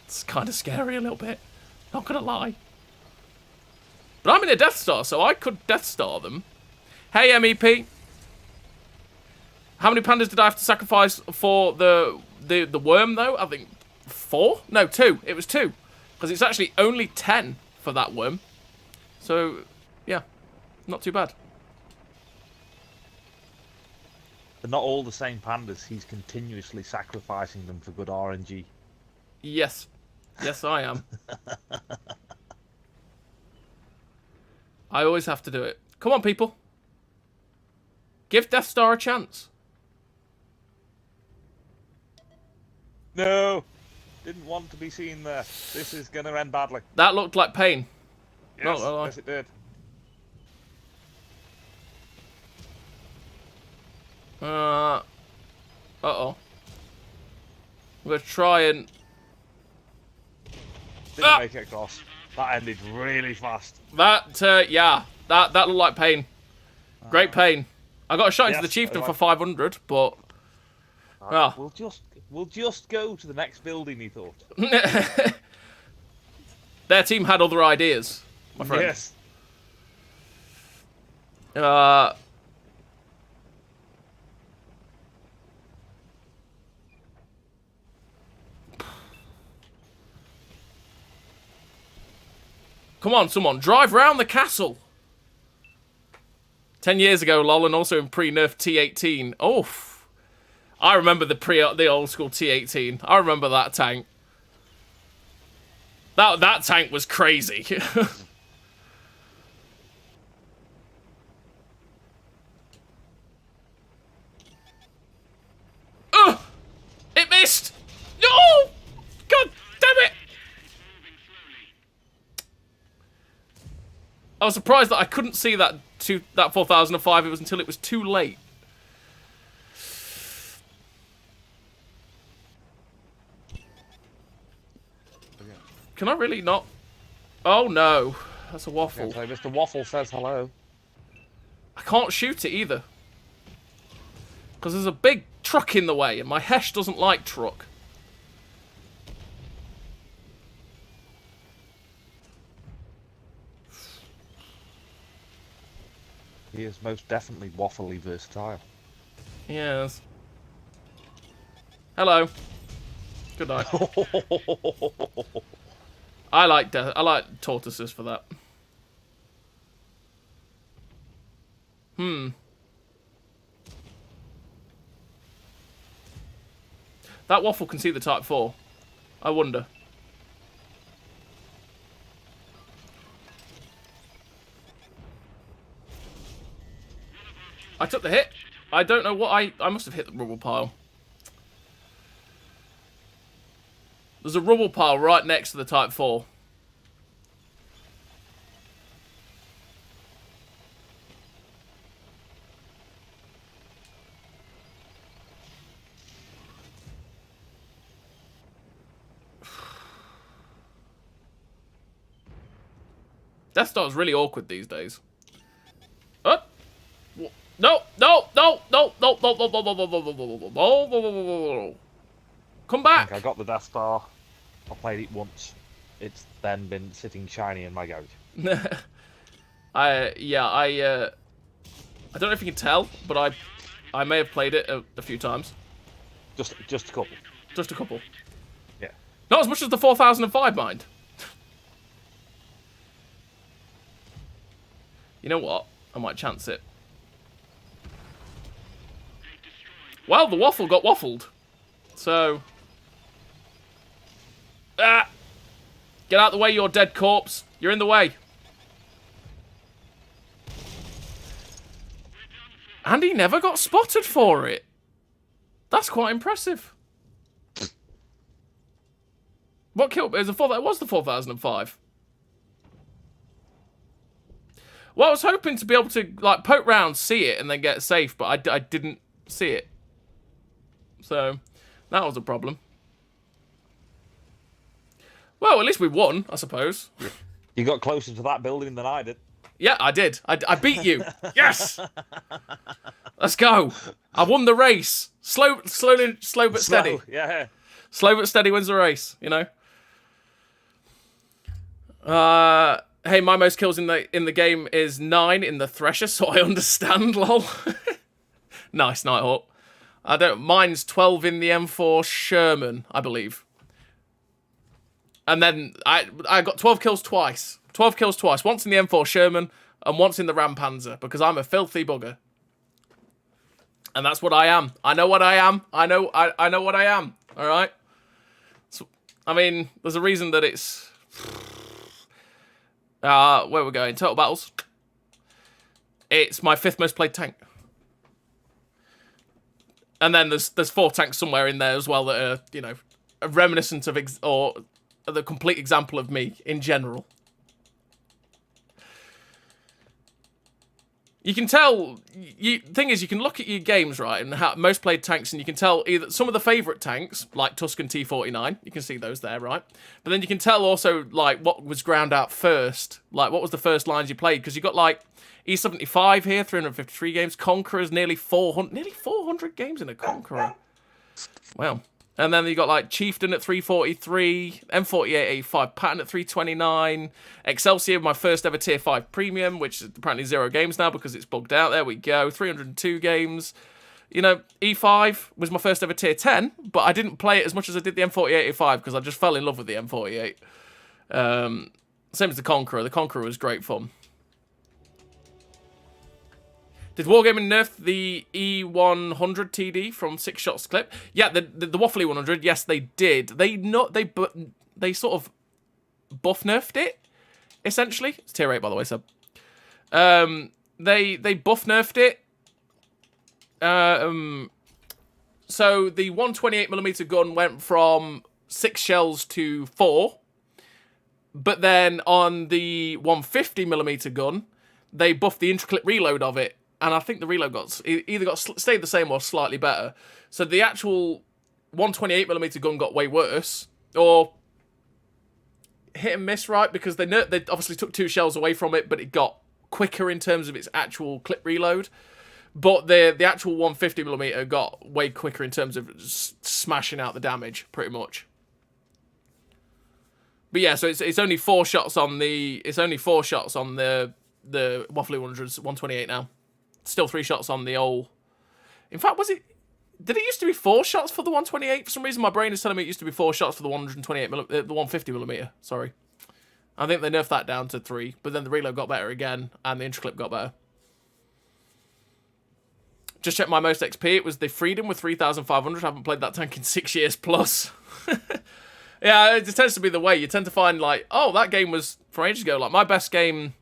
It's kind of scary a little bit. Not gonna lie. But I'm in a Death Star, so I could Death Star them. Hey, MEP. How many pandas did I have to sacrifice for the worm, though? I think 4? No, 2. It was 2. Because it's actually only 10 for that worm. So, yeah. Not too bad. They're not all the same pandas. He's continuously sacrificing them for good RNG. Yes. Yes, I am. I always have to do it. Come on, people. Give Death Star a chance. No! Didn't want to be seen there. This is going to end badly. That looked like pain. Yes, yes it did. Uh-oh. I'm going to try and... Didn't make it across. That ended really fast. That, yeah. That looked like pain. Great pain. I got a shot into the chieftain for 500, but... We'll just go to the next building, he thought. Their team had other ideas, my friend. Yes. Come on, someone. Drive round the castle. 10 years ago, lol, and also in pre-nerf T18. Oh, I remember the old school T18. I remember that tank. That tank was crazy. It missed. No! God damn it! I was surprised that I couldn't see that 4005. It was until it was too late. Can I really not? Oh no, that's a waffle. So Mr. Waffle says hello. I can't shoot it either. Because there's a big truck in the way, and my Hesh doesn't like truck. He is most definitely waffly versatile. Yes. Hello. Good night. I like tortoises for that. That waffle can see the Type 4. I wonder. I took the hit. I don't know what I must have hit the rubble pile. There's a rubble pile right next to the Type 4. Death Star's really awkward these days. Oh! No! No! No! No! No! No! No! No! No! No! No! Come I think back! I got the Death Star. I played it once. It's then been sitting shiny in my garage. I don't know if you can tell, but I may have played it a few times. Just a couple. Just a couple. Yeah. Not as much as the 4005, mind. You know what? I might chance it. Well, the waffle got waffled. So... Ah! Get out the way, you dead corpse. You're in the way. And he never got spotted for it. That's quite impressive. What killed me? It was the 4005. Well, I was hoping to be able to, like, poke round, see it, and then get safe, but I didn't see it. So, that was a problem. Well, at least we won, I suppose. You got closer to that building than I did. Yeah, I did. I beat you. Yes! Let's go. I won the race. Slow but steady. Yeah. Slow but steady wins the race, you know? Hey, my most kills in the game is 9 in the Thresher, so I understand, lol. Nice, Nighthawk. Mine's 12 in the M4 Sherman, I believe. And then I got 12 kills twice. 12 kills twice. Once in the M4 Sherman and once in the Ram Panzer, because I'm a filthy bugger. And that's what I am. I know what I am. I know what I am. All right? So, I mean, there's a reason that it's... where we're going. Total battles. It's my 5th most played tank. And then there's 4 tanks somewhere in there as well that are, you know, a reminiscent of... or the complete example of me in general. You can tell... thing is, you can look at your games, right, and how most played tanks, and you can tell either some of the favourite tanks, like Tuscan T49, you can see those there, right? But then you can tell also, like, what was ground out first. Like, what was the first lines you played? Because you got, like, E75 here, 353 games. Conquerors, nearly 400 games in a Conqueror. Wow. And then you got, like, Chieftain at 343, M48A5 Pattern at 329, Excelsior, my first ever Tier 5 Premium, which is apparently 0 games now because it's bugged out. There we go, 302 games. You know, E5 was my first ever Tier 10, but I didn't play it as much as I did the M48A5 because I just fell in love with the M48. Same as the Conqueror. The Conqueror was great fun. Did Wargaming nerf the E100 TD from 6 shots clip? Yeah, the Waffly 100. Yes, they did. They sort of buff nerfed it essentially. It's tier 8, by the way, so they buff nerfed it. So the 128mm gun went from 6 shells to 4, but then on the 150mm gun, they buffed the intraclip reload of it. And I think the reload stayed the same or slightly better. So the actual 128mm gun got way worse, or hit and miss, right? Because they obviously took 2 shells away from it, but it got quicker in terms of its actual clip reload. But the actual 150mm got way quicker in terms of smashing out the damage, pretty much. But yeah, so it's only 4 shots on the Waffly 100's 128 now. still 3 shots on the old... In fact, was it... Did it used to be 4 shots for the 128? For some reason, my brain is telling me it used to be 4 shots for the 150mm, sorry. I think they nerfed that down to 3, but then the reload got better again, and the intraclip got better. Just checked my most XP. It was the Freedom with 3,500. I haven't played that tank in 6 years plus. Yeah, it tends to be the way. You tend to find, like, oh, that game was from ages ago. Like, my best game,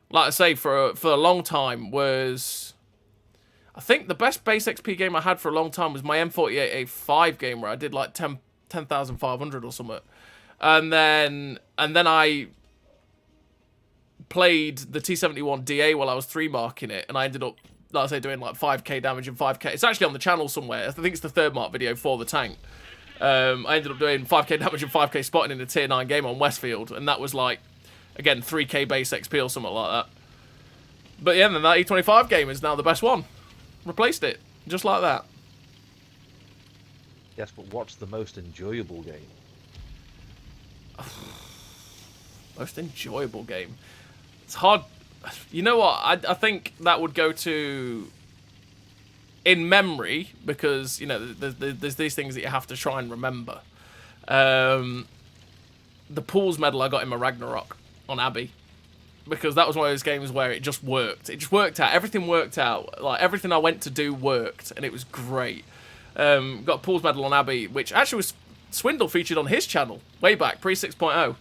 like I say, for a long time was... I think the best base XP game I had for a long time was my M48A5 game, where I did, like, 10,500 or something. And then I played the T71DA while I was 3-marking it, and I ended up, like I say, doing like 5k damage and 5k. It's actually on the channel somewhere. I think it's the 3rd mark video for the tank. I ended up doing 5k damage and 5k spotting in a tier 9 game on Westfield, and that was like, again, 3k base XP or something like that. But yeah, then that E25 game is now the best one. Replaced it, just like that. Yes, but what's the most enjoyable game? Most enjoyable game. It's hard. You know what? I think that would go to in memory, because, you know, there's these things that you have to try and remember. The Pools medal I got in my Ragnarok on Abbey, because that was one of those games where it just worked. It just worked out. Everything worked out. Like, everything I went to do worked, and it was great. Got a Pools medal on Abbey, which actually was Swindle featured on his channel way back, pre 6.0.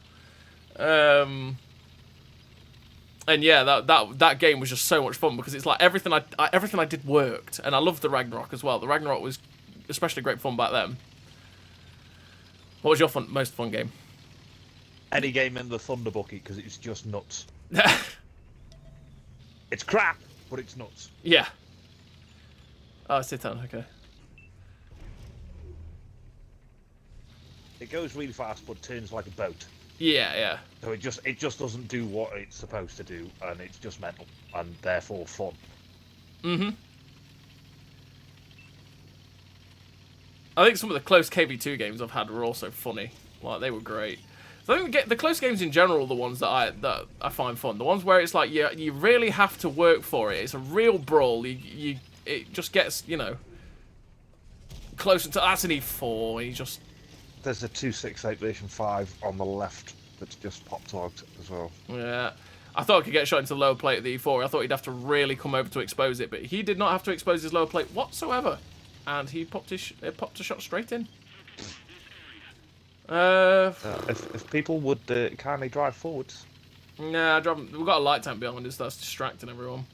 And yeah, that game was just so much fun, because it's like everything I did worked, and I loved the Ragnarok as well. The Ragnarok was especially great fun back then. What was your most fun game? Any game in the Thunder Bucket, because it's just nuts. It's crap, but it's nuts. Yeah. Oh, sit down. Okay. It goes really fast, but turns like a boat. Yeah, yeah. So it just doesn't do what it's supposed to do, and it's just mental, and therefore fun. Mm-hmm. I think some of the close KV2 games I've had were also funny. Like, they were great. So I think the close games in general are the ones that I find fun. The ones where it's like you really have to work for it. It's a real brawl. It just gets, you know, close until that's an E4. And you just... There's a 268 version 5 on the left that's just pop-logged as well. Yeah. I thought I could get shot into the lower plate at the E4. I thought he'd have to really come over to expose it, but he did not have to expose his lower plate whatsoever. And he popped a shot straight in. If people would kindly drive forwards. Nah, we've got a light tank behind us that's distracting everyone.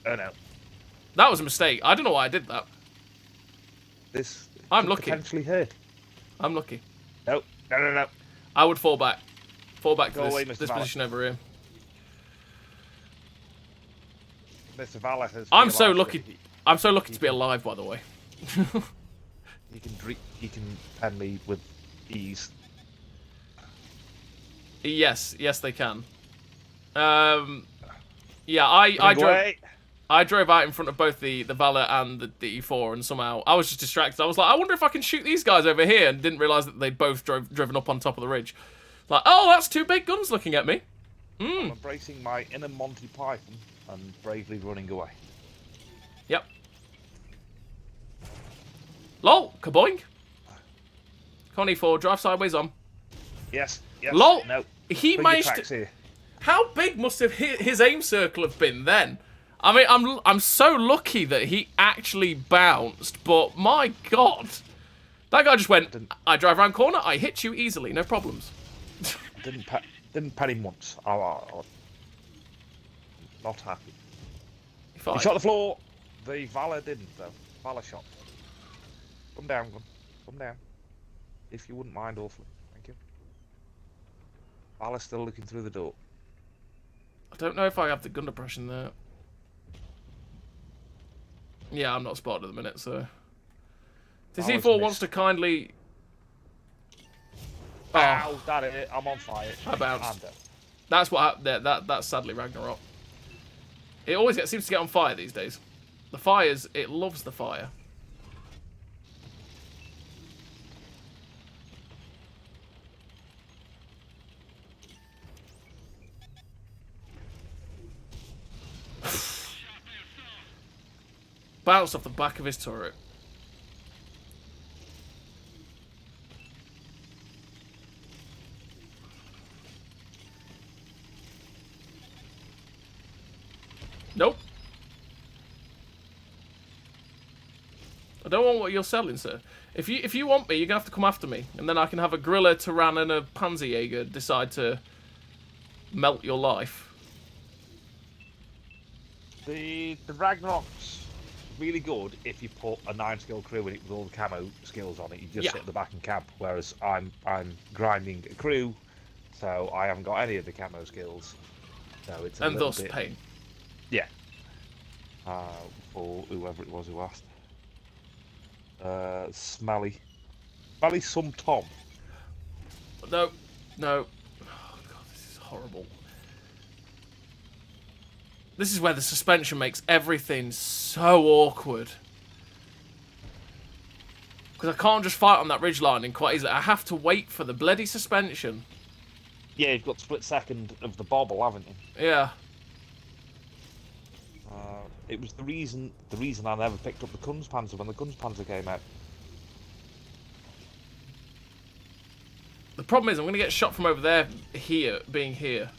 Oh no. That was a mistake. I don't know why I did that. This I'm could lucky. potentially hurt. I'm lucky. No. I would fall back. Fall back to Go away, this Mr. Valor. position over here. Mr. Valor has I'm so realised lucky. that I'm so lucky to be alive, by the way. He can pen me with ease. Yes, they can. Yeah, I drove out in front of both the Valor and the E4, and somehow I was just distracted. I was like, I wonder if I can shoot these guys over here, and didn't realise that they'd both driven up on top of the ridge. Like, oh, that's 2 big guns looking at me. I'm embracing my inner Monty Python and bravely running away. Yep. Lol, kaboing. Come on, E4, drive sideways on. Yes. Lol, No. he Bring managed your tracks to... here. How big must have his aim circle have been then? I mean, I'm so lucky that he actually bounced, but my god. That guy just went, I drive around corner, I hit you easily, no problems. Didn't pet him once. I'm not happy. Fine. He shot the floor. The Valor didn't, though. Valor shot. Come down, gun. Come down. If you wouldn't mind awfully. Thank you. Valor's still looking through the door. I don't know if I have the gun depression there. Yeah, I'm not spotted at the minute, so... This E4 wants to kindly... Ow, that it. I'm on fire. I bounced. I'm dead. That's what that's sadly Ragnarok. It always seems to get on fire these days. The fires, it loves the fire. bounced off the back of his turret. Nope. I don't want what you're selling, sir. If you want me, you're gonna have to come after me, and then I can have a gorilla, Tyrann, and a Panzerjäger decide to melt your life. The Ragnarok's really good if you put a 9-skill crew in it with all the camo skills on it. You just sit at the back and camp. Whereas I'm grinding a crew, so I haven't got any of the camo skills. So it's a little thus bit, pain. Yeah. For whoever it was who asked. Smelly some Tom. No, no. Oh god, this is horrible. This is where the suspension makes everything so awkward. Because I can't just fight on that ridgeline and quite easily. I have to wait for the bloody suspension. Yeah, you've got split second of the bobble, haven't you? Yeah. It was the reason I never picked up the Kunstpanzer when the Kunstpanzer came out. The problem is I'm going to get shot from over there, being here.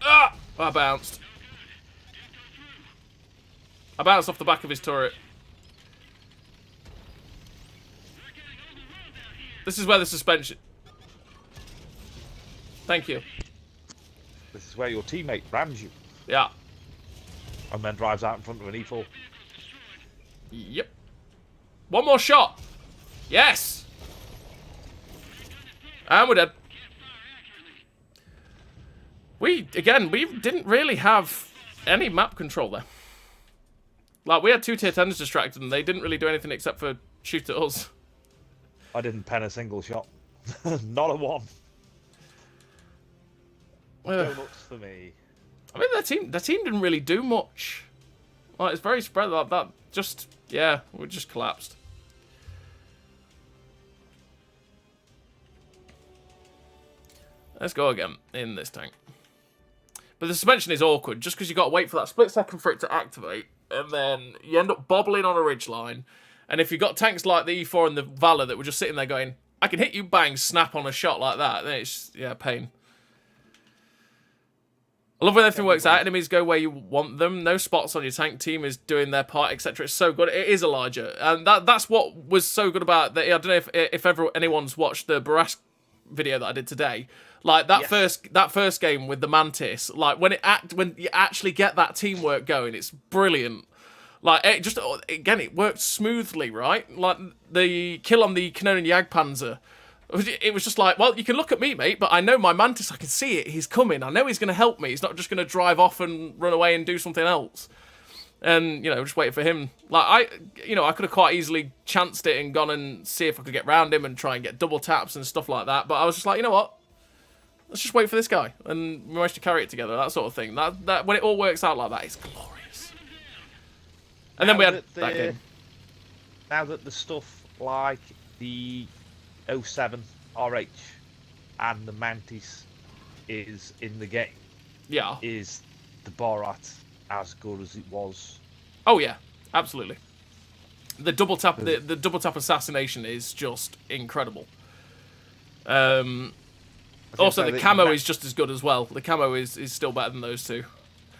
Ah! I bounced. I bounced off the back of his turret. This is where the suspension... Thank you. This is where your teammate rams you. Yeah. And then drives out in front of an E4. Yep. One more shot. Yes. And we're dead. We didn't really have any map control there. Like, we had 2 tier 10s distracted and they didn't really do anything except for shoot at us. I didn't pen a single shot. Not a one. Donuts for me. I mean, their team didn't really do much. Like, it's very spread like that. Just, yeah, we just collapsed. Let's go again in this tank. But the suspension is awkward, just because you got to wait for that split second for it to activate, and then you end up bobbling on a ridgeline. And if you've got tanks like the E4 and the Valor that were just sitting there going, I can hit you, bang, snap on a shot like that, then it's, yeah, pain. I love when everything works out. Enemies go where you want them. No spots on your tank team is doing their part, etc. It's so good. It is Elijah, and that's what was so good about that. I don't know if anyone's watched the Barask video that I did today. Like that first game with the Mantis. Like when you actually get that teamwork going, it's brilliant. Like it worked smoothly, right? Like the kill on the Canonian Jagdpanzer. It was just like, well, you can look at me, mate, but I know my Mantis, I can see it, he's coming, I know he's going to help me, he's not just going to drive off and run away and do something else. And, just waiting for him. Like, I could have quite easily chanced it and gone and see if I could get round him and try and get double taps and stuff like that, but I was just like, you know what? Let's just wait for this guy, and we managed to carry it together, that sort of thing. That when it all works out like that, it's glorious. And then we had that game. Now that the stuff like the 07 RH and the Mantis is in the game, yeah, is the Borat as good as it was? Oh yeah, absolutely. The double tap, the double tap assassination is just incredible. Also, the camo is just as good as well. The camo is still better than those two.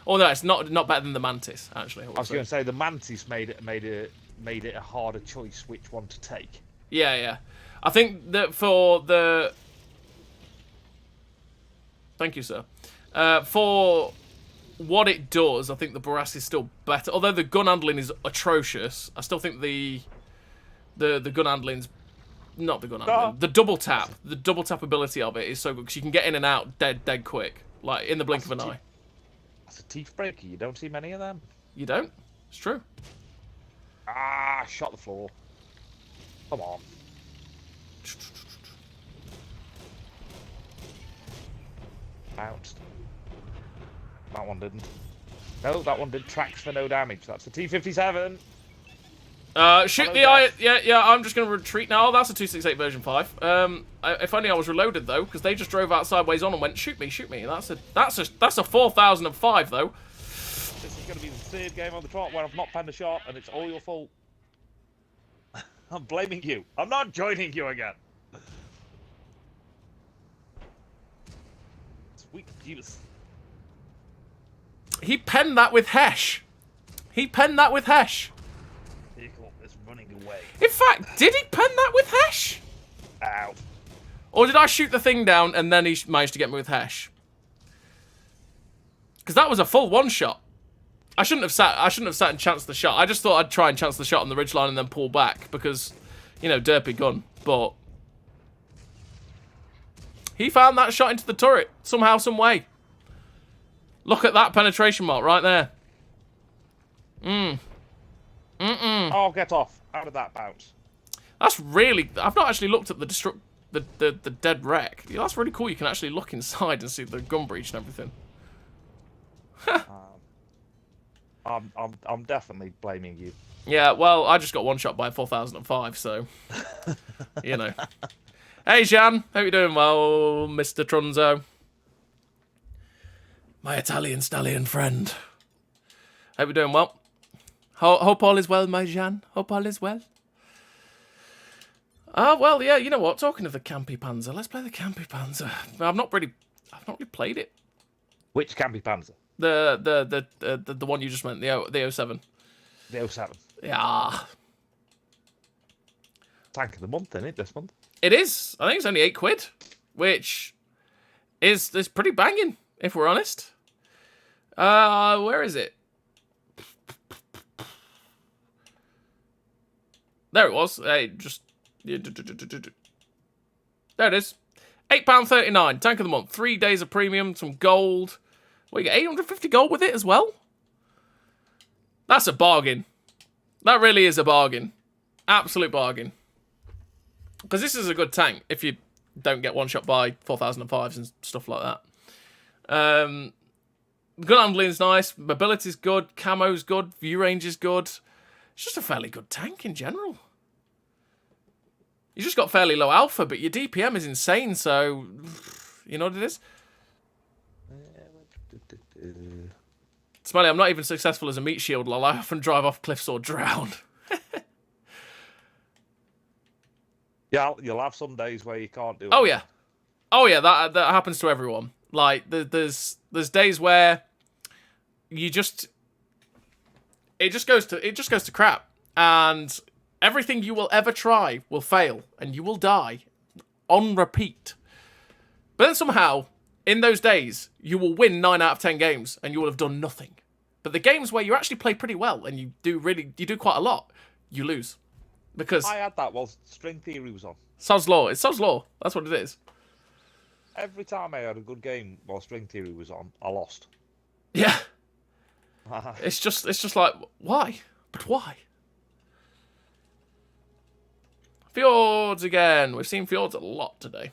Oh no, it's not better than the Mantis actually. I was going to say the Mantis made it a harder choice which one to take. Yeah. I think that for the... Thank you, sir. For what it does, I think the Barask is still better. Although the gun handling is atrocious, I still think the gun handling's... Not the gun handling. The double tap. The double tap ability of it is so good, because you can get in and out dead quick. Like, in the blink of an eye. That's a teeth breaker. You don't see many of them. You don't? It's true. Ah, shot the floor. Come on. Bounced. That one didn't. No, that one did tracks for no damage. That's the T-57. Shoot Hello, the Jeff. eye. Yeah, I'm just going to retreat now. Oh, that's a 268 version 5. If only I was reloaded, though, because they just drove out sideways on and went, shoot me. And that's a 4005, though. This is going to be the third game on the trot where I've not penned a shot, and it's all your fault. I'm blaming you. I'm not joining you again. Sweet Jesus. He penned that with Hesh. Vehicle is running away. In fact, did he pen that with Hesh? Ow. Or did I shoot the thing down and then he managed to get me with Hesh? Because that was a full one-shot. I shouldn't have sat and chanced the shot. I just thought I'd try and chance the shot on the ridgeline and then pull back because, you know, derpy gun. But he found that shot into the turret somehow, some way. Look at that penetration mark right there. Oh, get off. How did that bounce? That's really... I've not actually looked at the dead wreck. Yeah, that's really cool. You can actually look inside and see the gun breach and everything. I'm definitely blaming you. Yeah, well, I just got one shot by 4005, so... you know. Hey, Jan. Hope you're doing well, Mr. Trunzo. My Italian stallion friend. Hope you're doing well. Hope all is well, my Jan. Hope all is well. Well, yeah, you know what? Talking of the Campy Panzer, let's play the Campy Panzer. I've not really played it. Which Campy Panzer? The one you just meant, the 07. The 07. Yeah. Tank of the month, isn't it, this month? It is. I think it's only £8, which is pretty banging, if we're honest. Where is it? There it was. There it is. £8.39. Tank of the month. 3 days of premium. Some gold. Well, you get 850 gold with it as well. That's a bargain. That really is a bargain. Absolute bargain. Because this is a good tank if you don't get one shot by 4005s and stuff like that. Gun handling is nice. Mobility's good. Camo's good. View range is good. It's just a fairly good tank in general. You just got fairly low alpha, but your DPM is insane, so... You know what it is? Smelly, I'm not even successful as a meat shield, lol. I often drive off cliffs or drown. Yeah, you'll have some days where you can't do it. Oh, yeah. Oh, yeah, that happens to everyone. Like, there's days where you just... It just goes to crap. And everything you will ever try will fail. And you will die on repeat. But then somehow, in those days, you will win 9 out of 10 games. And you will have done nothing. But the games where you actually play pretty well and you do quite a lot, you lose. Because... I had that while String Theory was on. Sod's Law. It's Sod's Law. That's what it is. Every time I had a good game while String Theory was on, I lost. Yeah. It's just like, why? But why? Fjords again. We've seen fjords a lot today.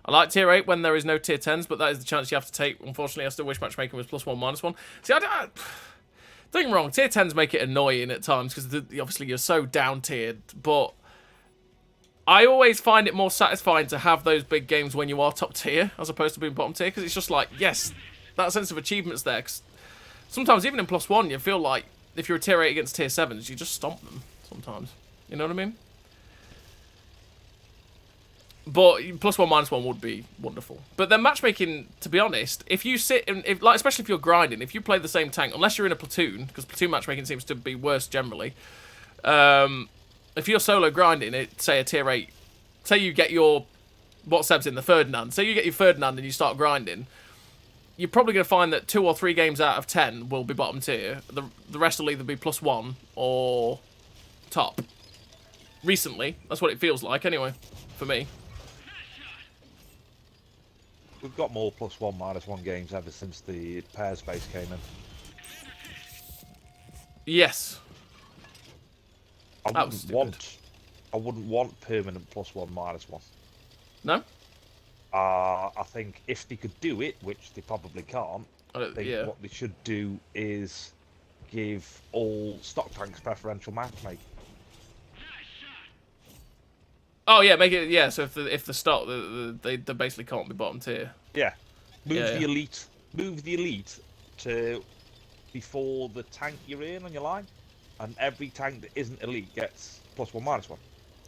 I like tier 8 when there is no tier 10s, but that is the chance you have to take. Unfortunately, I still wish matchmaking was +1, -1. See, don't get me wrong, tier 10s make it annoying at times, because obviously you're so down-tiered, but I always find it more satisfying to have those big games when you are top tier, as opposed to being bottom tier, because it's just like, yes, that sense of achievement's there. Cause sometimes, even in +1, you feel like, if you're a tier 8 against tier 7s, you just stomp them, sometimes. You know what I mean? But +1, -1 would be wonderful. But then matchmaking, to be honest, if you sit and especially if you're grinding, if you play the same tank, unless you're in a platoon, because platoon matchmaking seems to be worse generally. If you're solo grinding, say a tier 8, say you get your Seb's in the Ferdinand. Say you get your Ferdinand and you start grinding, you're probably going to find that 2 or 3 games out of 10 will be bottom tier. The rest will either be +1 or top. Recently, that's what it feels like anyway, for me. We've got more +1, -1 games ever since the pair space came in. Yes. I wouldn't want permanent +1, -1. No? I think if they could do it, which they probably can't, I think Yeah. what they should do is give all stock tanks preferential matchmaking. Oh yeah, make it So if the stock they basically can't be bottom tier. Yeah, move Yeah, the yeah. elite. Move the elite to before the tank you're in on your line, and every tank that isn't elite gets +1 -1.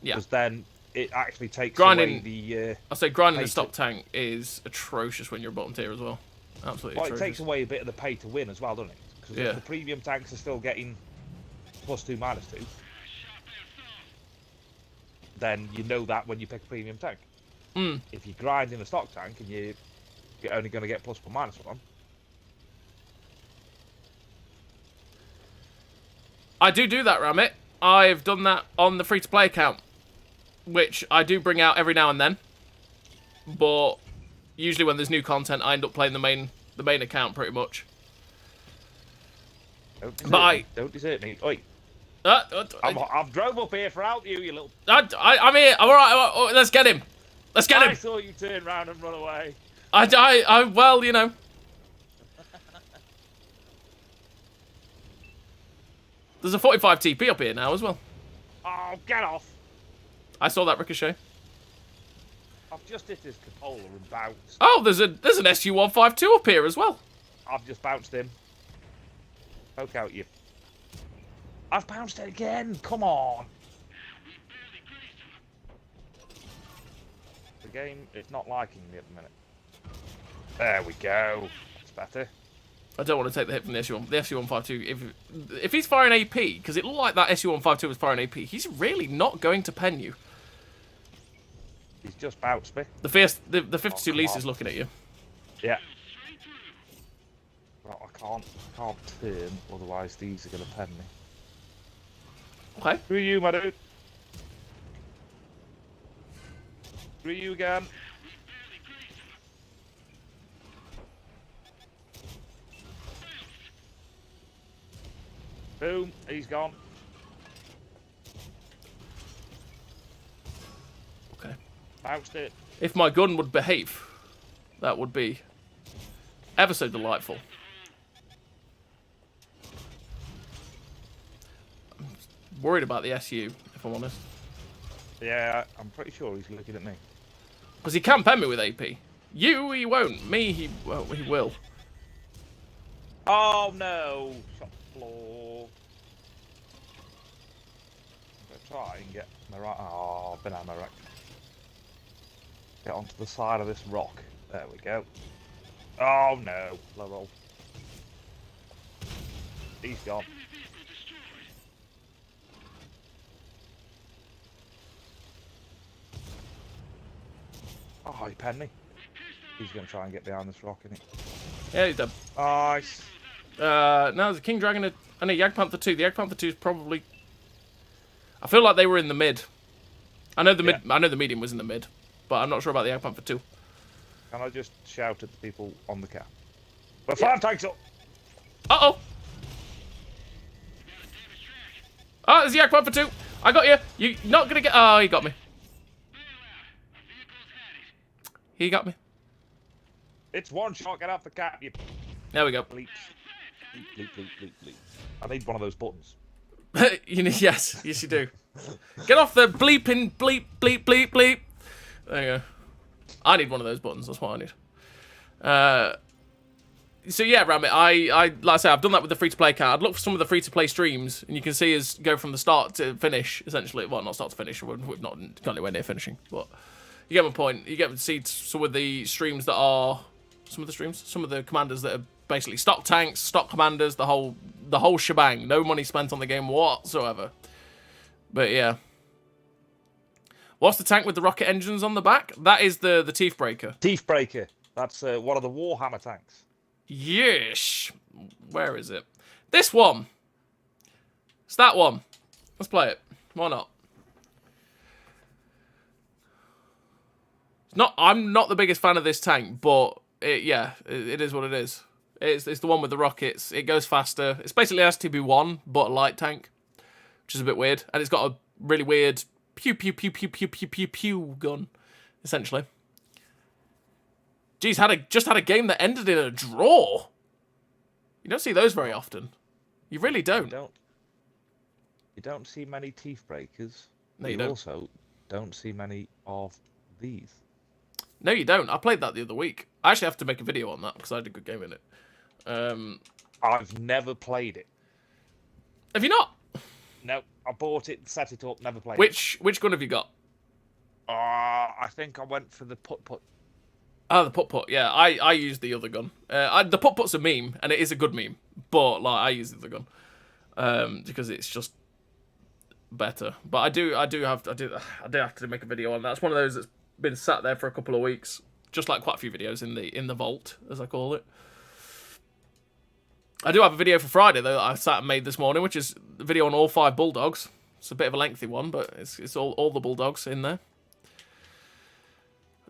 Yeah. Because then it actually takes Grinding- away the. I say grinding a pay stock to- tank is atrocious when you're bottom tier as well. Absolutely Well, it atrocious. takes away a bit of the pay to win as well, doesn't it? Because Yeah. if the premium tanks are still getting +2 -2, then you know that when you pick a premium tank. Mm. If you grind in a stock tank and you're only going to get +1 -1, I do that, Ramit. I've done that on the free-to-play account, which I do bring out every now and then. But usually when there's new content, I end up playing the main account pretty much. don't desert me. Oi, I'm I've drove up here for out you little. here. I'm all right. Let's get him. Let's get I him. saw you turn round and run away. Well, you know. There's a 45 TP up here now as well. Oh, get off! I saw that ricochet. I've just hit his cupola and bounced. Oh, there's an SU-152 up here as well. I've just bounced him. Poke out you. I've bounced it again. Come on. The game, it's not liking me at the minute. There we go. That's better. I don't want to take the hit from the SU-152. If he's firing AP, because it looked like that SU-152 was firing AP, he's really not going to pen you. He's just bounced me. The 52 come Lease on. is looking at you. Yeah. Well, I can't turn, otherwise these are going to pen me. Okay. Who are you, my dude? Who are you again? Boom, he's gone. Okay. Bounced it. If my gun would behave, that would be ever so delightful. I'm worried about the SU, if I'm honest. Yeah, I'm pretty sure he's looking at me. Because he can pen me with AP. You, he won't. Me, he will. Oh no! Shot the floor. I'm gonna try and get my right. Oh, banana wreck. Get onto the side of this rock. There we go. Oh no! Low roll. He's gone. Oh, he penned me. He's gonna try and get behind this rock, isn't he? Yeah, he's done. Nice. Now there's a King Dragon and a Jagdpanther 2. The Jagdpanther 2 is probably... I feel like they were in the mid. I know the medium was in the mid, but I'm not sure about the Jagdpanther 2. Can I just shout at the people on the cap? We're 5 tanks up! Uh-oh! Oh, there's the Jagdpanther 2. I got you. You're not going to get... Oh, he got me. He got me. It's one shot, get off the cap, you There we go. bleeps. Bleep, bleep, bleep, bleep, bleep. I need one of those buttons. Yes you do. Get off the bleeping bleep bleep bleep bleep. There you go. I need one of those buttons. That's what I need. So yeah, Ramit, I like I say, I've done that with the free-to-play account. I'd look for some of the free-to-play streams, and you can see us go from the start to finish, essentially. Well, not start to finish. We've not got anywhere near finishing, but you get my point. You get to see some of the streams that are some of the commanders that are basically stock tanks, stock commanders, the whole shebang. No money spent on the game whatsoever. But yeah. What's the tank with the rocket engines on the back? That is the Teeth Breaker. Teeth Breaker. That's one of the Warhammer tanks. Yes. Where is it? This one. It's that one. Let's play it. Why not? I'm not the biggest fan of this tank, but it is what it is. It's the one with the rockets. It goes faster. It's basically STB1, but a light tank, which is a bit weird. And it's got a really weird pew pew pew pew pew pew pew pew gun, essentially. Geez, just had a game that ended in a draw. You don't see those very often. You really don't. You don't see many teeth breakers. No, you don't. Also don't see many of these. No, you don't. I played that the other week. I actually have to make a video on that because I had a good game in it. I've never played it. Have you not? No, I bought it, set it up, never played it. Which gun have you got? I think I went for the put. Oh, the put. Yeah, I used the other gun. The put's a meme, and it is a good meme. But like, I use the other gun because it's just better. But I do have to make a video on that. It's one of those that's been sat there for a couple of weeks, just like quite a few videos in the vault, as I call it. I do have a video for Friday though that I sat and made this morning, which is a video on all 5 bulldogs. It's a bit of a lengthy one, but it's all the bulldogs in there.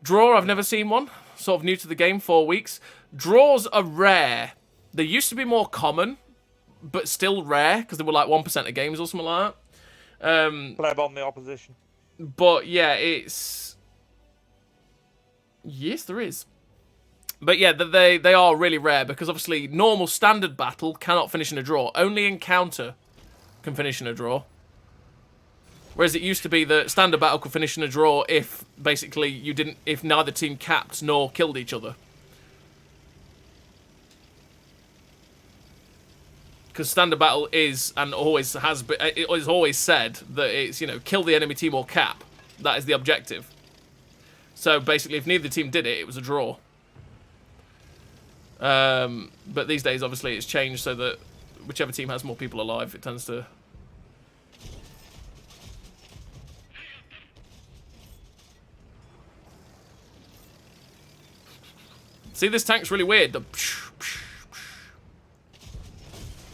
Draw, I've never seen one. Sort of new to the game, 4 weeks. Draws are rare. They used to be more common, but still rare, because they were like 1% of games or something like that. Pleb on the opposition. But yeah, it's... Yes, there is. But yeah, they are really rare, because obviously normal standard battle cannot finish in a draw. Only encounter can finish in a draw. Whereas it used to be that standard battle could finish in a draw if, basically, if neither team capped nor killed each other. Because standard battle is, and always has been, it is always said that it's, kill the enemy team or cap. That is the objective. So basically, if neither team did it, it was a draw. But these days, obviously, it's changed so that whichever team has more people alive, it tends to... See, this tank's really weird. The...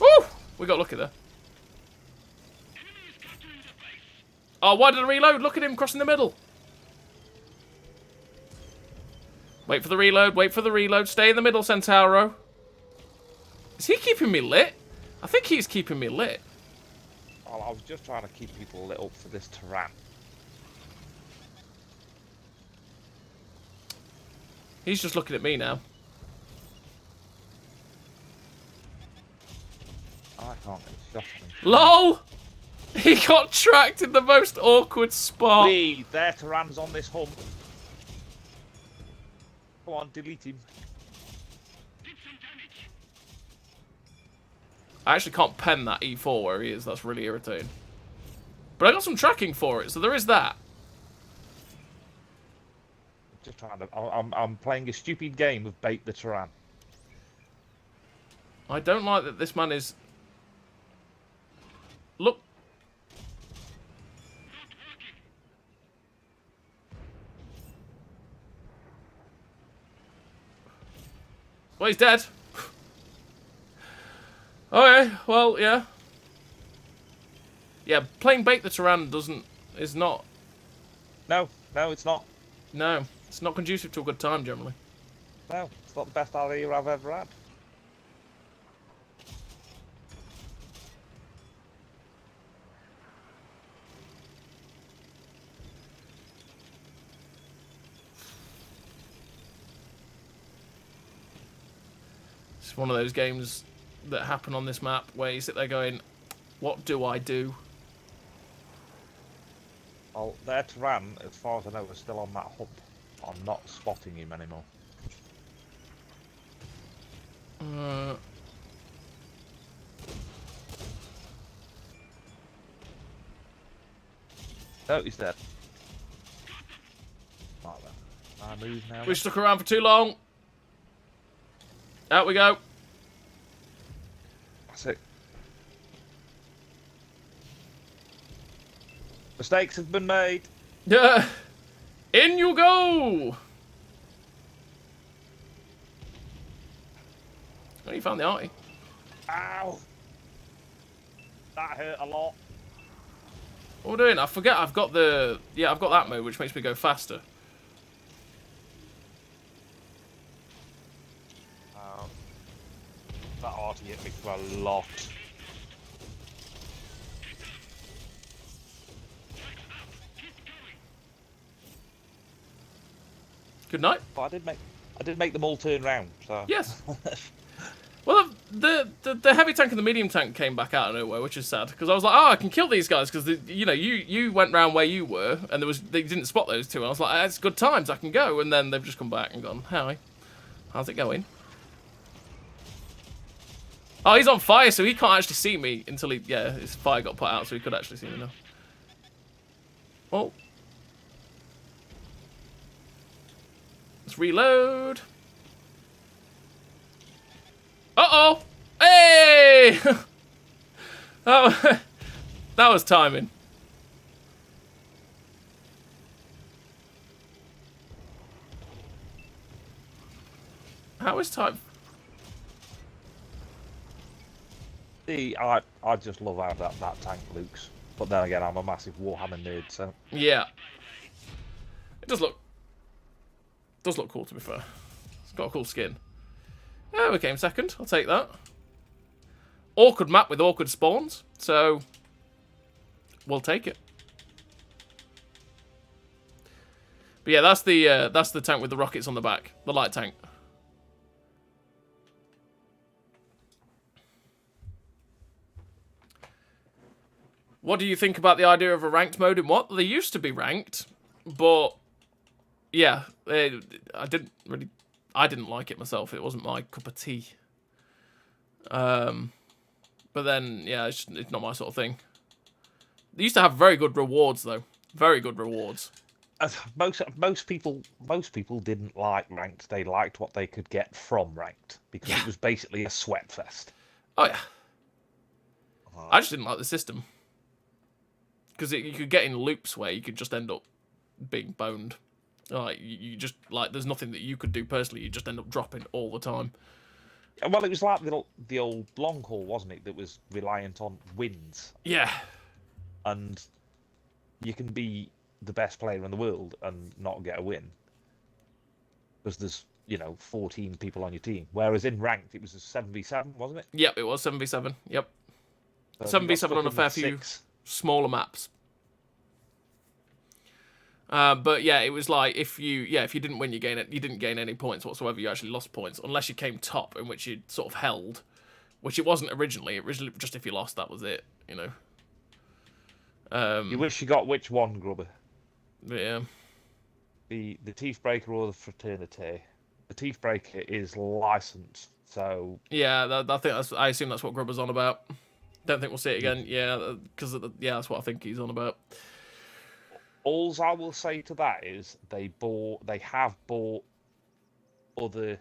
Woo! We got lucky there. Oh, why did I reload? Look at him crossing the middle. Wait for the reload. Wait for the reload. Stay in the middle, Centauro. Is he keeping me lit? I think he's keeping me lit. Well, I was just trying to keep people lit up for this Tyrann. He's just looking at me now. I can't get a shot at him. LOL! He got tracked in the most awkward spot. Their Tyrann's on this hump. Come on, delete him. I actually can't pen that E4 where he is. That's really irritating. But I got some tracking for it, so there is that. Just trying to. I'm playing a stupid game of bait the Tyrann. I don't like that this man is... Look. Well, he's dead. Okay, well, yeah. Yeah, playing bait the Tyrann is not... No, it's not. No, it's not conducive to a good time, generally. No, it's not the best idea I've ever had. It's one of those games that happen on this map where you sit there going, what do I do? Well, their Tyrann, as far as I know, is still on that hump. I'm not spotting him anymore. No, he's dead. Right then. I move now. We stuck around for too long. Out we go. That's it. Mistakes have been made. Yeah. In you go. Oh, you found the arty. Ow! That hurt a lot. What we're doing? I forget I've got the... Yeah, I've got that mode, which makes me go faster. That arty hit me for a lot. Good night. But I did make I did make them all turn round. So. Yes. Well, the heavy tank and the medium tank came back out of nowhere, which is sad because I was like, oh, I can kill these guys because you went round where you were and they didn't spot those two. And I was like, that's good times, I can go. And then they've just come back and gone, hi, how's it going? Oh, he's on fire, so he can't actually see me until his fire got put out, so he could actually see me now. Oh. Let's reload. Uh-oh! Hey! That was timing. How is time? See, I just love how that tank looks. But then again, I'm a massive Warhammer nerd, so... Yeah. It does look cool, to be fair. It's got a cool skin. Yeah, we came second. I'll take that. Awkward map with awkward spawns, so we'll take it. But yeah, that's the tank with the rockets on the back, the light tank. What do you think about the idea of a ranked mode in what? They used to be ranked, but yeah, I didn't like it myself. It wasn't my cup of tea. But then, yeah, it's not my sort of thing. They used to have very good rewards, though. Very good rewards. Most people didn't like ranked. They liked what they could get from ranked because it was basically a sweat fest. Oh yeah. I just didn't like the system because you could get in loops where you could just end up being boned. Like you just there's nothing that you could do personally. You just end up dropping all the time. Well, it was like the old long haul, wasn't it? That was reliant on wins. Yeah. And you can be the best player in the world and not get a win because there's 14 people on your team. Whereas in ranked, it was a 7v7, wasn't it? Yep, it was 7v7. Yep. So 7v7 on a fair few smaller maps. But yeah, it was like if you didn't win, you didn't gain any points whatsoever. You actually lost points unless you came top, in which you sort of held, which it wasn't originally. Originally, just if you lost, that was it. You wish you got which one, Grubber? Yeah. The Teeth Breaker or the Fraternity? The Teeth Breaker is licensed, so yeah. I assume that's what Grubber's on about. Don't think we'll see it again. Yeah, because that's what I think he's on about. All I will say to that is they have bought other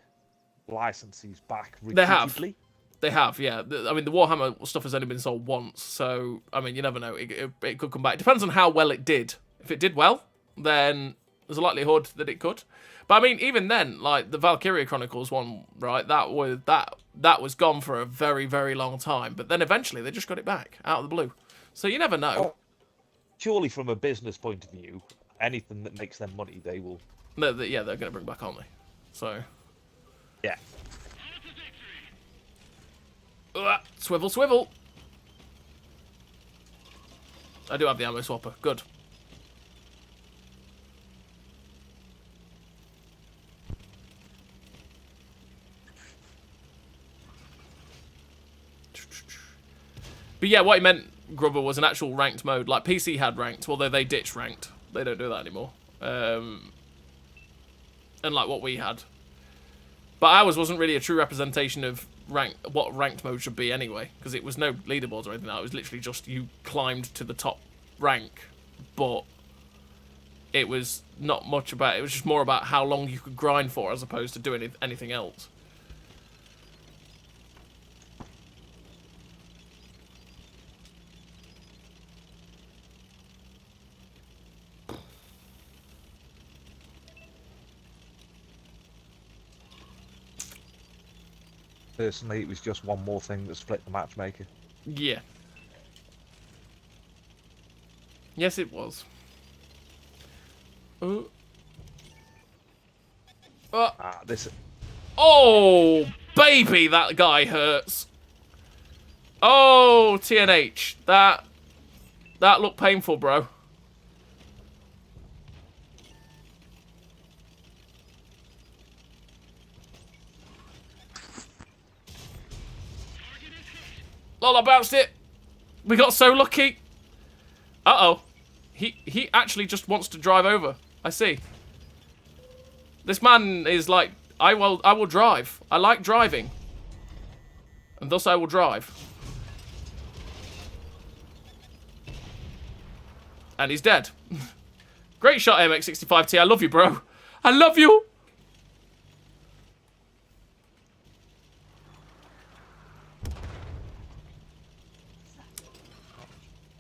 licenses back repeatedly. They have, yeah. I mean, the Warhammer stuff has only been sold once, so I mean, you never know. It could come back. It depends on how well it did. If it did well, then there's a likelihood that it could. But I mean, even then, like the Valkyria Chronicles one, right? That was gone for a very, very long time. But then eventually they just got it back out of the blue. So you never know. Oh. Surely, from a business point of view, anything that makes them money, they will. They're going to bring back, aren't they? So. Yeah. Swivel, swivel. I do have the ammo swapper. Good. But yeah, what he meant, Grubber, was an actual ranked mode. Like PC had ranked, although they ditched ranked. They don't do that anymore. And like what we had. But ours wasn't really a true representation of what ranked mode should be anyway, because it was no leaderboards or anything like that. It was literally just you climbed to the top rank, but it was not much about it. It was just more about how long you could grind for as opposed to doing anything else. Personally, it was just one more thing that split the matchmaker. Yeah. Yes, it was. This. Oh, baby, that guy hurts. Oh, TNH. That looked painful, bro. Lol, I bounced it. We got so lucky. Uh-oh. He actually just wants to drive over. I see. This man is like, I will drive. I like driving. And thus I will drive. And he's dead. Great shot, MX65T. I love you, bro. I love you.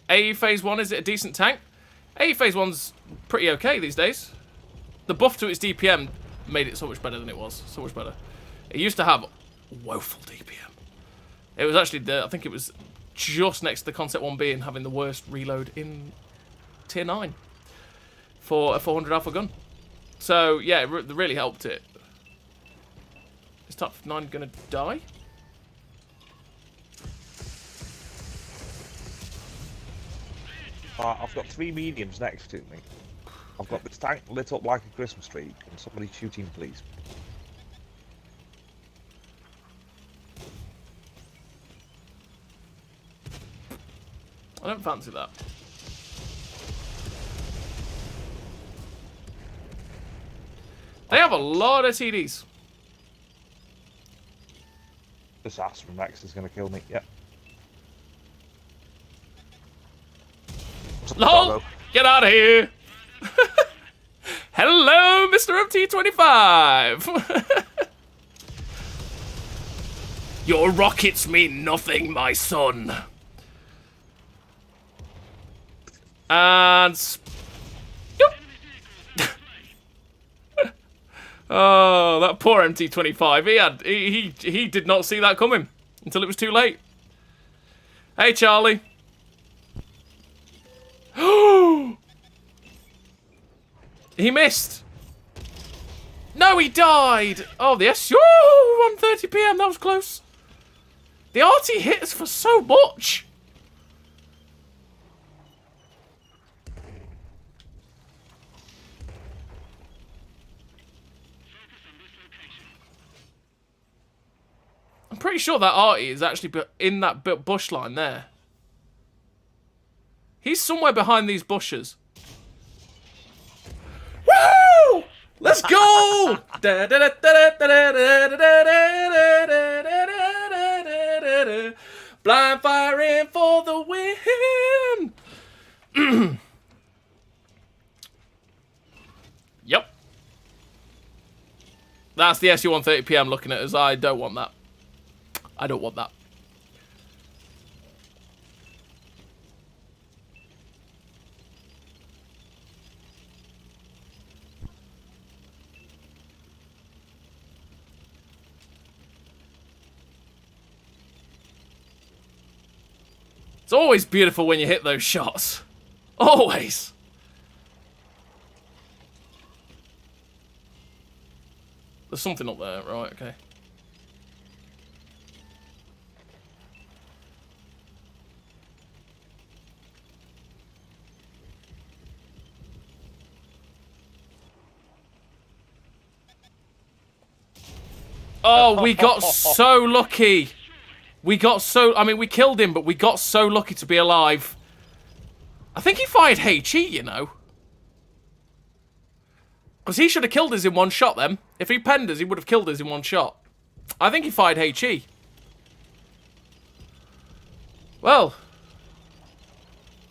AE Phase 1, is it a decent tank? AE Phase 1's pretty okay these days. The buff to its DPM made it so much better than it was. So much better. It used to have woeful DPM. It was actually, I think it was just next to the Concept 1B and having the worst reload in Tier 9 for a 400 alpha gun. So, yeah, it really helped it. Is Top 9 going to die? I've got 3 mediums next to me. I've got this tank lit up like a Christmas tree. Can somebody shoot him, please? I don't fancy that. They have a lot of TDs. This ass from Rex is going to kill me. Yep. LOL! Get out of here! Hello, Mr. MT25! Your rockets mean nothing, my son. And... Oh, that poor MT25. He did not see that coming until it was too late. Hey, Charlie. He missed. No, he died. Oh, the SU 1:30 PM. That was close. The RT hit us for so much. I'm pretty sure that Artie is actually in that bush line there. He's somewhere behind these bushes. Woo! Let's go! Blind firing for the win. Yep. That's the SU 1:30 PM looking at us. I don't want that. I don't want that. It's always beautiful when you hit those shots. Always. There's something up there. Right, okay. Oh, we got so lucky. We got so... I mean, we killed him, but we got so lucky to be alive. I think he fired HE, you know. Because he should have killed us in one shot, then. If he penned us, he would have killed us in one shot. I think he fired HE. Well.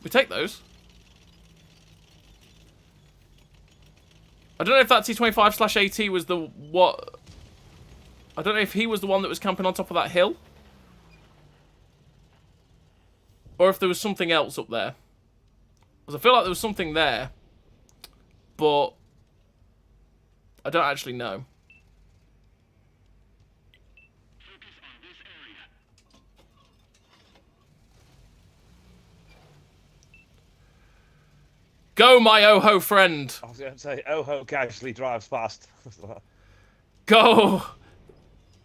We take those. I don't know if that T25/AT was the... what... I don't know if he was the one that was camping on top of that hill. Or if there was something else up there. Because I feel like there was something there. But I don't actually know. Go, my Oho friend. I was going to say, Oho casually drives past. Go.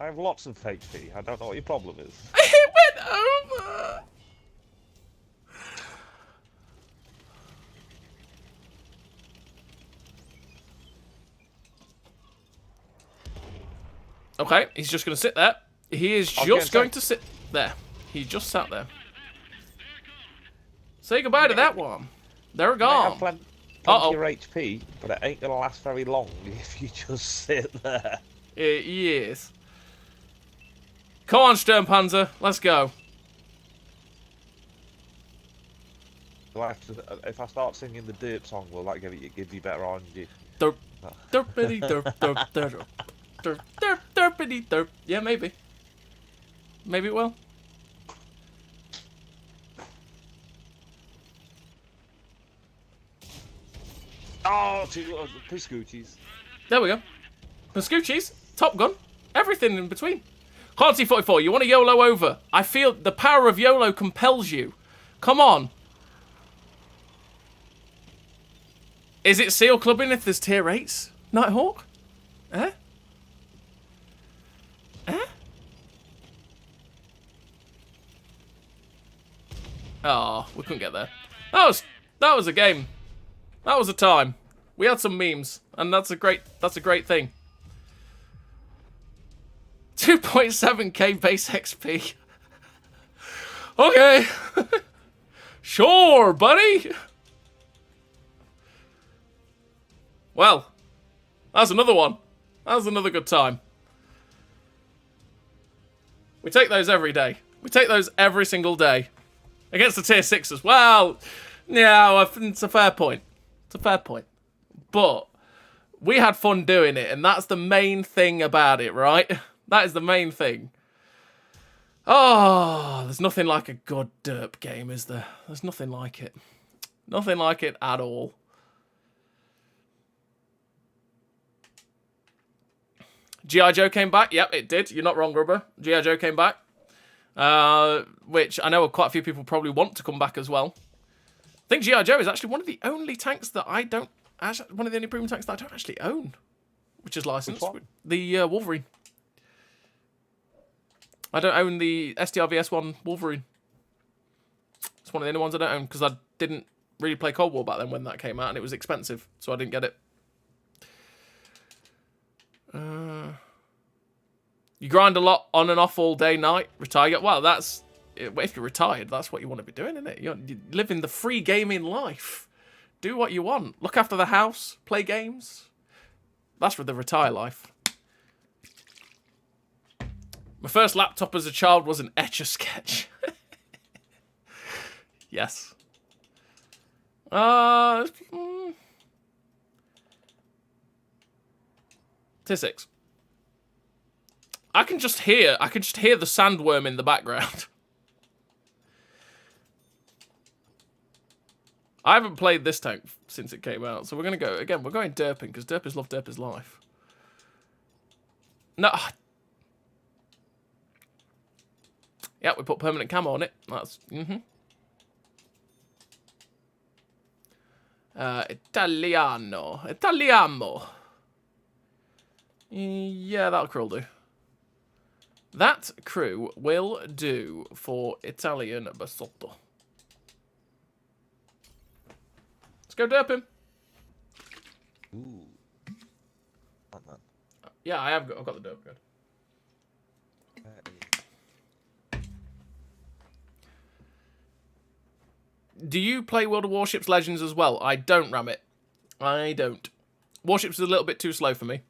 I have lots of HP. I don't know what your problem is. It went over. Okay, he's just going to sit there. He is just going to sit there. He just sat there. Say goodbye to that one. They're gone. Plenty Uh-oh. of HP, but it ain't gonna last very long if you just sit there. Yes. Come on, Sturmpanzer. Let's go. If I start singing the Derp song, will that give you better energy? Derp, derpity, derp, derp, derp, derp, derp, derpity, derp. Yeah, maybe. Maybe it will. Oh, two Piscoochies. There we go. Scoochies, Top Gun, everything in between. Quality 44, you want to YOLO over. I feel the power of YOLO compels you. Come on. Is it seal clubbing if there's tier 8s? Nighthawk? Eh? Eh? Oh, we couldn't get there. That was a game. That was a time. We had some memes, and that's a great thing. 2.7k base XP. Okay. Sure, buddy. Well, that's another one. That was another good time. We take those every day. We take those every single day. Against the tier 6s. Well, yeah, it's a fair point. It's a fair point. But we had fun doing it, and that's the main thing about it, right? That is the main thing. Oh, there's nothing like a good derp game, is there? There's nothing like it. Nothing like it at all. G.I. Joe came back. Yep, it did. You're not wrong, Rubber. G.I. Joe came back. Which I know quite a few people probably want to come back as well. I think G.I. Joe is actually one of the only tanks that I don't... one of the only premium tanks that I don't actually own. Which is licensed. The Wolverine. I don't own the SDRVS1 Wolverine. It's one of the only ones I don't own because I didn't really play Cold War back then when that came out and it was expensive, so I didn't get it. You grind a lot on and off all day, night, retire. Well, that's... If you're retired, that's what you want to be doing, isn't it? You're living the free gaming life. Do what you want. Look after the house. Play games. That's for the retire life. My first laptop as a child was an Etch-a-Sketch. Yes. Tier 6. I can just hear the sandworm in the background. I haven't played this tank since it came out, so we're going to go... Again, we're going derping, because derpers love derpers life. No. Yeah, we put permanent camo on it. That's... Italiano. Italiamo. Yeah, that'll crew do. That crew will do for Italian Basotto. Let's go derp him. Ooh. Yeah, I've got the derp good. Do you play World of Warships Legends as well? I don't, ram it. I don't. Warships is a little bit too slow for me.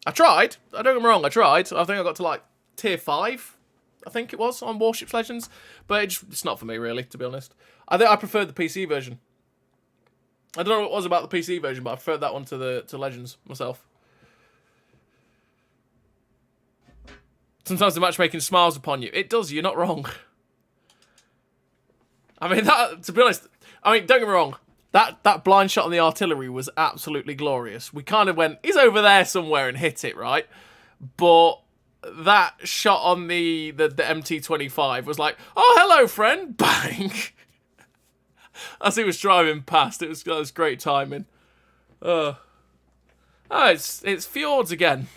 I tried. I don't get me wrong, I tried. I think I got to like tier 5, I think it was, on Warships Legends. But it's not for me, really, to be honest. I think I preferred the PC version. I don't know what it was about the PC version, but I preferred that one to Legends myself. Sometimes the matchmaking smiles upon you. It does, you're not wrong. I mean, that, to be honest, don't get me wrong. That blind shot on the artillery was absolutely glorious. We kind of went, he's over there somewhere and hit it, right? But that shot on the MT-25 was like, oh, hello, friend. Bang. As he was driving past, it was great timing. Oh, it's Fjords again.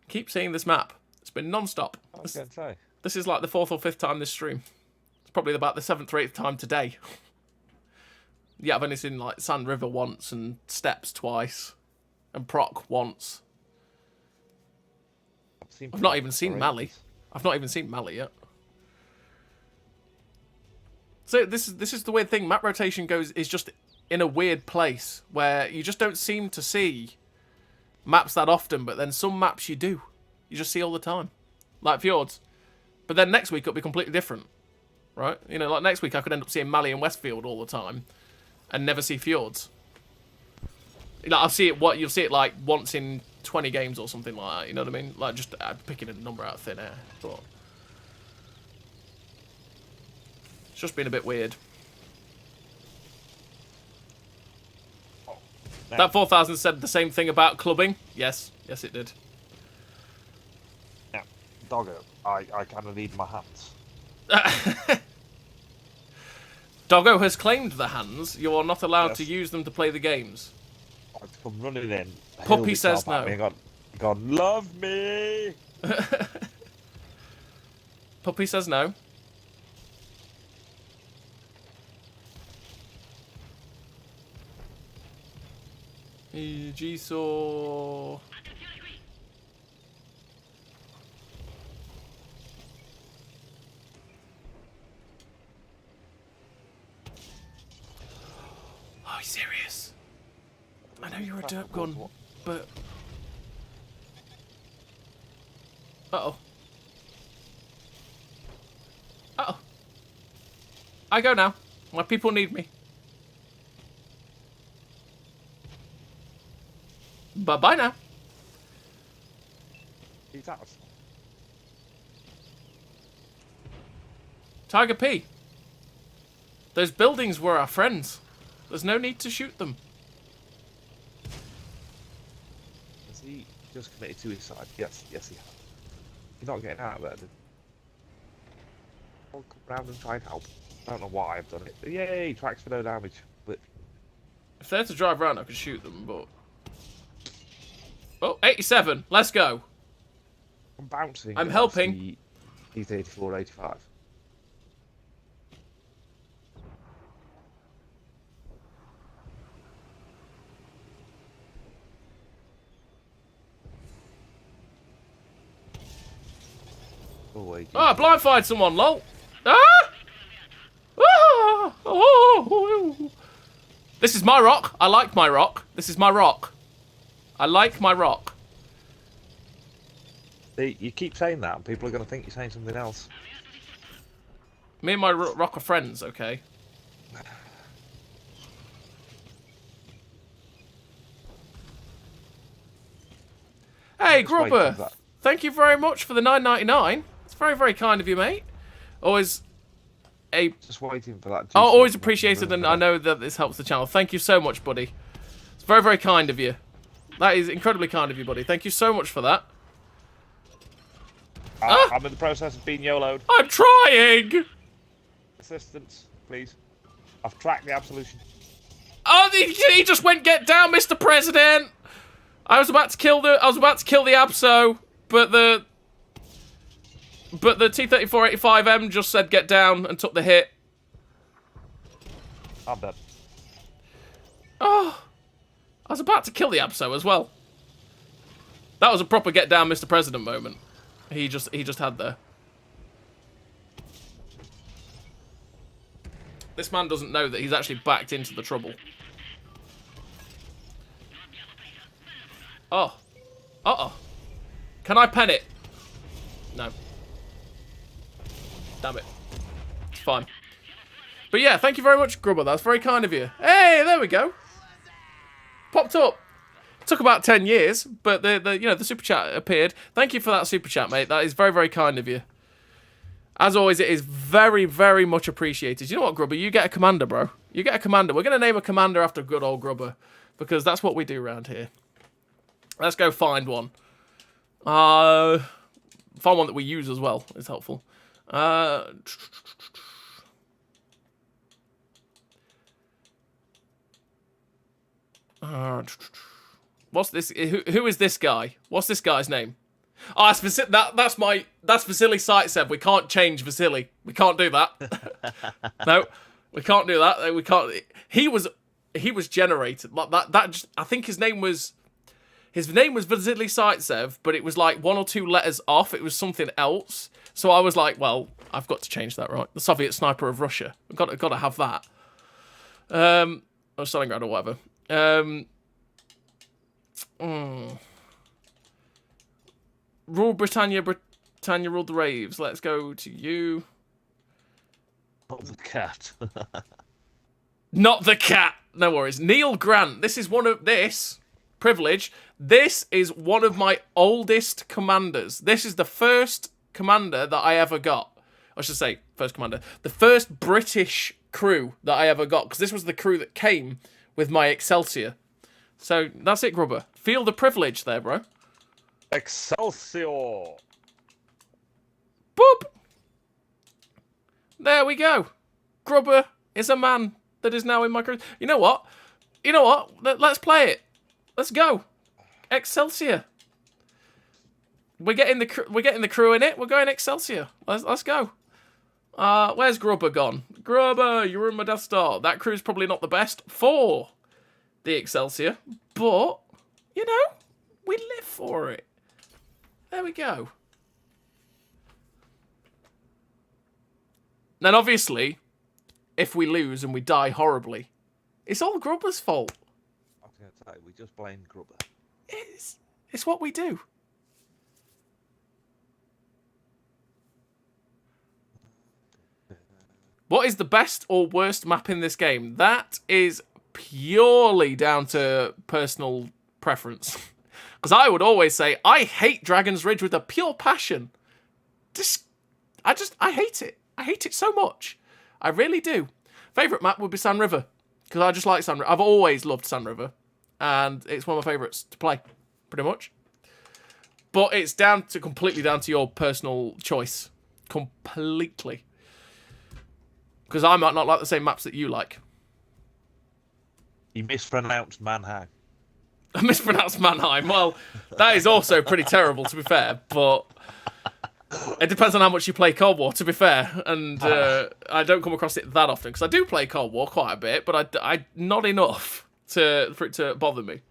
Keep seeing this map. It's been non-stop. I was going to say. This is like the 4th or 5th time this stream. It's probably about the 7th or 8th time today. Yeah, I've only seen like Sand River once and Steps twice. And Proc once. I've not even seen Mali. I've not even seen Mali yet. So this is the weird thing. Map rotation is just in a weird place where you just don't seem to see maps that often, but then some maps you do. You just see all the time. Like Fjords. But then next week it'll be completely different. Right? You know, like next week I could end up seeing Mali and Westfield all the time and never see Fjords. Like you'll see it like once in 20 games or something like that, you know what I mean? Like just picking a number out of thin air. But it's just been a bit weird. That 4000 said the same thing about clubbing. Yes, yes, it did. Yeah, Doggo, I kind of need my hands. Doggo has claimed the hands. You are not allowed to use them to play the games. I've come running in. Puppy says no. God, love me. Puppy says no. G-Saw. Are you serious? I know you're a derp gun, but... Uh-oh. Uh-oh. I go now. My people need me. Bye-bye now. He's out. Tiger P. Those buildings were our friends. There's no need to shoot them. Has he just committed suicide? Yes, yes he has. You're not getting out of there, dude. I'll come round and try and help. I don't know why I've done it. But yay, tracks for no damage. But if they're to drive around, I could shoot them, but... Oh, 87. Let's go. I'm bouncing. I'm helping. He's 84, 85. Ah, blindfired someone, lol. Ah! Ah! Oh! This is my rock. I like my rock. This is my rock. I like my rock. You keep saying that, and people are going to think you're saying something else. Me and my rock are friends, okay? Hey, Grubber! Thank you very much for the $9.99. It's very, very kind of you, mate. Always just waiting for that. Oh, always appreciated, and I know that this helps the channel. Thank you so much, buddy. It's very, very kind of you. That is incredibly kind of you, buddy. Thank you so much for that. I'm in the process of being YOLO'd. I'm trying! Assistance, please. I've tracked the absolution. Oh, he just went get down, Mr. President! I was about to kill the Abso, but the T-3485M just said get down and took the hit. I'm dead. Oh, I was about to kill the Abso as well. That was a proper get down, Mr. President moment. He just had there. This man doesn't know that he's actually backed into the trouble. Oh. Uh-oh. Can I pen it? No. Damn it. It's fine. But yeah, thank you very much, Grubber. That's very kind of you. Hey, there we go. Popped up. Took about 10 years, but the super chat appeared. Thank you for that super chat, mate. That is very, very kind of you. As always, it is very, very much appreciated. You know what, Grubber? You get a commander, bro. You get a commander. We're going to name a commander after good old Grubber, because that's what we do around here. Let's go find one. Find one that we use as well. It's helpful. What's this? Who is this guy? What's this guy's name? Oh, that's Vasily Saitsev. We can't change Vasily. We can't do that. No, we can't do that. We can't. He was generated like that. I think his name was. His name was Vasily Zaitsev, but it was like 1 or 2 letters off. It was something else. So I was like, well, I've got to change that, right? The Soviet sniper of Russia. I've got to have that. Or Stalingrad or whatever. Rule Britannia, Britannia ruled the raves. Let's go to you. Not the cat. Not the cat. No worries. Neil Grant. This is one of this privilege. This is one of my oldest commanders. This is the first commander that I ever got. I should say first commander. The first British crew that I ever got, because this was the crew that came with my Excelsior. So that's it, Grubber. Feel the privilege there, bro. Excelsior. Boop. There we go. Grubber is a man that is now in my crew. You know what? Let's play it. Let's go. Excelsior. We're getting the crew in it. We're going Excelsior. Let's go. Where's Grubber gone? Grubber, you're in my Death Star. That crew's probably not the best for the Excelsior, but you know, we live for it. There we go. Then obviously, if we lose and we die horribly, it's all Grubber's fault. I was going to say, we just blame Grubber. It's what we do. What is the best or worst map in this game? That is purely down to personal preference. Because I would always say, I hate Dragon's Ridge with a pure passion. I hate it. I hate it so much. I really do. Favourite map would be Sand River. Because I just like Sand River. I've always loved Sand River. And it's one of my favourites to play. Pretty much. But it's completely down to your personal choice. Completely. Because I might not like the same maps that you like. You mispronounced Mannheim. I mispronounced Mannheim. Well, that is also pretty terrible, to be fair. But it depends on how much you play Cold War, to be fair. And I don't come across it that often. Because I do play Cold War quite a bit, but I not enough for it to bother me.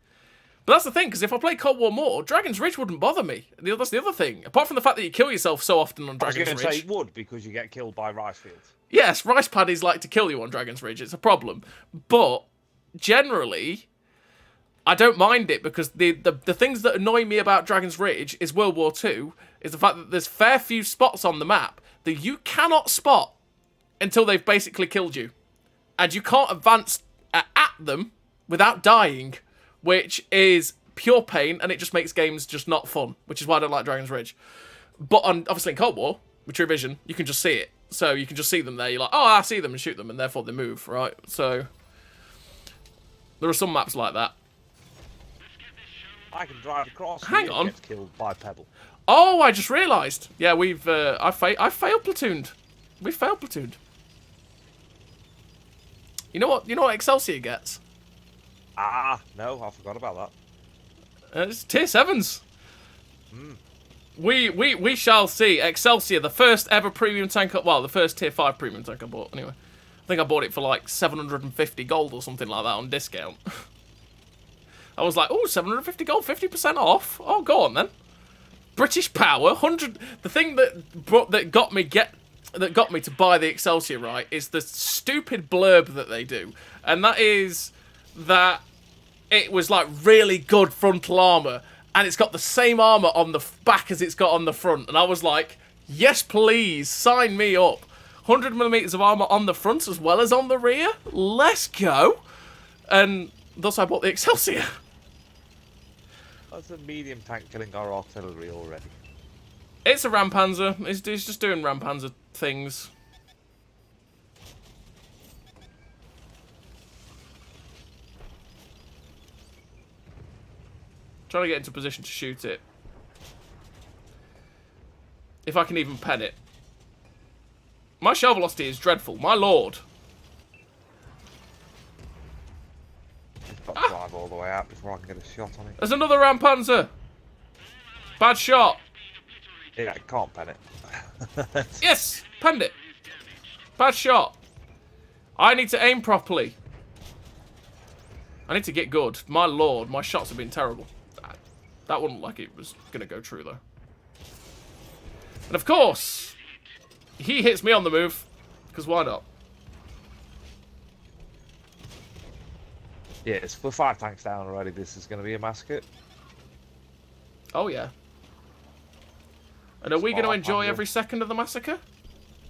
But that's the thing, because if I play Cold War more, Dragon's Ridge wouldn't bother me. That's the other thing. Apart from the fact that you kill yourself so often on Dragon's Ridge. I was going to say it would, because you get killed by rice fields. Yes, rice paddies like to kill you on Dragon's Ridge. It's a problem. But generally, I don't mind it, because the things that annoy me about Dragon's Ridge is World War II, is the fact that there's fair few spots on the map that you cannot spot until they've basically killed you. And you can't advance at them without dying, which is pure pain, and it just makes games just not fun, which is why I don't like Dragon's Ridge. But obviously in Cold War, with True Vision, you can just see it. So you can just see them there. You're like, oh, I see them, and shoot them, and therefore they move, right? So there are some maps like that. I can drive across. Hang on. Get killed by Pebble. Oh, I just realised. Yeah, we've I failed platooned. We failed platooned. You know what Excelsior gets? No, I forgot about that. It's tier 7s. We shall see. Excelsior, the first ever premium tank. Well, the first tier 5 premium tank I bought. Anyway, I think I bought it for like 750 gold or something like that on discount. I was like, oh, 750 gold, 50% off. Oh, go on then. British Power, 100. The thing that got me to buy the Excelsior, right, is the stupid blurb that they do, and that is that it was like really good frontal armor, and it's got the same armor on the back as it's got on the front, and I was like, yes, please, sign me up. 100mm of armor on the front as well as on the rear. Let's go. And thus I bought the Excelsior. That's a medium tank killing our artillery already. It's a Rampanzer. It's just doing Rampanzer things. Trying to get into position to shoot it. If I can even pen it. My shell velocity is dreadful. My lord. I've got to drive all the way out before I can get a shot on it. There's another Rampanzer. Bad shot. Yeah, I can't pen it. Yes! Penned it. Bad shot. I need to aim properly. I need to get good. My lord, my shots have been terrible. That wouldn't look like it was going to go true, though. And of course, he hits me on the move, because why not? Yes, we're 5 tanks down already. This is going to be a massacre. Oh, yeah. And are we going to enjoy every second of the massacre?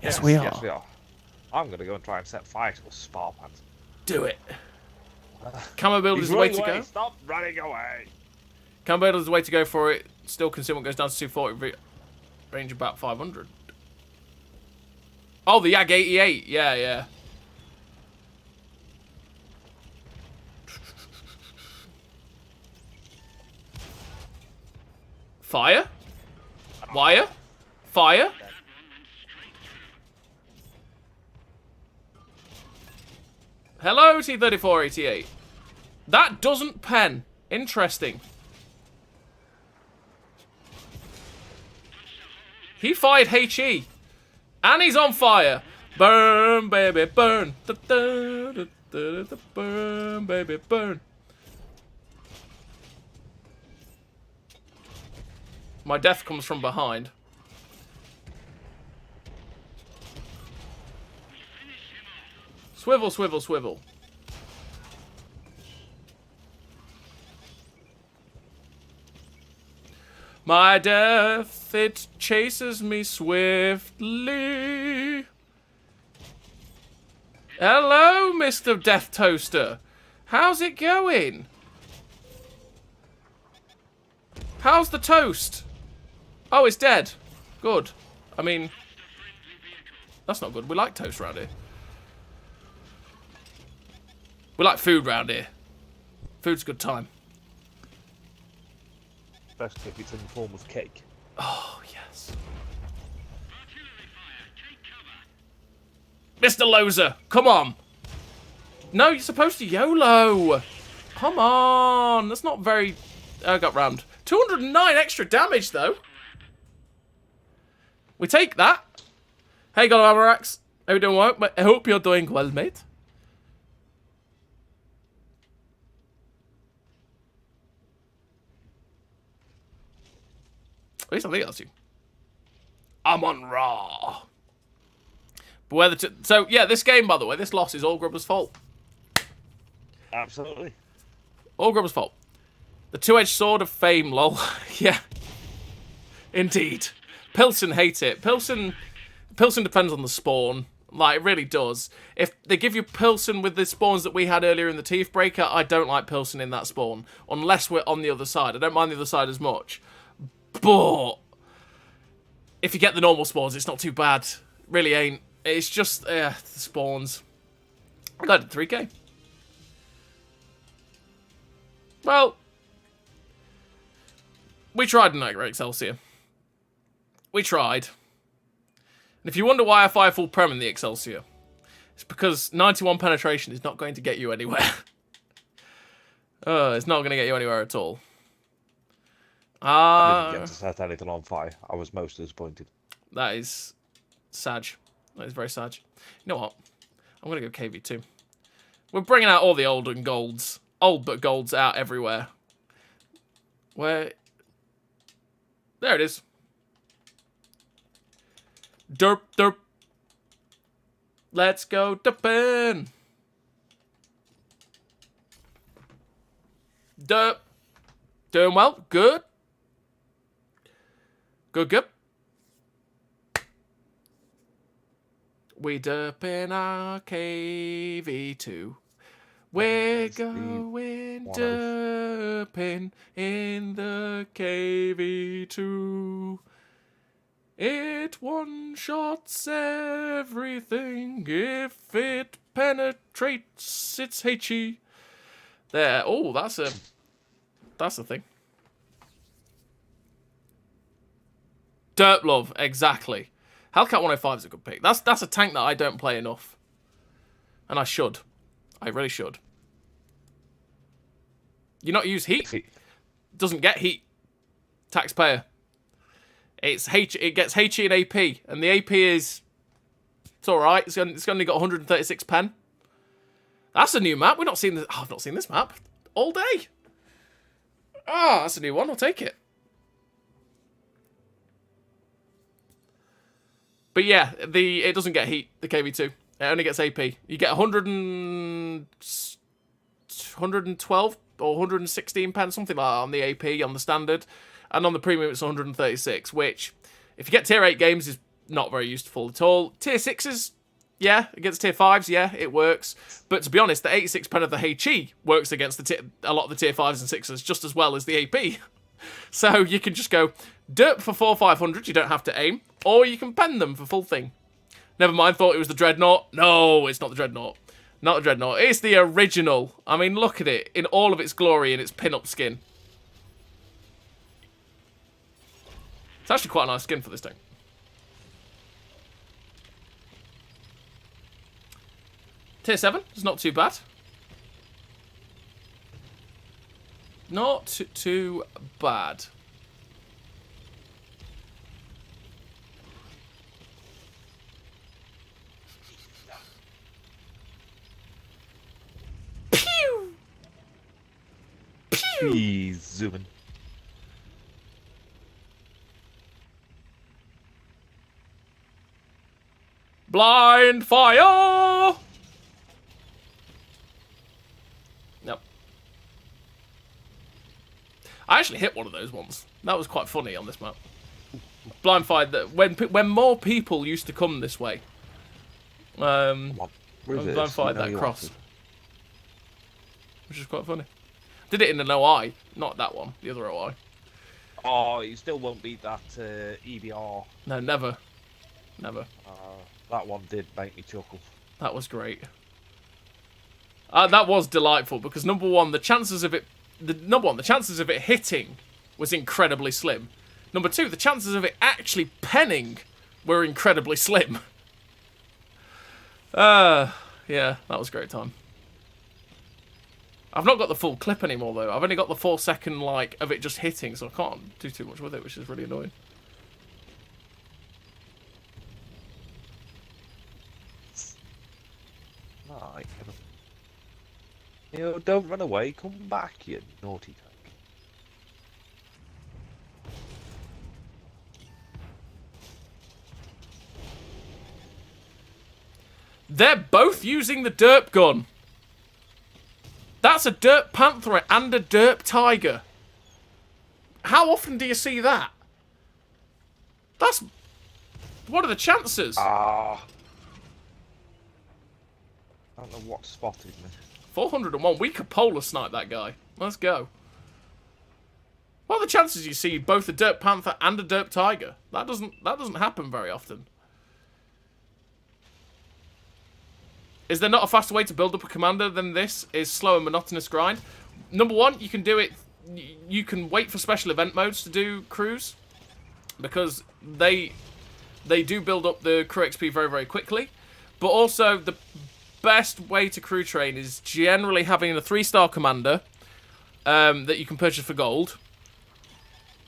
Yes, we are. Yes, we are. I'm going to go and try and set fire to a spar plant. Do it. Camo build is the way to go. Stop running away. Camo build is the way to go for it. Still consume goes down to 240, range about 500. Oh, the YAG 88. Yeah, yeah. Fire? Wire? Fire? Hello, T-3488. That doesn't pen. Interesting. He fired HE. And he's on fire. Burn, baby, burn. Da, da, da, da, da, burn, baby, burn. My death comes from behind. Swivel, swivel, swivel. My death, it chases me swiftly. Hello, Mr. Death Toaster. How's it going? How's the toast? Oh, it's dead. Good. I mean, that's not good. We like toast around here. We like food round here. Food's a good time. Especially if it's in the form of cake. Oh, yes. Mr. Loser, come on. No, you're supposed to YOLO. Come on. That's not very... I got rammed. 209 extra damage, though. We take that. Hey, Armour, how you doing? Well? I hope you're doing well, mate. At least I think that's you. I'm on Raw. Beware the... So, yeah, this game, by the way, this loss is all Grubber's fault. Absolutely. All Grubber's fault. The two-edged sword of fame, lol. Yeah. Indeed. Pilsen hate it. Pilsen depends on the spawn. Like, it really does. If they give you Pilsen with the spawns that we had earlier in the Teeth Breaker, I don't like Pilsen in that spawn. Unless we're on the other side. I don't mind the other side as much. But if you get the normal spawns, it's not too bad. Really ain't. It's just the spawns. I got it 3k. Well, we tried tonight, Excelsior. We tried. And if you wonder why I fire full prem in the Excelsior, it's because 91 penetration is not going to get you anywhere. It's not going to get you anywhere at all. I didn't get to set anything on fire. I was most disappointed. That is sad. That is very sad. You know what? I'm going to go KV2. We're bringing out all the old and golds. Old but golds out everywhere. Where? There it is. Derp, derp. Let's go derping. Derp. Doing well. Good. Good, good. We derp in our KV2. We're going derping in the KV2. It one-shots everything if it penetrates its HE. There. Oh, that's a thing. Derp love, exactly. Hellcat 105 is a good pick. That's a tank that I don't play enough. And I should. I really should. You not use heat? Doesn't get heat. Taxpayer. It gets HE and AP, and the AP is... It's alright. It's only got 136 pen. That's a new map. We've not seen this... Oh, I've not seen this map all day. Ah, that's a new one. I'll take it. But yeah, it doesn't get heat, the KV2. It only gets AP. You get 112 or 116 pence, something like that on the AP, on the standard. And on the premium, it's 136, which, if you get tier 8 games, is not very useful at all. Tier 6s, yeah, against tier 5s, yeah, it works. But to be honest, the 86 pen of the HE works against a lot of the tier 5s and 6s just as well as the AP. So you can just go Derp for 4,500, you don't have to aim, or you can pen them for full thing. Never mind, thought it was the Dreadnought. No, it's not the Dreadnought. Not the Dreadnought. It's the original. I mean, look at it in all of its glory in its pin-up skin. It's actually quite a nice skin for this thing. Tier 7, it's not too bad. Not too bad. Pew! Pew! He's zooming. Blind fire! Nope. I actually hit one of those once. That was quite funny on this map. Blind fire. That when more people used to come this way. Blind fired that cross, which is quite funny. Did it in an OI, not that one, the other OI. Oh, you still won't beat that EBR. No, never, never. That one did make me chuckle. That was great. That was delightful because number one, the chances of it hitting was incredibly slim. Number two, the chances of it actually penning were incredibly slim. Yeah, that was a great time. I've not got the full clip anymore though. I've only got the 4-second like of it just hitting, so I can't do too much with it, which is really annoying. Right. You know, don't run away. Come back, you naughty tank. They're both using the Derp gun. That's a Derp Panther and a Derp Tiger. How often do you see that? What are the chances? I don't know what spotted me. 401. We could polar snipe that guy. Let's go. What are the chances you see both a Derp Panther and a Derp Tiger? That doesn't happen very often. Is there not a faster way to build up a commander than this? Is slow and monotonous grind? Number one, you can do it. You can wait for special event modes to do crews, because they do build up the crew XP very, very quickly. But also the best way to crew train is generally having a 3-star commander that you can purchase for gold,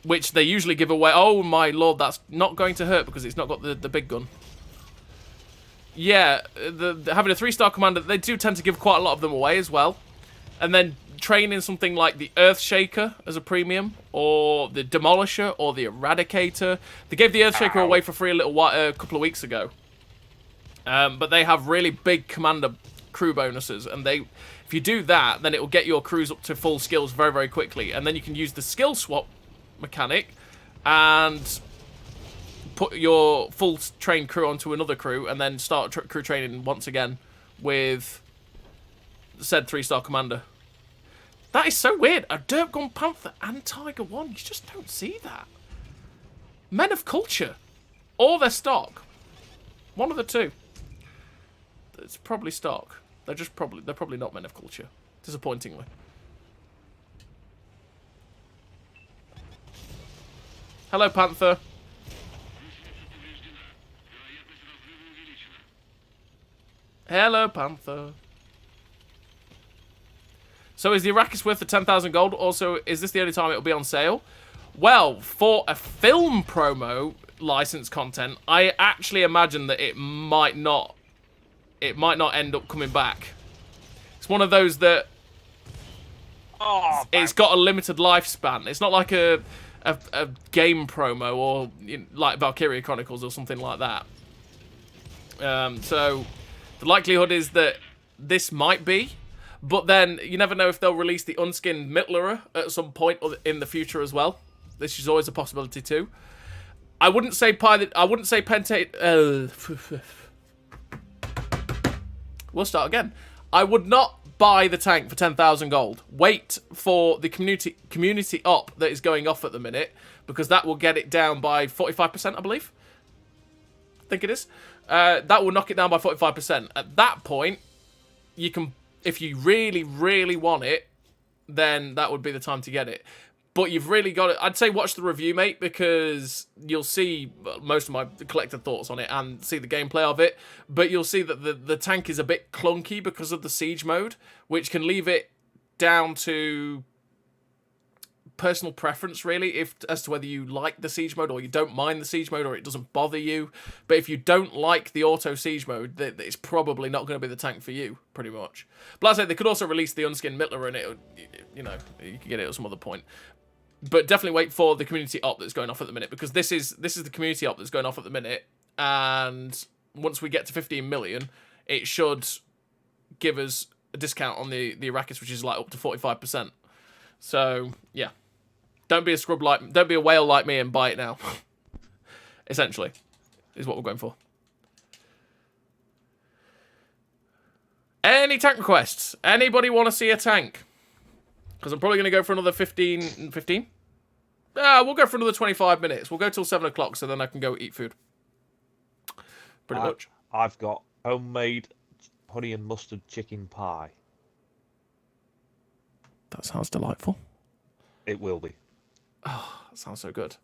which they usually give away. Oh my lord, that's not going to hurt because it's not got the big gun. Yeah, having a 3-star commander, they do tend to give quite a lot of them away as well. And then training something like the Earthshaker as a premium, or the Demolisher, or the Eradicator. They gave the Earthshaker away for free a couple of weeks ago. But they have really big commander crew bonuses, and if you do that, then it will get your crews up to full skills very, very quickly. And then you can use the skill swap mechanic and put your full trained crew onto another crew, and then start crew training once again with said 3-star commander. That is so weird. A Derp Gun Panther and Tiger 1. You just don't see that. Men of culture. Or they're stock. One of the two. It's probably stock. They're probably not men of culture. Disappointingly. Hello, Panther. Hello, Panther. So is the Arrakis worth the 10,000 gold? Also, is this the only time it will be on sale? Well, for a film promo license content, I actually imagine that it might not end up coming back. It's one of those that Oh, It's got a limited lifespan. It's not like a game promo or like Valkyria Chronicles or something like that. So the likelihood is that this might be, but then you never know if they'll release the unskinned Mittlerer at some point in the future as well. This is always a possibility too. I wouldn't say Pente. We'll start again. I would not buy the tank for 10,000 gold. Wait for the community op that is going off at the minute, because that will get it down by 45%, I believe. I think it is. That will knock it down by 45%. At that point, you can, if you really, really want it, then that would be the time to get it. But you've really got to... I'd say watch the review, mate, because you'll see most of my collected thoughts on it and see the gameplay of it. But you'll see that the tank is a bit clunky because of the siege mode, which can leave it down to personal preference, really, as to whether you like the siege mode or you don't mind the siege mode or it doesn't bother you. But if you don't like the auto siege mode, it's probably not going to be the tank for you, pretty much. But as I say, they could also release the unskinned Mittler and it, you can get it at some other point. But definitely wait for the community op that's going off at the minute, because this is the community op that's going off at the minute, and once we get to 15 million, it should give us a discount on the Arrakis, which is like up to 45%. So yeah, don't be a whale like me and buy it now. Essentially, is what we're going for. Any tank requests? Anybody want to see a tank? Because I'm probably going to go for another 15? We'll go for another 25 minutes. We'll go till 7 o'clock, so then I can go eat food. Pretty much. I've got homemade honey and mustard chicken pie. That sounds delightful. It will be. Oh, that sounds so good.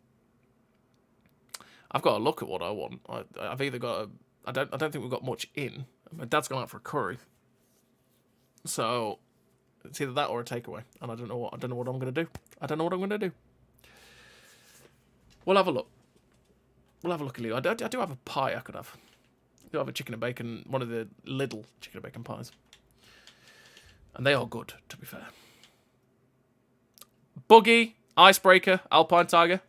I've got to look at what I want. I've either got I don't think we've got much in. My dad's gone out for a curry. So it's either that or a takeaway, and I don't know what I'm gonna do. I don't know what I'm gonna do. We'll have a look. We'll have a look at you. I do have a pie I could have. I do have a chicken and bacon, one of the little chicken and bacon pies, and they are good, to be fair. Buggy, Icebreaker, Alpine Tiger.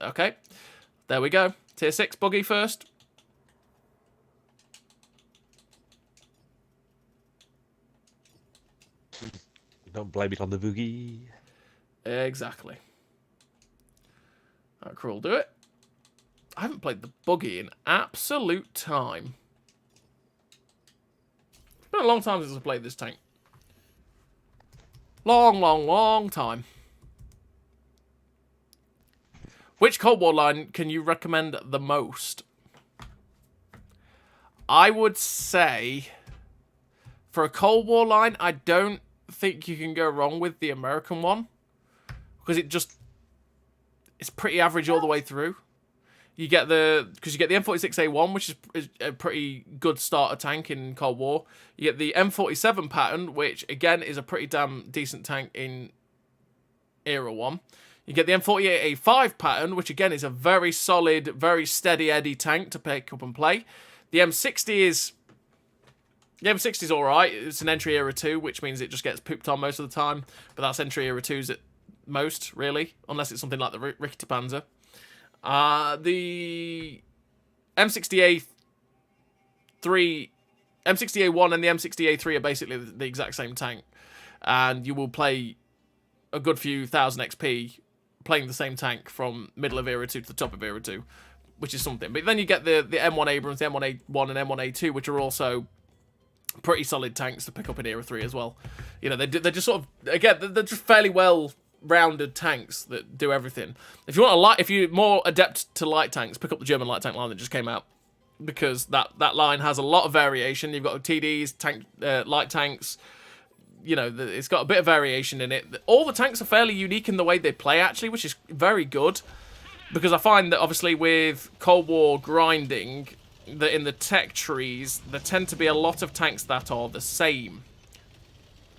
Okay, there we go. Tier 6 Buggy first. Don't blame it on the boogie. Exactly. That crew will do it. I haven't played the Buggy in absolute time. It's been a long time since I played this tank. Long time. Which Cold War line can you recommend the most? I would say, for a Cold War line, I don't think you can go wrong with the American one, because it's pretty average all the way through. You get the M46A1, which is a pretty good starter tank in Cold War. You get the M47 pattern, which again is a pretty damn decent tank in Era 1. You get the M48A5 pattern, which again is a very solid, very steady Eddie tank to pick up and play. The M60 is alright. It's an entry Era 2, which means it just gets pooped on most of the time. But that's entry Era 2s at most, really. Unless it's something like the Richter Panzer. The M60A1 and the M60A3 are basically the exact same tank. And you will play a good few thousand XP playing the same tank from middle of Era 2 to the top of Era 2. Which is something. But then you get the M1 Abrams, the M1A1 and M1A2, which are also pretty solid tanks to pick up in Era 3 as well. You know, they're just sort of, again, they're just fairly well-rounded tanks that do everything. If you're more adept to light tanks, pick up the German light tank line that just came out, because that line has a lot of variation. You've got TDs, light tanks. You know, it's got a bit of variation in it. All the tanks are fairly unique in the way they play, actually, which is very good, because I find that obviously with Cold War grinding, that in the tech trees, there tend to be a lot of tanks that are the same.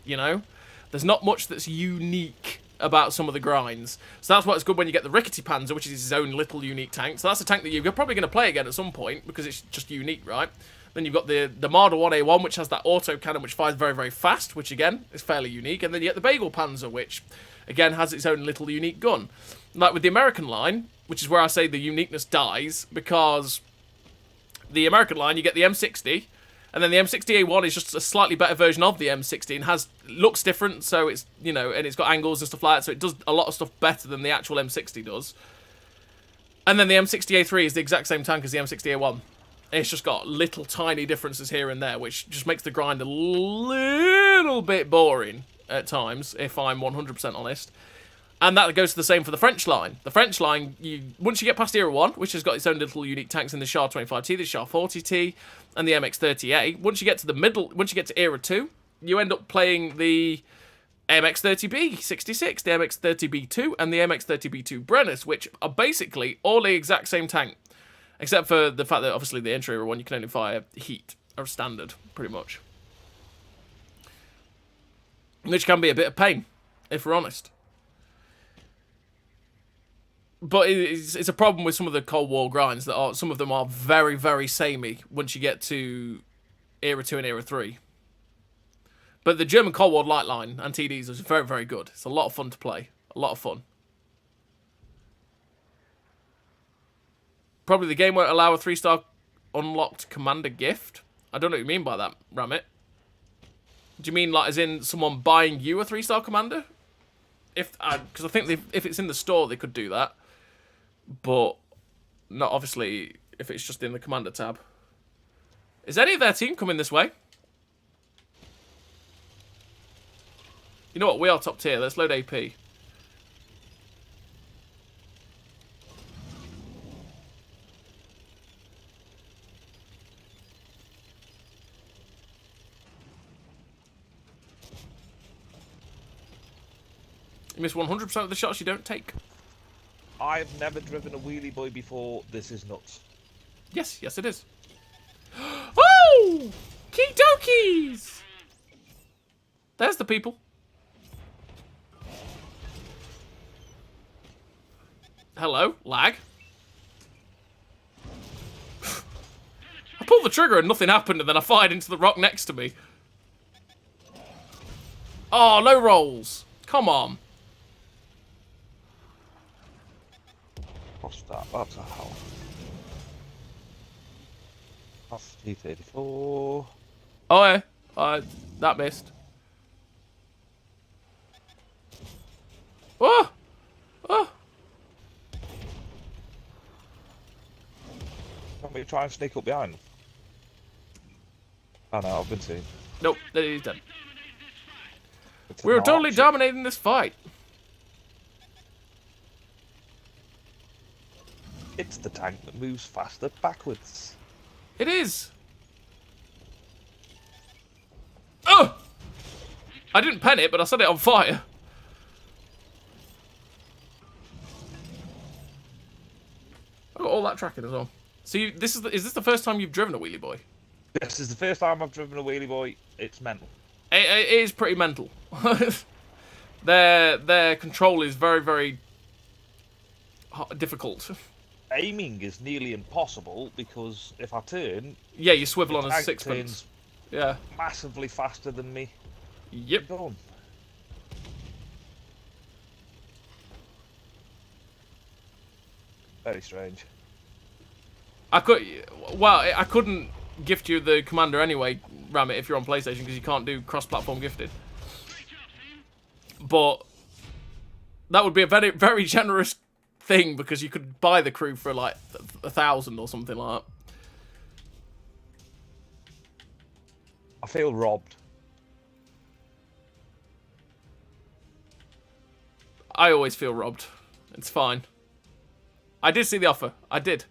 You know? There's not much that's unique about some of the grinds. So that's what's good when you get the Rickety Panzer, which is his own little unique tank. So that's a tank that you're probably going to play again at some point, because it's just unique, right? Then you've got the Marder 1A1, which has that auto cannon, which fires very, very fast, which, again, is fairly unique. And then you get the Bagel Panzer, which, again, has its own little unique gun. Like with the American line, which is where I say the uniqueness dies, because the American line, you get the M60, and then the M60A1 is just a slightly better version of the M60 and looks different, so it's, you know, and it's got angles and stuff like that, so it does a lot of stuff better than the actual M60 does. And then the M60A3 is the exact same tank as the M60A1. It's just got little tiny differences here and there, which just makes the grind a little bit boring at times, if I'm 100% honest. And that goes to the same for the French line. The French line, once you get past Era 1, which has got its own little unique tanks in the Char 25T, the Char 40T, and the MX-30A, once you get to the middle, once you get to Era 2, you end up playing the MX-30B 66, the MX-30B2, and the MX-30B2 Brennus, which are basically all the exact same tank. Except for the fact that, obviously, the Era 1, you can only fire heat, or standard, pretty much. Which can be a bit of pain, if we're honest. But it's a problem with some of the Cold War grinds, that some of them are very, very samey once you get to Era 2 and Era 3. But the German Cold War light line and TDs is very, very good. It's a lot of fun to play. A lot of fun. Probably the game won't allow a 3-star unlocked commander gift. I don't know what you mean by that, Ramit. Do you mean, like, as in someone buying you a 3-star commander? Because I think if it's in the store, they could do that. But not, obviously, if it's just in the commander tab. Is any of their team coming this way? You know what? We are top tier. Let's load AP. You miss 100% of the shots you don't take. I've never driven a wheelie boy before. This is nuts. Yes, yes it is. Oh! Kidokies! There's the people. Hello, lag. I pulled the trigger and nothing happened, and then I fired into the rock next to me. Oh, no rolls. Come on. What's that? That's a hell. That's T-34. Oh, yeah. That missed. Oh! Oh! Can we try and sneak up behind them? Oh no, I've been seen. Nope, he's dead. It's We were an totally archer. dominating this fight. It's the tank that moves faster backwards. It is. Oh! I didn't pen it, but I set it on fire. I got all that tracking as well. So is this the first time you've driven a wheelie boy? This is the first time I've driven a wheelie boy. It's mental. It is pretty mental. Their control is very, very difficult. Aiming is nearly impossible because if I turn, Yeah, you swivel on a tank sixpence. turns Yeah. massively faster than me. Yep. Done. Very strange. I couldn't gift you the commander anyway, Ramit, if you're on PlayStation, because you can't do cross-platform gifted. But that would be a very, very generous thing, because you could buy the crew for like 1,000 or something like that. I feel robbed. I always feel robbed. It's fine. I did see the offer. I did.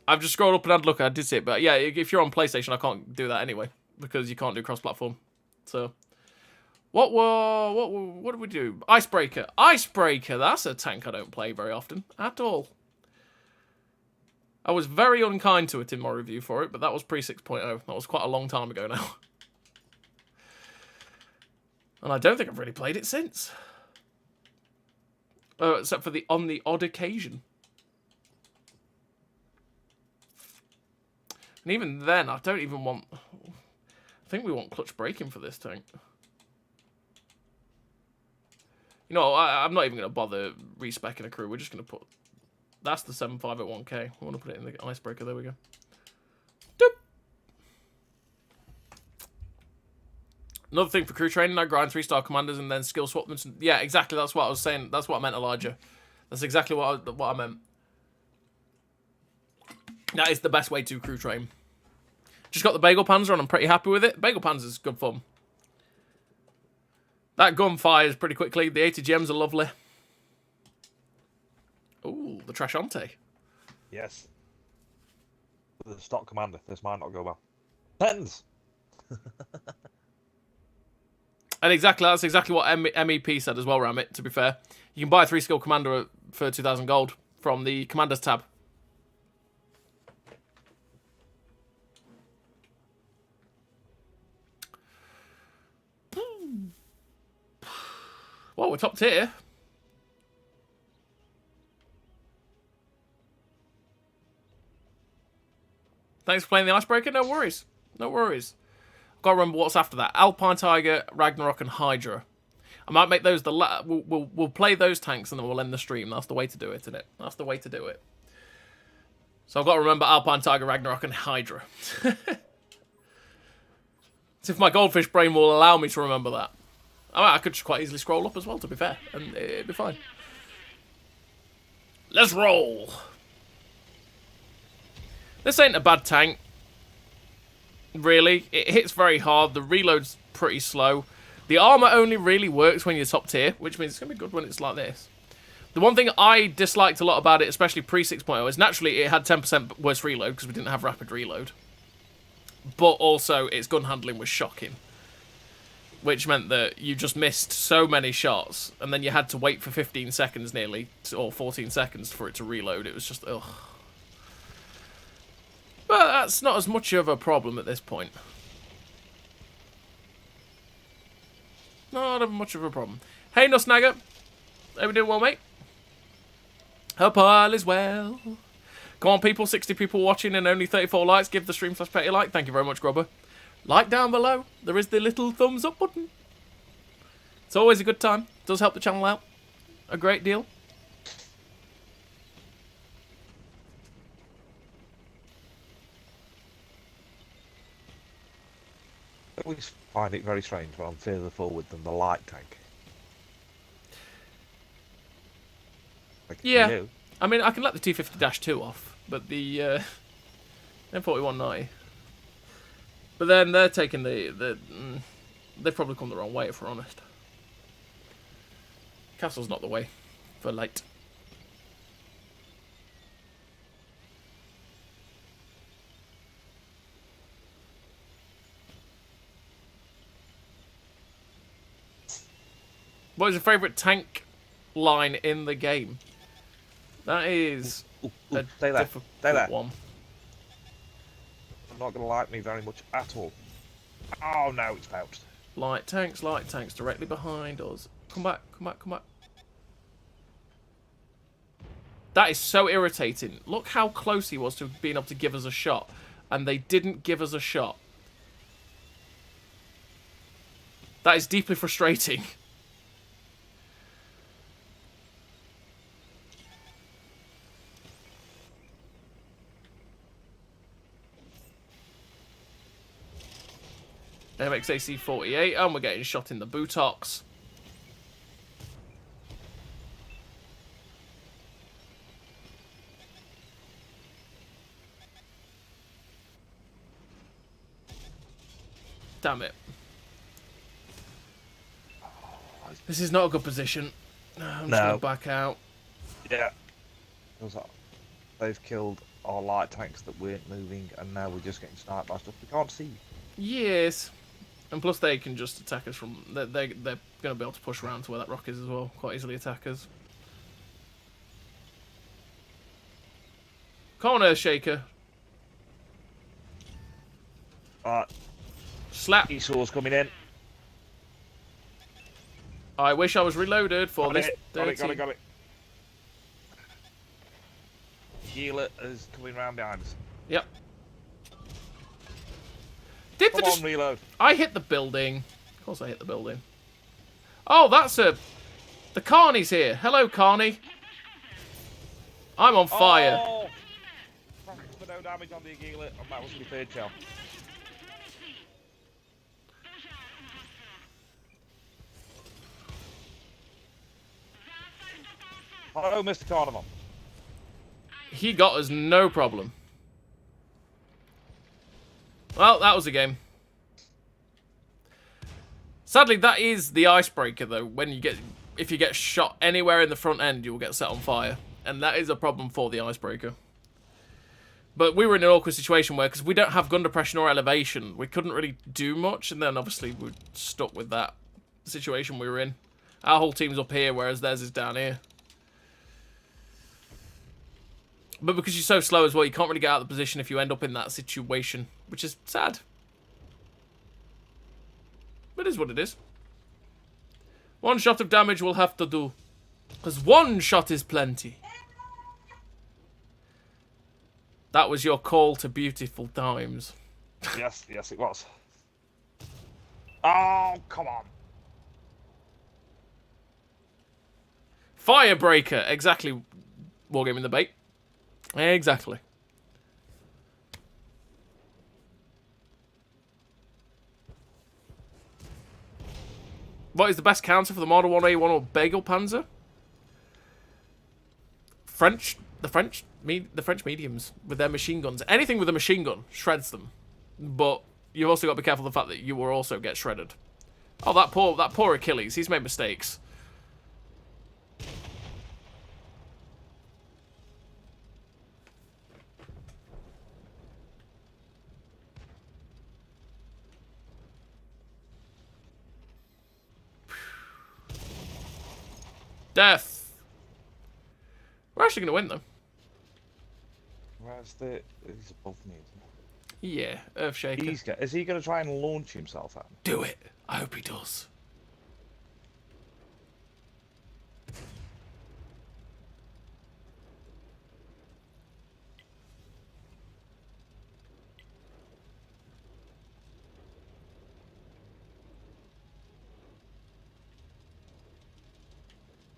I've just scrolled up and had a look. I did see it, but yeah, if you're on PlayStation, I can't do that anyway, because you can't do cross-platform. So, what did we do? Icebreaker. Icebreaker. That's a tank I don't play very often at all. I was very unkind to it in my review for it, but that was pre 6.0. That was quite a long time ago now. And I don't think I've really played it since. Except for on the odd occasion. And even then, I don't even want... I think we want clutch braking for this tank. You know, I'm not even going to bother respecking a crew. We're just going to put... That's the 7.5 at 1k. We want to put it in the icebreaker. There we go. Doop. Another thing for crew training, I grind 3-star commanders and then skill swap them. Yeah, exactly. That's what I was saying. That's what I meant, Elijah. That's exactly what I meant. That is the best way to crew train. Just got the Bagel Panzer and I'm pretty happy with it. Bagel Panzer's good fun. That gun fires pretty quickly. The 80 gems are lovely. Ooh, the Trashante. Yes. The stock commander. This might not go well. Tens! And exactly, that's exactly what MEP said as well, Ramit, to be fair. You can buy a 3-skill commander for 2,000 gold from the Commanders tab. Well, we're top tier. Thanks for playing the icebreaker. No worries. No worries. Got to remember what's after that. Alpine Tiger, Ragnarok, and Hydra. I might make those the we'll play those tanks and then we'll end the stream. That's the way to do it, isn't it? That's the way to do it. So I've got to remember Alpine Tiger, Ragnarok, and Hydra. As if my goldfish brain will allow me to remember that. I could just quite easily scroll up as well, to be fair, and it'd be fine. Let's roll. This ain't a bad tank. Really. It hits very hard. The reload's pretty slow. The armor only really works when you're top tier, which means it's going to be good when it's like this. The one thing I disliked a lot about it, especially pre 6.0, is naturally it had 10% worse reload because we didn't have rapid reload. But also its gun handling was shocking. Which meant that you just missed so many shots, and then you had to wait for 15 seconds nearly, or 14 seconds for it to reload. It was just, ugh. But that's not as much of a problem at this point. Not much of a problem. Hey, Nussnagger. How we doing well, mate? Hope all is well. Come on, people. 60 people watching and only 34 likes. Give the stream /petty a like. Thank you very much, Grubber. Like down below. There is the little thumbs up button. It's always a good time. It does help the channel out a great deal. I always find it very strange when I'm further forward than the light tank. Like, Yeah. you know. I mean, I can let the T50-2 off, but the M4190... But then they're taking they've probably come the wrong way, if we're honest. Castle's not the way for late. What is your favourite tank line in the game? That is a difficult one. Not going to like me very much at all. Oh no, it's bounced. Light tanks directly behind us. Come back, come back, come back. That is so irritating. Look how close he was to being able to give us a shot. And they didn't give us a shot. That is deeply frustrating. MXAC-48, and we're getting shot in the buttocks. Damn it. This is not a good position. I'm just going to back out. Yeah. They've killed our light tanks that weren't moving, and now we're just getting sniped by stuff we can't see. Yes. And plus they can just attack us from... They're going to be able to push around to where that rock is as well. Quite easily attack us. Come on, Earthshaker. Slap. Esau's coming in. I wish I was reloaded for this. Got it. Healer is coming round behind us. Yep. Come on, reload. I hit the building. Of course I hit the building. Oh, that's the Carney's here. Hello, Carney. I'm on fire. Oh! For no damage on the Agila, and that was my third shell. Hello, Mr. Carnival. He got us no problem. Well, that was a game. Sadly, that is the icebreaker, though. If you get shot anywhere in the front end, you will get set on fire. And that is a problem for the icebreaker. But we were in an awkward situation where, because we don't have gun depression or elevation, we couldn't really do much. And then, obviously, we're stuck with that situation we were in. Our whole team's up here, whereas theirs is down here. But because you're so slow as well, you can't really get out of the position if you end up in that situation, which is sad. But it is what it is. One shot of damage will have to do. Because one shot is plenty. That was your call to beautiful times. Yes, it was. Oh, come on. Firebreaker. Exactly. Wargaming the bait. Exactly. What is the best counter for the Model 1A1 or Bagel Panzer? The French mediums with their machine guns. Anything with a machine gun shreds them. But you've also got to be careful of the fact that you will also get shredded. Oh, that poor Achilles. He's made mistakes. Death. We're actually going to win, though. Where's the... He's above me, isn't he? Yeah, Earthshaker. Is he going to try and launch himself at me? Do it. I hope he does.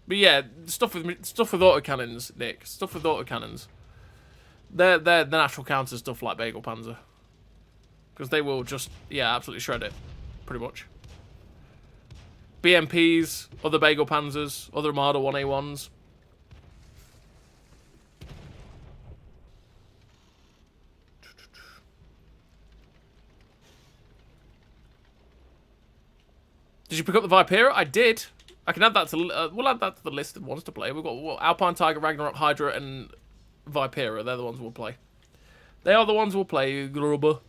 But yeah, stuff with autocannons, Nick. Stuff with autocannons. They're the natural counter stuff like Bagel Panzer. Because they will just, yeah, absolutely shred it. Pretty much. BMPs, other Bagel Panzers, other Armada 1A1s. Did you pick up the Vipera? I did. I can add that to. We'll add that to the list of ones to play. We've got Alpine Tiger, Ragnarok, Hydra, and Vipera. They're the ones we'll play. They are the ones we'll play, Grubber.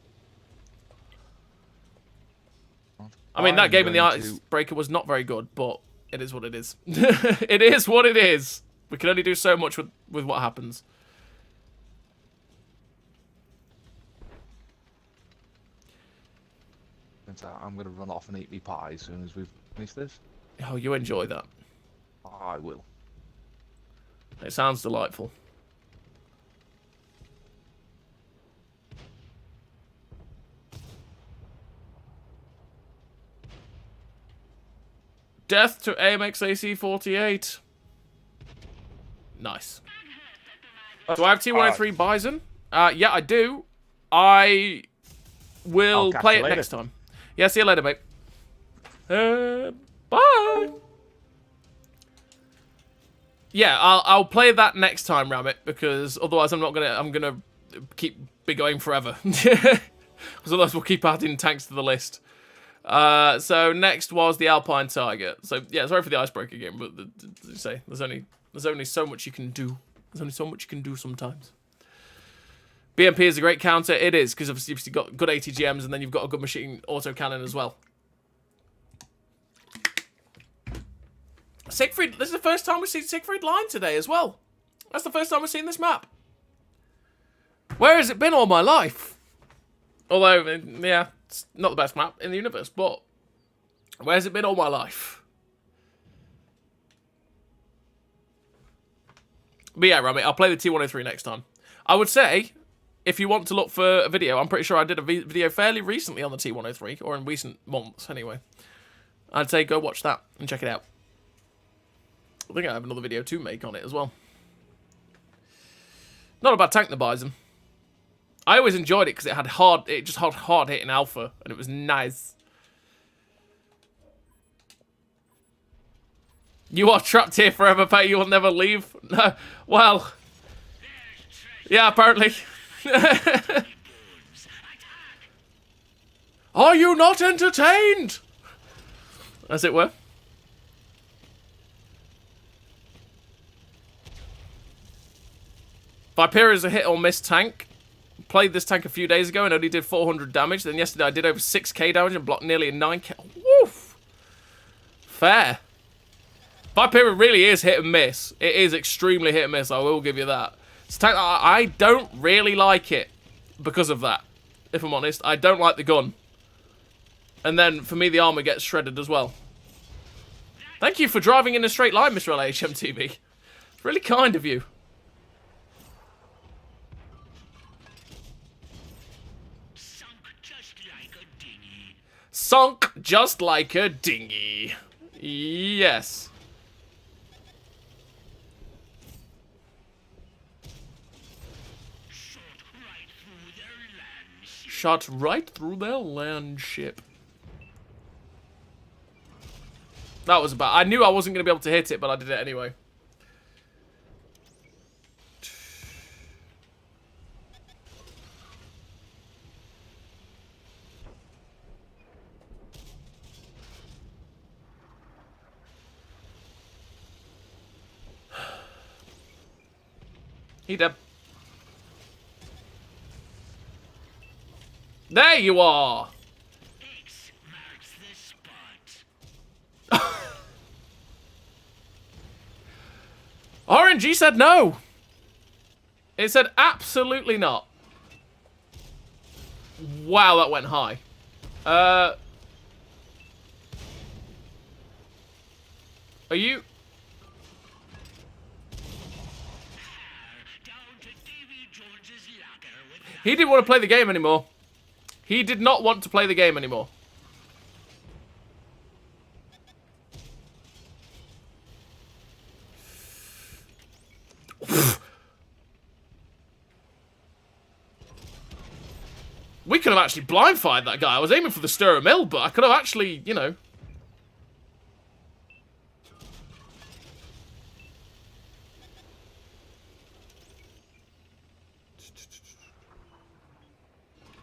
I mean, that game in the Icebreaker was not very good, but it is what it is. It is what it is. We can only do so much with what happens. I'm going to run off and eat me pie as soon as we've finished this. Oh, you enjoy that. I will. It sounds delightful. Death to AMX AC-48. Nice. Do I have T-103 Bison? Yeah, I do. I will play it next time. Yeah, see you later, mate. Bye. Yeah, I'll play that next time, Ramit, because otherwise I'm gonna be going forever. Because otherwise we'll keep adding tanks to the list. So next was the Alpine Tiger. So yeah, sorry for the icebreaker game, but as you say, there's only so much you can do. There's only so much you can do sometimes. BMP is a great counter. It is, because obviously you've got good ATGMs and then you've got a good machine autocannon as well. Siegfried, this is the first time we've seen Siegfried line today as well. That's the first time we've seen this map. Where has it been all my life? Although, yeah, it's not the best map in the universe, but where's it been all my life? But yeah, Rami, I'll play the T103 next time. I would say, if you want to look for a video, I'm pretty sure I did a video fairly recently on the T103, or in recent months, anyway. I'd say go watch that and check it out. I think I have another video to make on it as well. Not a bad tank, the Bison. I always enjoyed it because it just had hard hitting alpha, and it was nice. You are trapped here forever, Pat. You will never leave. No, well, yeah, apparently. Are you not entertained? As it were. Viperia is a hit or miss tank. Played this tank a few days ago and only did 400 damage. Then yesterday I did over 6k damage and blocked nearly a 9k. Woof! Fair. Viperia really is hit and miss. It is extremely hit and miss, I will give you that. It's a tank I don't really like it because of that, if I'm honest. I don't like the gun. And then, for me, the armor gets shredded as well. Thank you for driving in a straight line, Mr. LHMTV. It's really kind of you. Sunk just like a dinghy. Yes. Shot right through their land ship. That was bad. I knew I wasn't going to be able to hit it, but I did it anyway. He dead. There you are! X marks the spot. RNG said no! It said absolutely not. Wow, that went high. Are you... He didn't want to play the game anymore. He did not want to play the game anymore. We could have actually blind-fired that guy. I was aiming for the Stirrer Mill, but I could have actually, you know...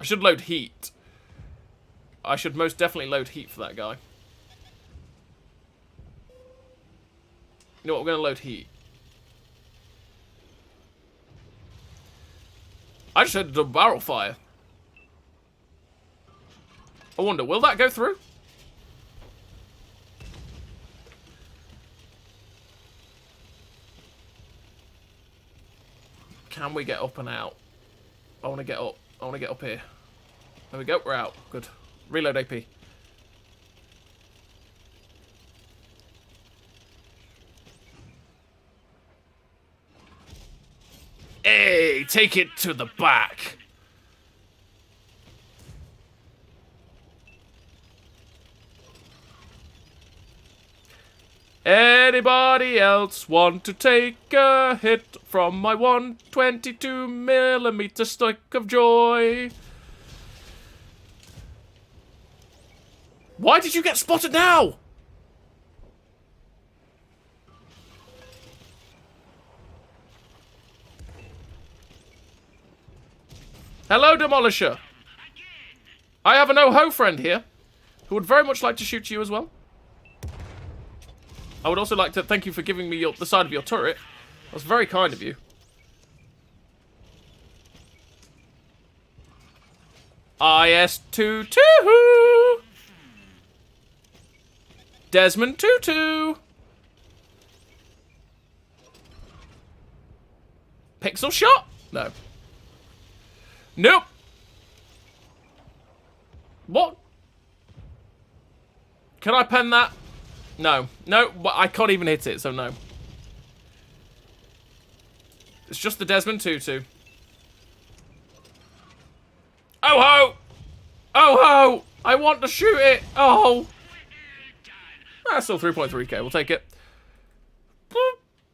I should load heat. I should most definitely load heat for that guy. You know what, we're going to load heat. I just had a barrel fire. I wonder, will that go through? Can we get up and out? I want to get up. I want to get up here. There we go. We're out. Good. Reload AP. Hey, take it to the back. Anybody else want to take a hit from my 122mm stick of joy? Why did you get spotted now? Hello, Demolisher. I have an oh-ho friend here who would very much like to shoot you as well. I would also like to thank you for giving me the side of your turret. That's very kind of you. IS-22! Desmond Tutu! Pixel shot? No. Nope. What? Can I pen that? No. No, but I can't even hit it, so no. It's just the Desmond Tutu. Oh ho! Oh ho! I want to shoot it! Oh! That's still 3.3k. We'll take it.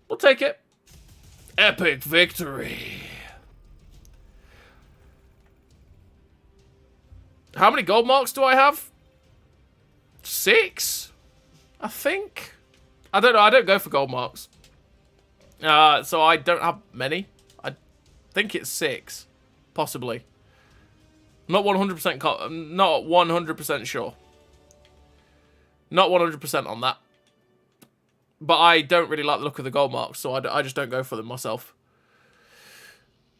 We'll take it. Epic victory. How many gold marks do I have? 6? I think. I don't know. I don't go for gold marks. So I don't have many. I think it's 6. Possibly. Not 100%. Not 100% sure. Not 100% on that. But I don't really like the look of the gold marks, so I just don't go for them myself.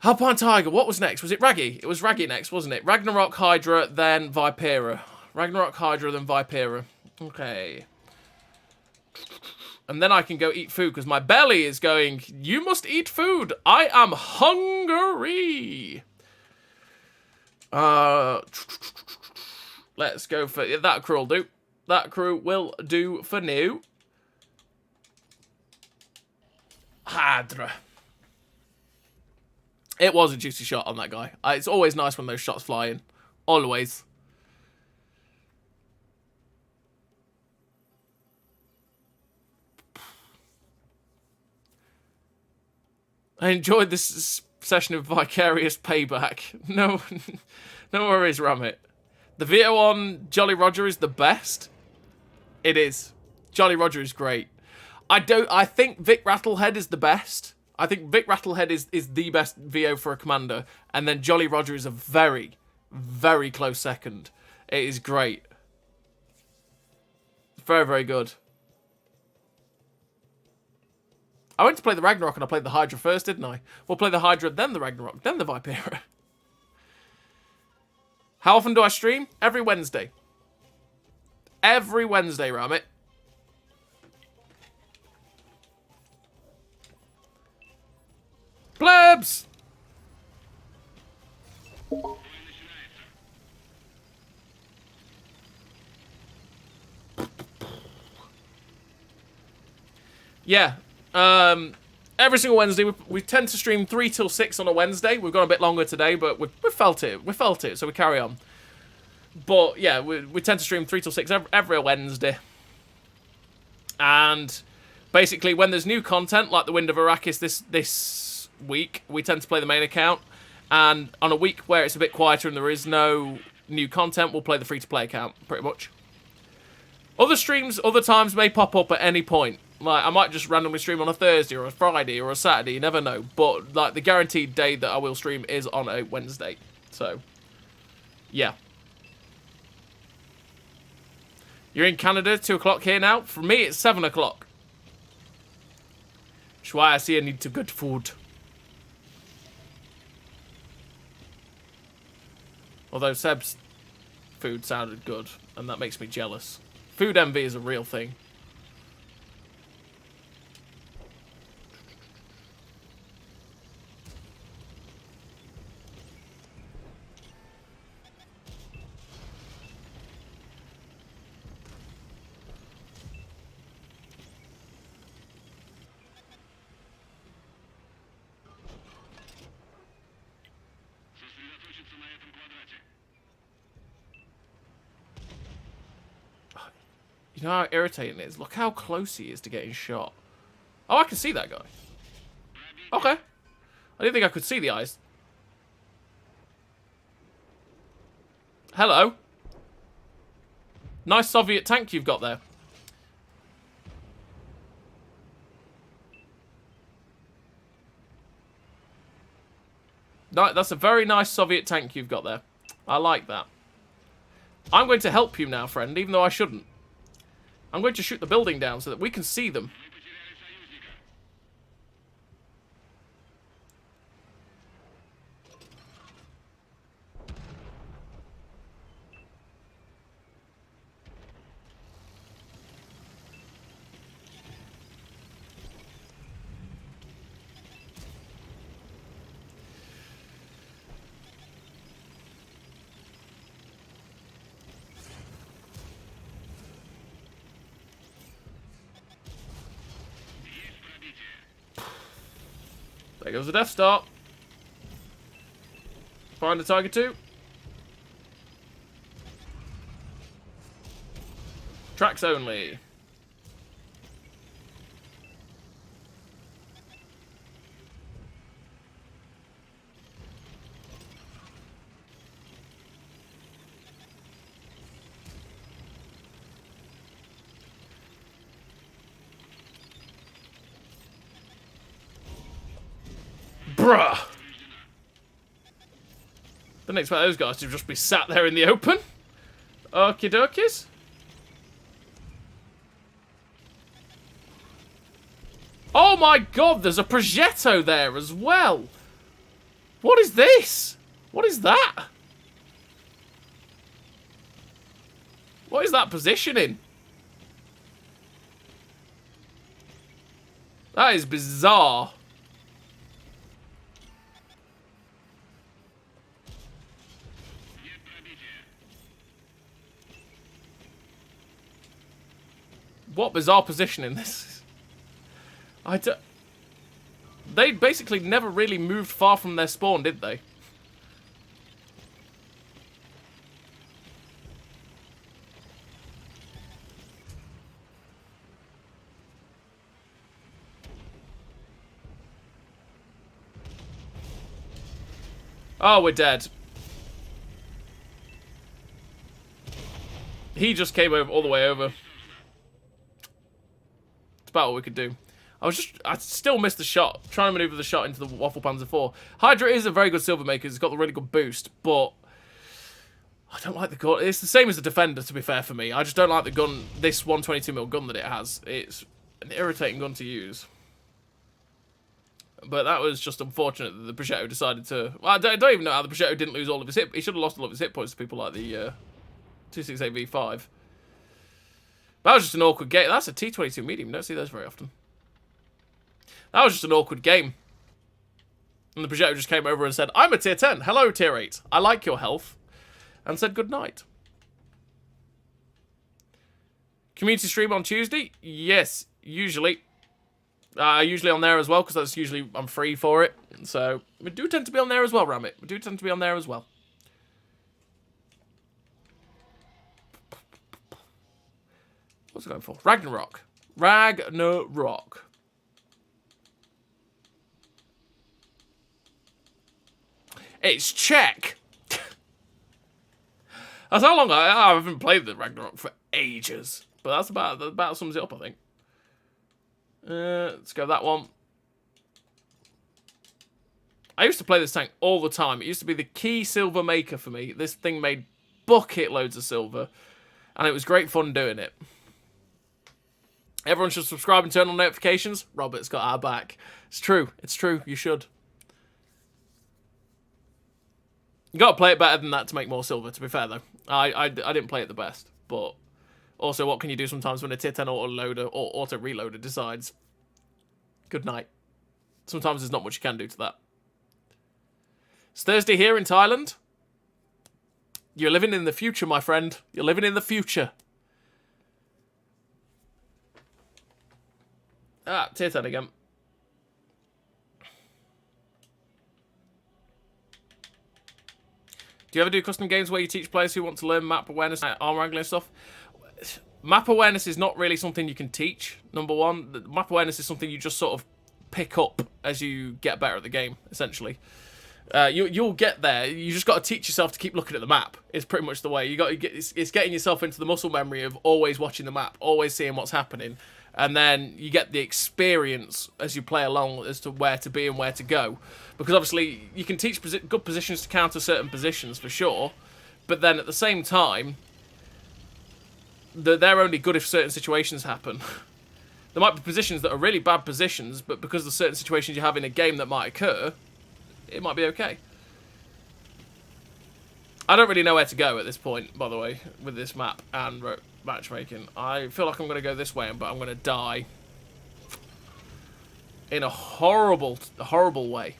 Alpine Tiger, what was next? Was it Raggy? It was Raggy next, wasn't it? Ragnarok, Hydra, then Vipera. Ragnarok, Hydra, then Vipera. Okay. And then I can go eat food, because my belly is going, you must eat food. I am hungry. Let's go for... That crew will do. That crew will do for new. Hydra. It was a juicy shot on that guy. It's always nice when those shots fly in. Always. I enjoyed this session of vicarious payback. No, no worries, Ramit. The VO on Jolly Roger is the best. It is. Jolly Roger is great. I think Vic Rattlehead is the best. I think Vic Rattlehead is the best VO for a commander. And then Jolly Roger is a very, very close second. It is great. Very, very good. I went to play the Ragnarok and I played the Hydra first, didn't I? We'll play the Hydra, then the Ragnarok, then the Vipera. How often do I stream? Every Wednesday. Every Wednesday, Ramit. Plebs! Yeah. Every single Wednesday, we tend to stream 3 till 6 on a Wednesday. We've gone a bit longer today, but we felt it. We felt it, so we carry on. But yeah, we tend to stream 3 till 6 every Wednesday. And basically, when there's new content, like the Wind of Arrakis this week, we tend to play the main account. And on a week where it's a bit quieter and there is no new content, we'll play the free-to-play account, pretty much. Other streams, other times may pop up at any point. Like, I might just randomly stream on a Thursday or a Friday or a Saturday, you never know. But, like, the guaranteed day that I will stream is on a Wednesday. So, yeah. You're in Canada, 2 o'clock here now. For me, it's 7 o'clock. That's why I see I need to get food. Although Seb's food sounded good, and that makes me jealous. Food envy is a real thing. You know how irritating it is? Look how close he is to getting shot. Oh, I can see that guy. Okay. I didn't think I could see the eyes. Hello. Nice Soviet tank you've got there. No, that's a very nice Soviet tank you've got there. I like that. I'm going to help you now, friend, even though I shouldn't. I'm going to shoot the building down so that we can see them. There goes the Death Star. Find the Tiger 2. Tracks only. Bruh! Didn't expect those guys to just be sat there in the open. Okie dokies. Oh my god, there's a progetto there as well. What is this? What is that? What is that positioning? That is bizarre. What bizarre positioning this is. They basically never really moved far from their spawn, did they? Oh, we're dead. He just came over all the way over. It's about all we could do. I still missed the shot. Trying to maneuver the shot into the Waffle Panzer IV. Hydra is a very good silver maker. It's got a really good boost, but I don't like the gun. It's the same as the Defender, to be fair, for me. I just don't like the gun, this 122mm gun that it has. It's an irritating gun to use. But that was just unfortunate that the Progetto decided to... Well, I don't even know how the Progetto didn't lose all of his hit... He should have lost all of his hit points to people like the 268V5. That was just an awkward game. That's a T22 medium. You don't see those very often. That was just an awkward game. And the Progetto just came over and said, I'm a tier 10. Hello, tier 8. I like your health. And said good night. Community stream on Tuesday? Yes, usually. Usually on there as well, because that's usually, I'm free for it. So, we do tend to be on there as well, Ramit. We do tend to be on there as well. What's it going for? Ragnarok. Ragnarok. It's Czech. That's how long I haven't played the Ragnarok for ages. But that's about sums it up, I think. Let's go that one. I used to play this tank all the time. It used to be the key silver maker for me. This thing made bucket loads of silver. And it was great fun doing it. Everyone should subscribe and turn on notifications. Robert's got our back. It's true. It's true. You should. You got to play it better than that to make more silver, to be fair, though. I didn't play it the best. But also, what can you do sometimes when a tier 10 auto-loader or auto-reloader decides, good night. Sometimes there's not much you can do to that. It's Thursday here in Thailand. You're living in the future, my friend. You're living in the future. Ah, tier 10 again. Do you ever do custom games where you teach players who want to learn map awareness, armor wrangling and stuff? Map awareness is not really something you can teach, number one. Map awareness is something you just sort of pick up as you get better at the game, essentially. You'll get there. You just got to teach yourself to keep looking at the map. It's pretty much the way. It's getting yourself into the muscle memory of always watching the map, always seeing what's happening. And then you get the experience as you play along as to where to be and where to go. Because obviously, you can teach good positions to counter certain positions, for sure. But then at the same time, they're only good if certain situations happen. There might be positions that are really bad positions, but because of the certain situations you have in a game that might occur, it might be okay. I don't really know where to go at this point, by the way, with this map and matchmaking. I feel like I'm going to go this way, but I'm going to die in a horrible, horrible way.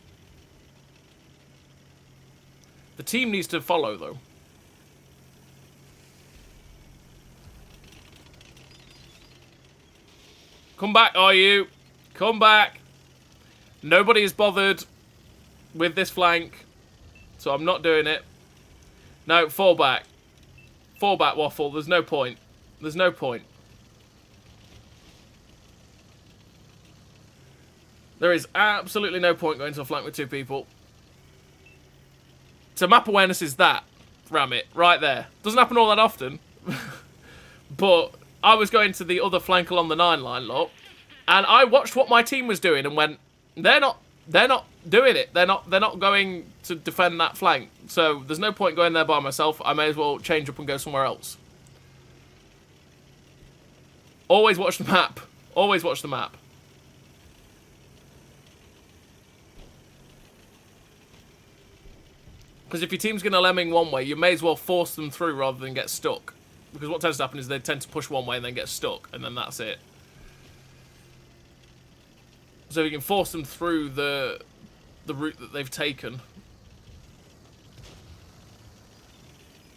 The team needs to follow, though. Come back, are you? Come back. Nobody is bothered with this flank, so I'm not doing it. No, fall back. Fall back, Waffle. There's no point. There's no point. There is absolutely no point going to a flank with 2 people. So map awareness is that. Ram it. Right there. Doesn't happen all that often. But I was going to the other flank along the 9 line, look. And I watched what my team was doing and went, they're not doing it. They're not going to defend that flank. So there's no point going there by myself. I may as well change up and go somewhere else. Always watch the map. Always watch the map. Because if your team's going to lemming one way, you may as well force them through rather than get stuck. Because what tends to happen is they tend to push one way and then get stuck, and then that's it. So you can force them through the route that they've taken,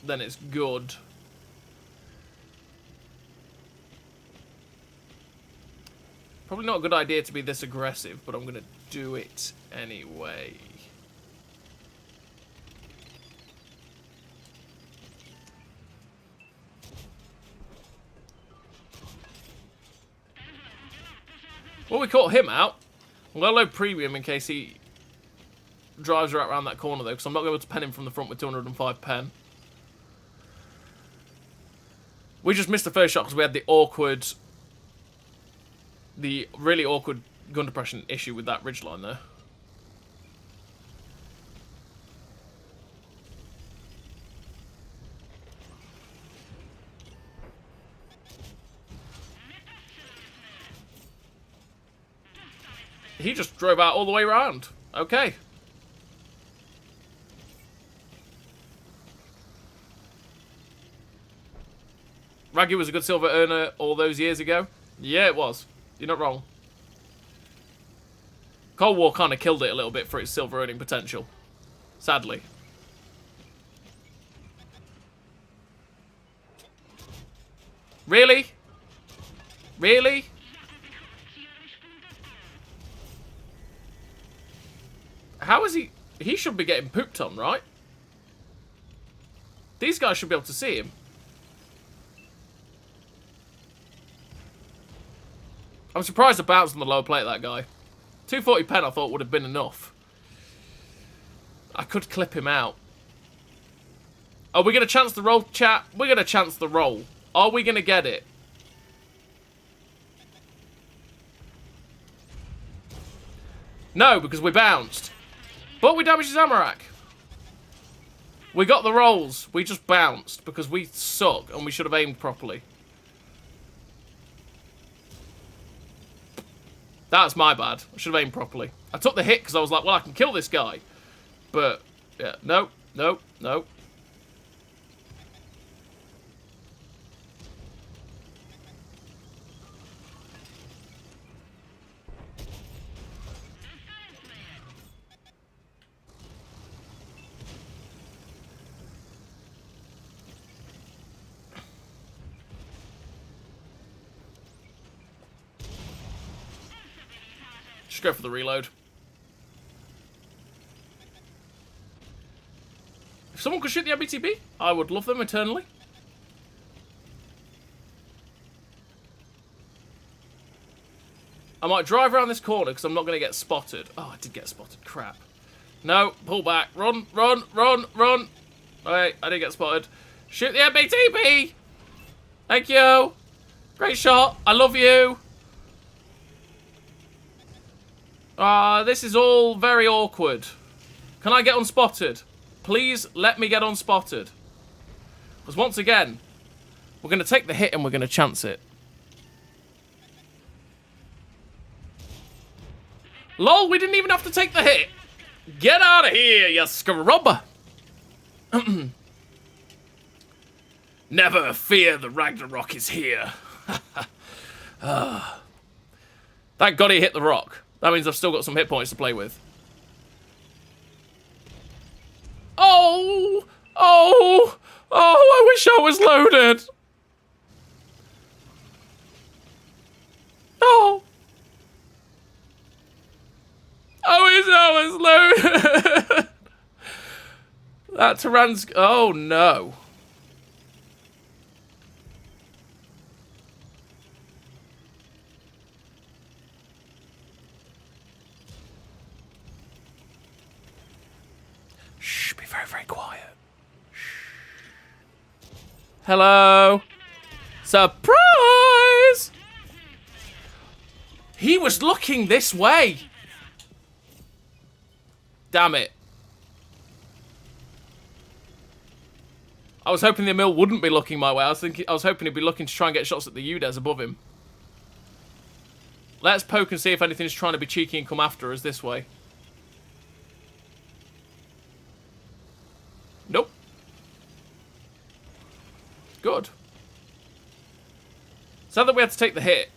then it's good. Probably not a good idea to be this aggressive, but I'm going to do it anyway. Well, we caught him out. I'm going to load premium in case he drives right around that corner, though, because I'm not going to be able to pen him from the front with 205 pen. We just missed the first shot because we had the really awkward gun depression issue with that ridgeline there. He just drove out all the way around. Okay. Raggy was a good silver earner all those years ago. Yeah, it was. You're not wrong. Cold War kind of killed it a little bit for its silver earning potential. Sadly. Really? Really? How is he? He should be getting pooped on, right? These guys should be able to see him. I'm surprised the bounce on the lower plate of that guy. 240 pen I thought would have been enough. I could clip him out. Are we going to chance the roll, chat? We're going to chance the roll. Are we going to get it? No, because we bounced. But we damaged his Amarak. We got the rolls. We just bounced because we suck and we should have aimed properly. That's my bad. I should have aimed properly. I took the hit because I was like, well, I can kill this guy. But, yeah, no, no, no. Just go for the reload. If someone could shoot the MBTB, I would love them eternally. I might drive around this corner because I'm not going to get spotted. Oh, I did get spotted. Crap. No, pull back. Run, run, run, run. Alright, I didn't get spotted. Shoot the MBTB! Thank you! Great shot. I love you. This is all very awkward. Can I get unspotted? Please let me get unspotted. Because once again, we're going to take the hit and we're going to chance it. Lol, we didn't even have to take the hit. Get out of here, you scrubber. Never fear, the Ragnarok is here. Thank God he hit the rock. That means I've still got some hit points to play with. Oh! Oh! Oh, I wish I was loaded. Oh! so slow. That Tyrann's... Oh, no. Shh, be very, very quiet. Shh. Hello. Surprise! He was looking this way. Damn it. I was hoping the mill wouldn't be looking my way. I was hoping he'd be looking to try and get shots at the UDES above him. Let's poke and see if anything's trying to be cheeky and come after us this way. Nope. Good. Sad that we had to take the hit.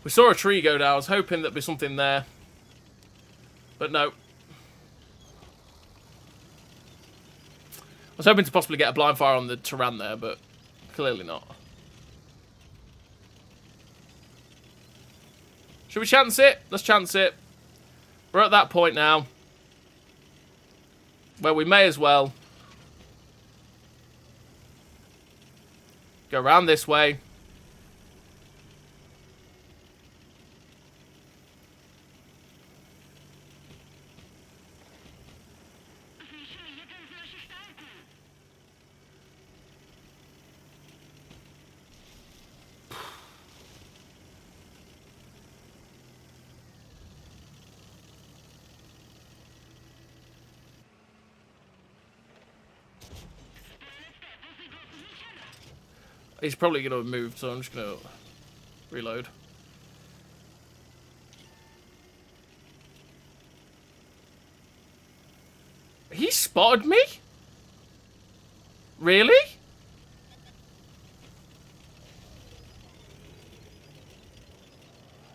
We saw a tree go down. I was hoping there'd be something there. But no. I was hoping to possibly get a blind fire on the Tyrann there, but clearly not. Should we chance it? Let's chance it. We're at that point now where we may as well go around this way. He's probably going to have moved, so I'm just going to reload. He spotted me? Really?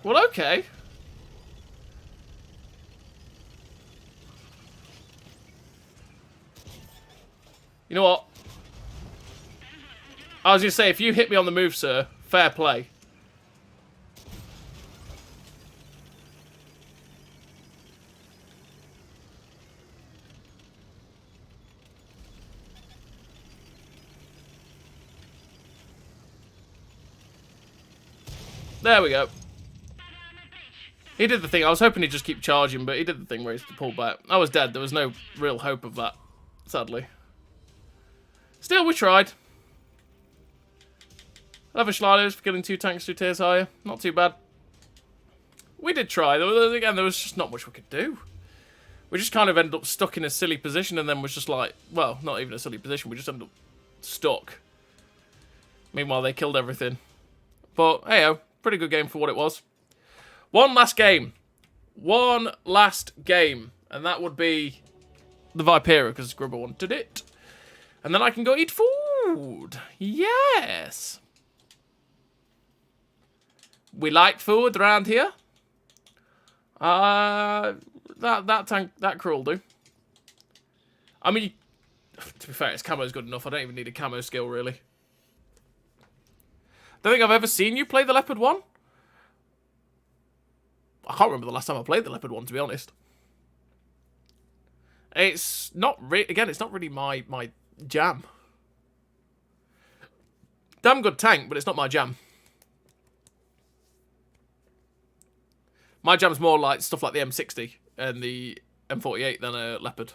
Well, okay. You know what? I was going to say, if you hit me on the move, sir, fair play. There we go. He did the thing. I was hoping he'd just keep charging, but he did the thing where he pulled back. I was dead. There was no real hope of that, sadly. Still, we tried. 11 Schleiders for killing 2 tanks 2 tiers higher. Not too bad. We did try. Again, there was just not much we could do. We just kind of ended up stuck in a silly position and then was just like, well, not even a silly position. We just ended up stuck. Meanwhile, they killed everything. But, hey-oh, pretty good game for what it was. One last game. One last game. And that would be the Vipera, because Grubber wanted it. And then I can go eat food. Yes. We like food around here. That crew will do. I mean, to be fair, its camo's good enough. I don't even need a camo skill, really. Don't think I've ever seen you play the Leopard 1. I can't remember the last time I played the Leopard 1, to be honest. It's not again, it's not really my jam. Damn good tank, but it's not my jam. My jam's more like stuff like the M60 and the M48 than a Leopard.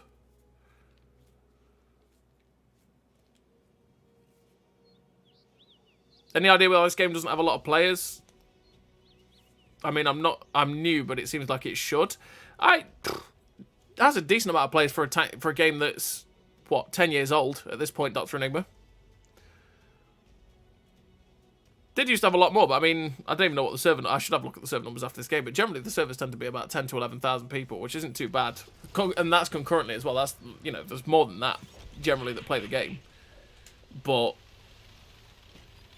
Any idea why this game doesn't have a lot of players? I mean, I'm new, but it seems like it should. It has a decent amount of players for a game that's, what, 10 years old at this point, Dr. Enigma. Did used to have a lot more, but I mean, I don't even know what the server... I should have a look at the server numbers after this game, but generally the servers tend to be about 10 to 11,000 people, which isn't too bad. And that's concurrently as well. That's, you know, there's more than that, generally, that play the game. But,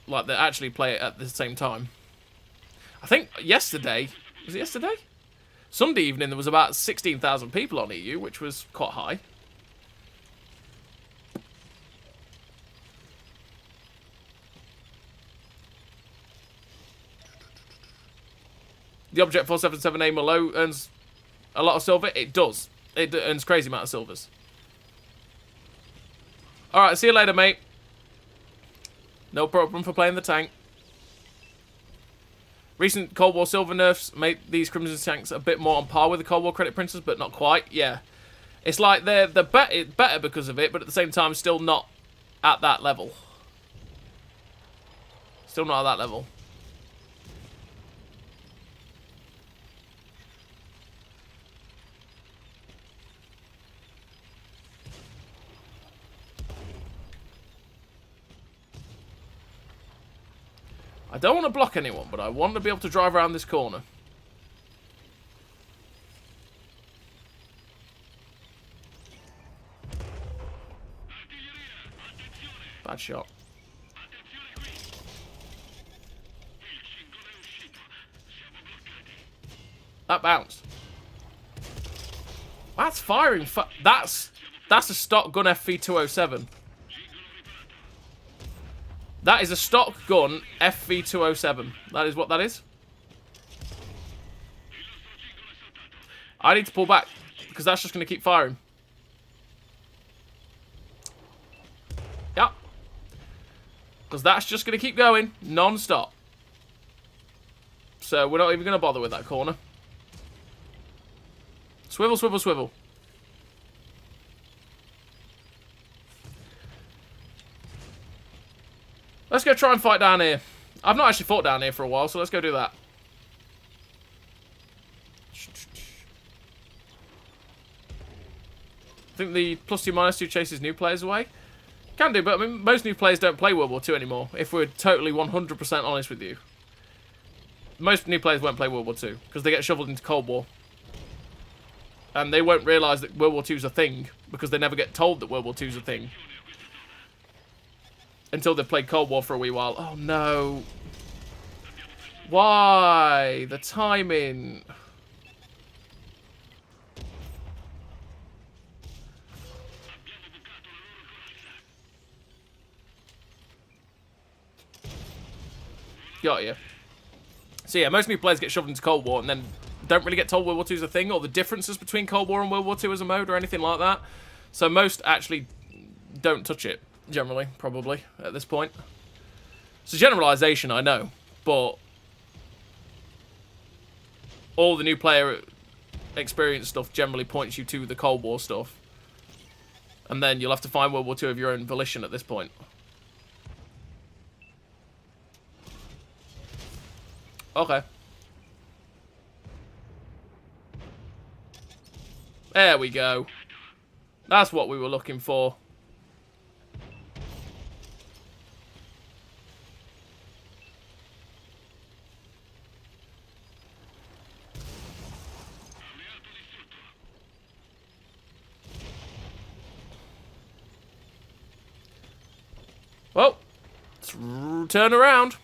like, they actually play it at the same time. I think yesterday... Was it yesterday? Sunday evening, there was about 16,000 people on EU, which was quite high. The Object 477A Malo earns a lot of silver. It does. It earns crazy amount of silvers. Alright, see you later, mate. No problem for playing the tank. Recent Cold War silver nerfs made these Crimson tanks a bit more on par with the Cold War credit printers, but not quite. Yeah. It's like they're better because of it, but at the same time, still not at that level. Still not at that level. I don't want to block anyone, but I want to be able to drive around this corner. Bad shot. That bounced. That's firing. That's a stock gun FV207. That is a stock gun FV207. That is what that is. I need to pull back because that's just going to keep firing. Yep. Because that's just going to keep going non-stop. So we're not even going to bother with that corner. Swivel, swivel, swivel. Let's go try and fight down here. I've not actually fought down here for a while, so let's go do that. I think the +2/-2 chases new players away. Can do, but I mean, most new players don't play World War II anymore, if we're totally 100% honest with you. Most new players won't play World War II, because they get shoveled into Cold War. And they won't realise that World War II is a thing, because they never get told that World War II is a thing. Until they've played Cold War for a wee while. Oh, no. Why? The timing. Got you. So, yeah, most new players get shoved into Cold War and then don't really get told World War II is a thing or the differences between Cold War and World War II as a mode or anything like that. So most actually don't touch it. Generally, probably, at this point. It's a generalisation, I know, but all the new player experience stuff generally points you to the Cold War stuff. And then you'll have to find World War II of your own volition at this point. Okay. There we go. That's what we were looking for. Well, let's turn around.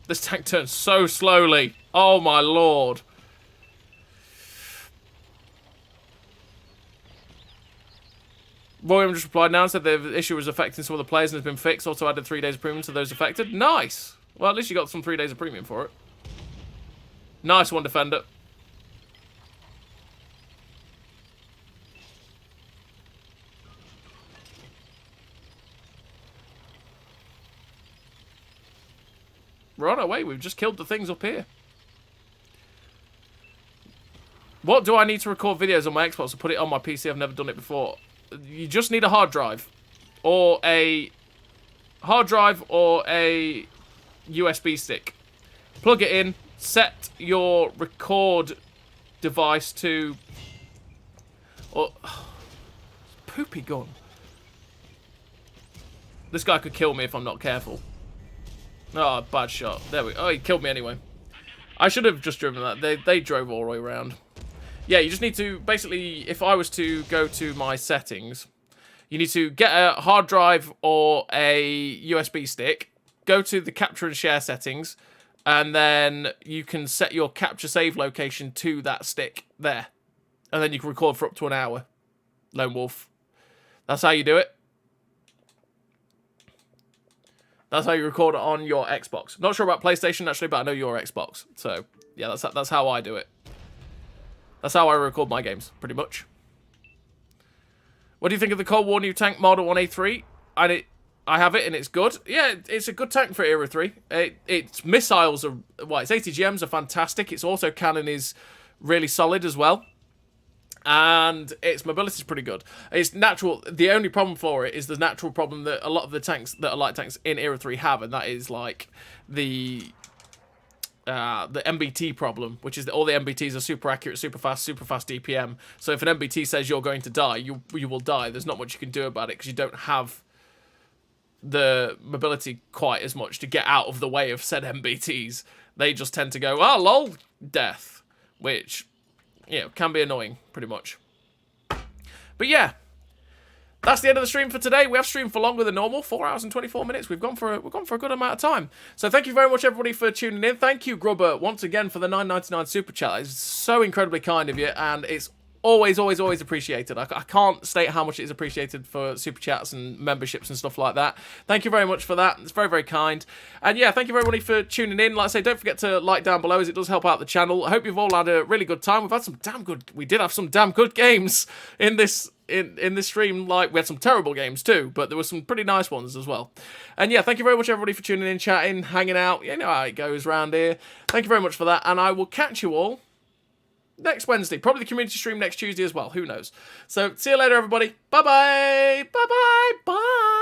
This tank turns so slowly. Oh my lord. William just replied now and said the issue was affecting some of the players and has been fixed. Also added 3 days of premium to those affected. Nice. Well, at least you got some 3 days of premium for it. Nice one, Defender. We're on our way. We've just killed the things up here. What do I need to record videos on my Xbox to put it on my PC? I've never done it before. You just need a hard drive. Or a hard drive or a USB stick. Plug it in. Set your record device to... Or, poopy gun. This guy could kill me if I'm not careful. Oh, bad shot. There we go. Oh, he killed me anyway. I should have just driven that. They drove all the way around. Yeah, you just need to... Basically, if I was to go to my settings, you need to get a hard drive or a USB stick, go to the capture and share settings, And then you can set your capture save location to that stick there. And then you can record for up to an hour. Lone Wolf. That's how you do it. That's how you record it on your Xbox. Not sure about PlayStation, actually, but I know your Xbox. So, yeah, that's how I do it. That's how I record my games, pretty much. What do you think of the Cold War new tank mod on A3? I have it, and it's good. Yeah, it's a good tank for Era 3. Its missiles are... Well, its ATGMs are fantastic. Its autocannon is really solid as well. And its mobility is pretty good. It's natural. The only problem for it is the natural problem that a lot of the tanks that are light tanks in Era 3 have, and that is like the MBT problem, which is that all the MBTs are super accurate, super fast DPM. So if an MBT says you're going to die, you will die. There's not much you can do about it because you don't have the mobility quite as much to get out of the way of said MBTs. They just tend to go, oh, lol, death, which, you know, can be annoying, pretty much. But yeah, that's the end of the stream for today. We have streamed for longer than normal, 4 hours and 24 minutes. We've gone for a good amount of time. So thank you very much, everybody, for tuning in. Thank you, Grubber, once again for the $9.99 super chat. It's so incredibly kind of you, and it's always appreciated. I can't state how much it is appreciated for super chats and memberships and stuff like that. Thank you very much for that. It's very, very kind. And yeah, thank you everybody for tuning in. Like I say, don't forget to like down below as it does help out the channel. I hope you've all had a really good time. We did have some damn good games in this stream. Like, we had some terrible games too, but there were some pretty nice ones as well. And yeah, thank you very much everybody for tuning in, chatting, hanging out. You know how it goes around here. Thank you very much for that, and I will catch you all next Wednesday. Probably the community stream next Tuesday as well. Who knows? So, see you later, everybody. Bye-bye. Bye-bye. Bye.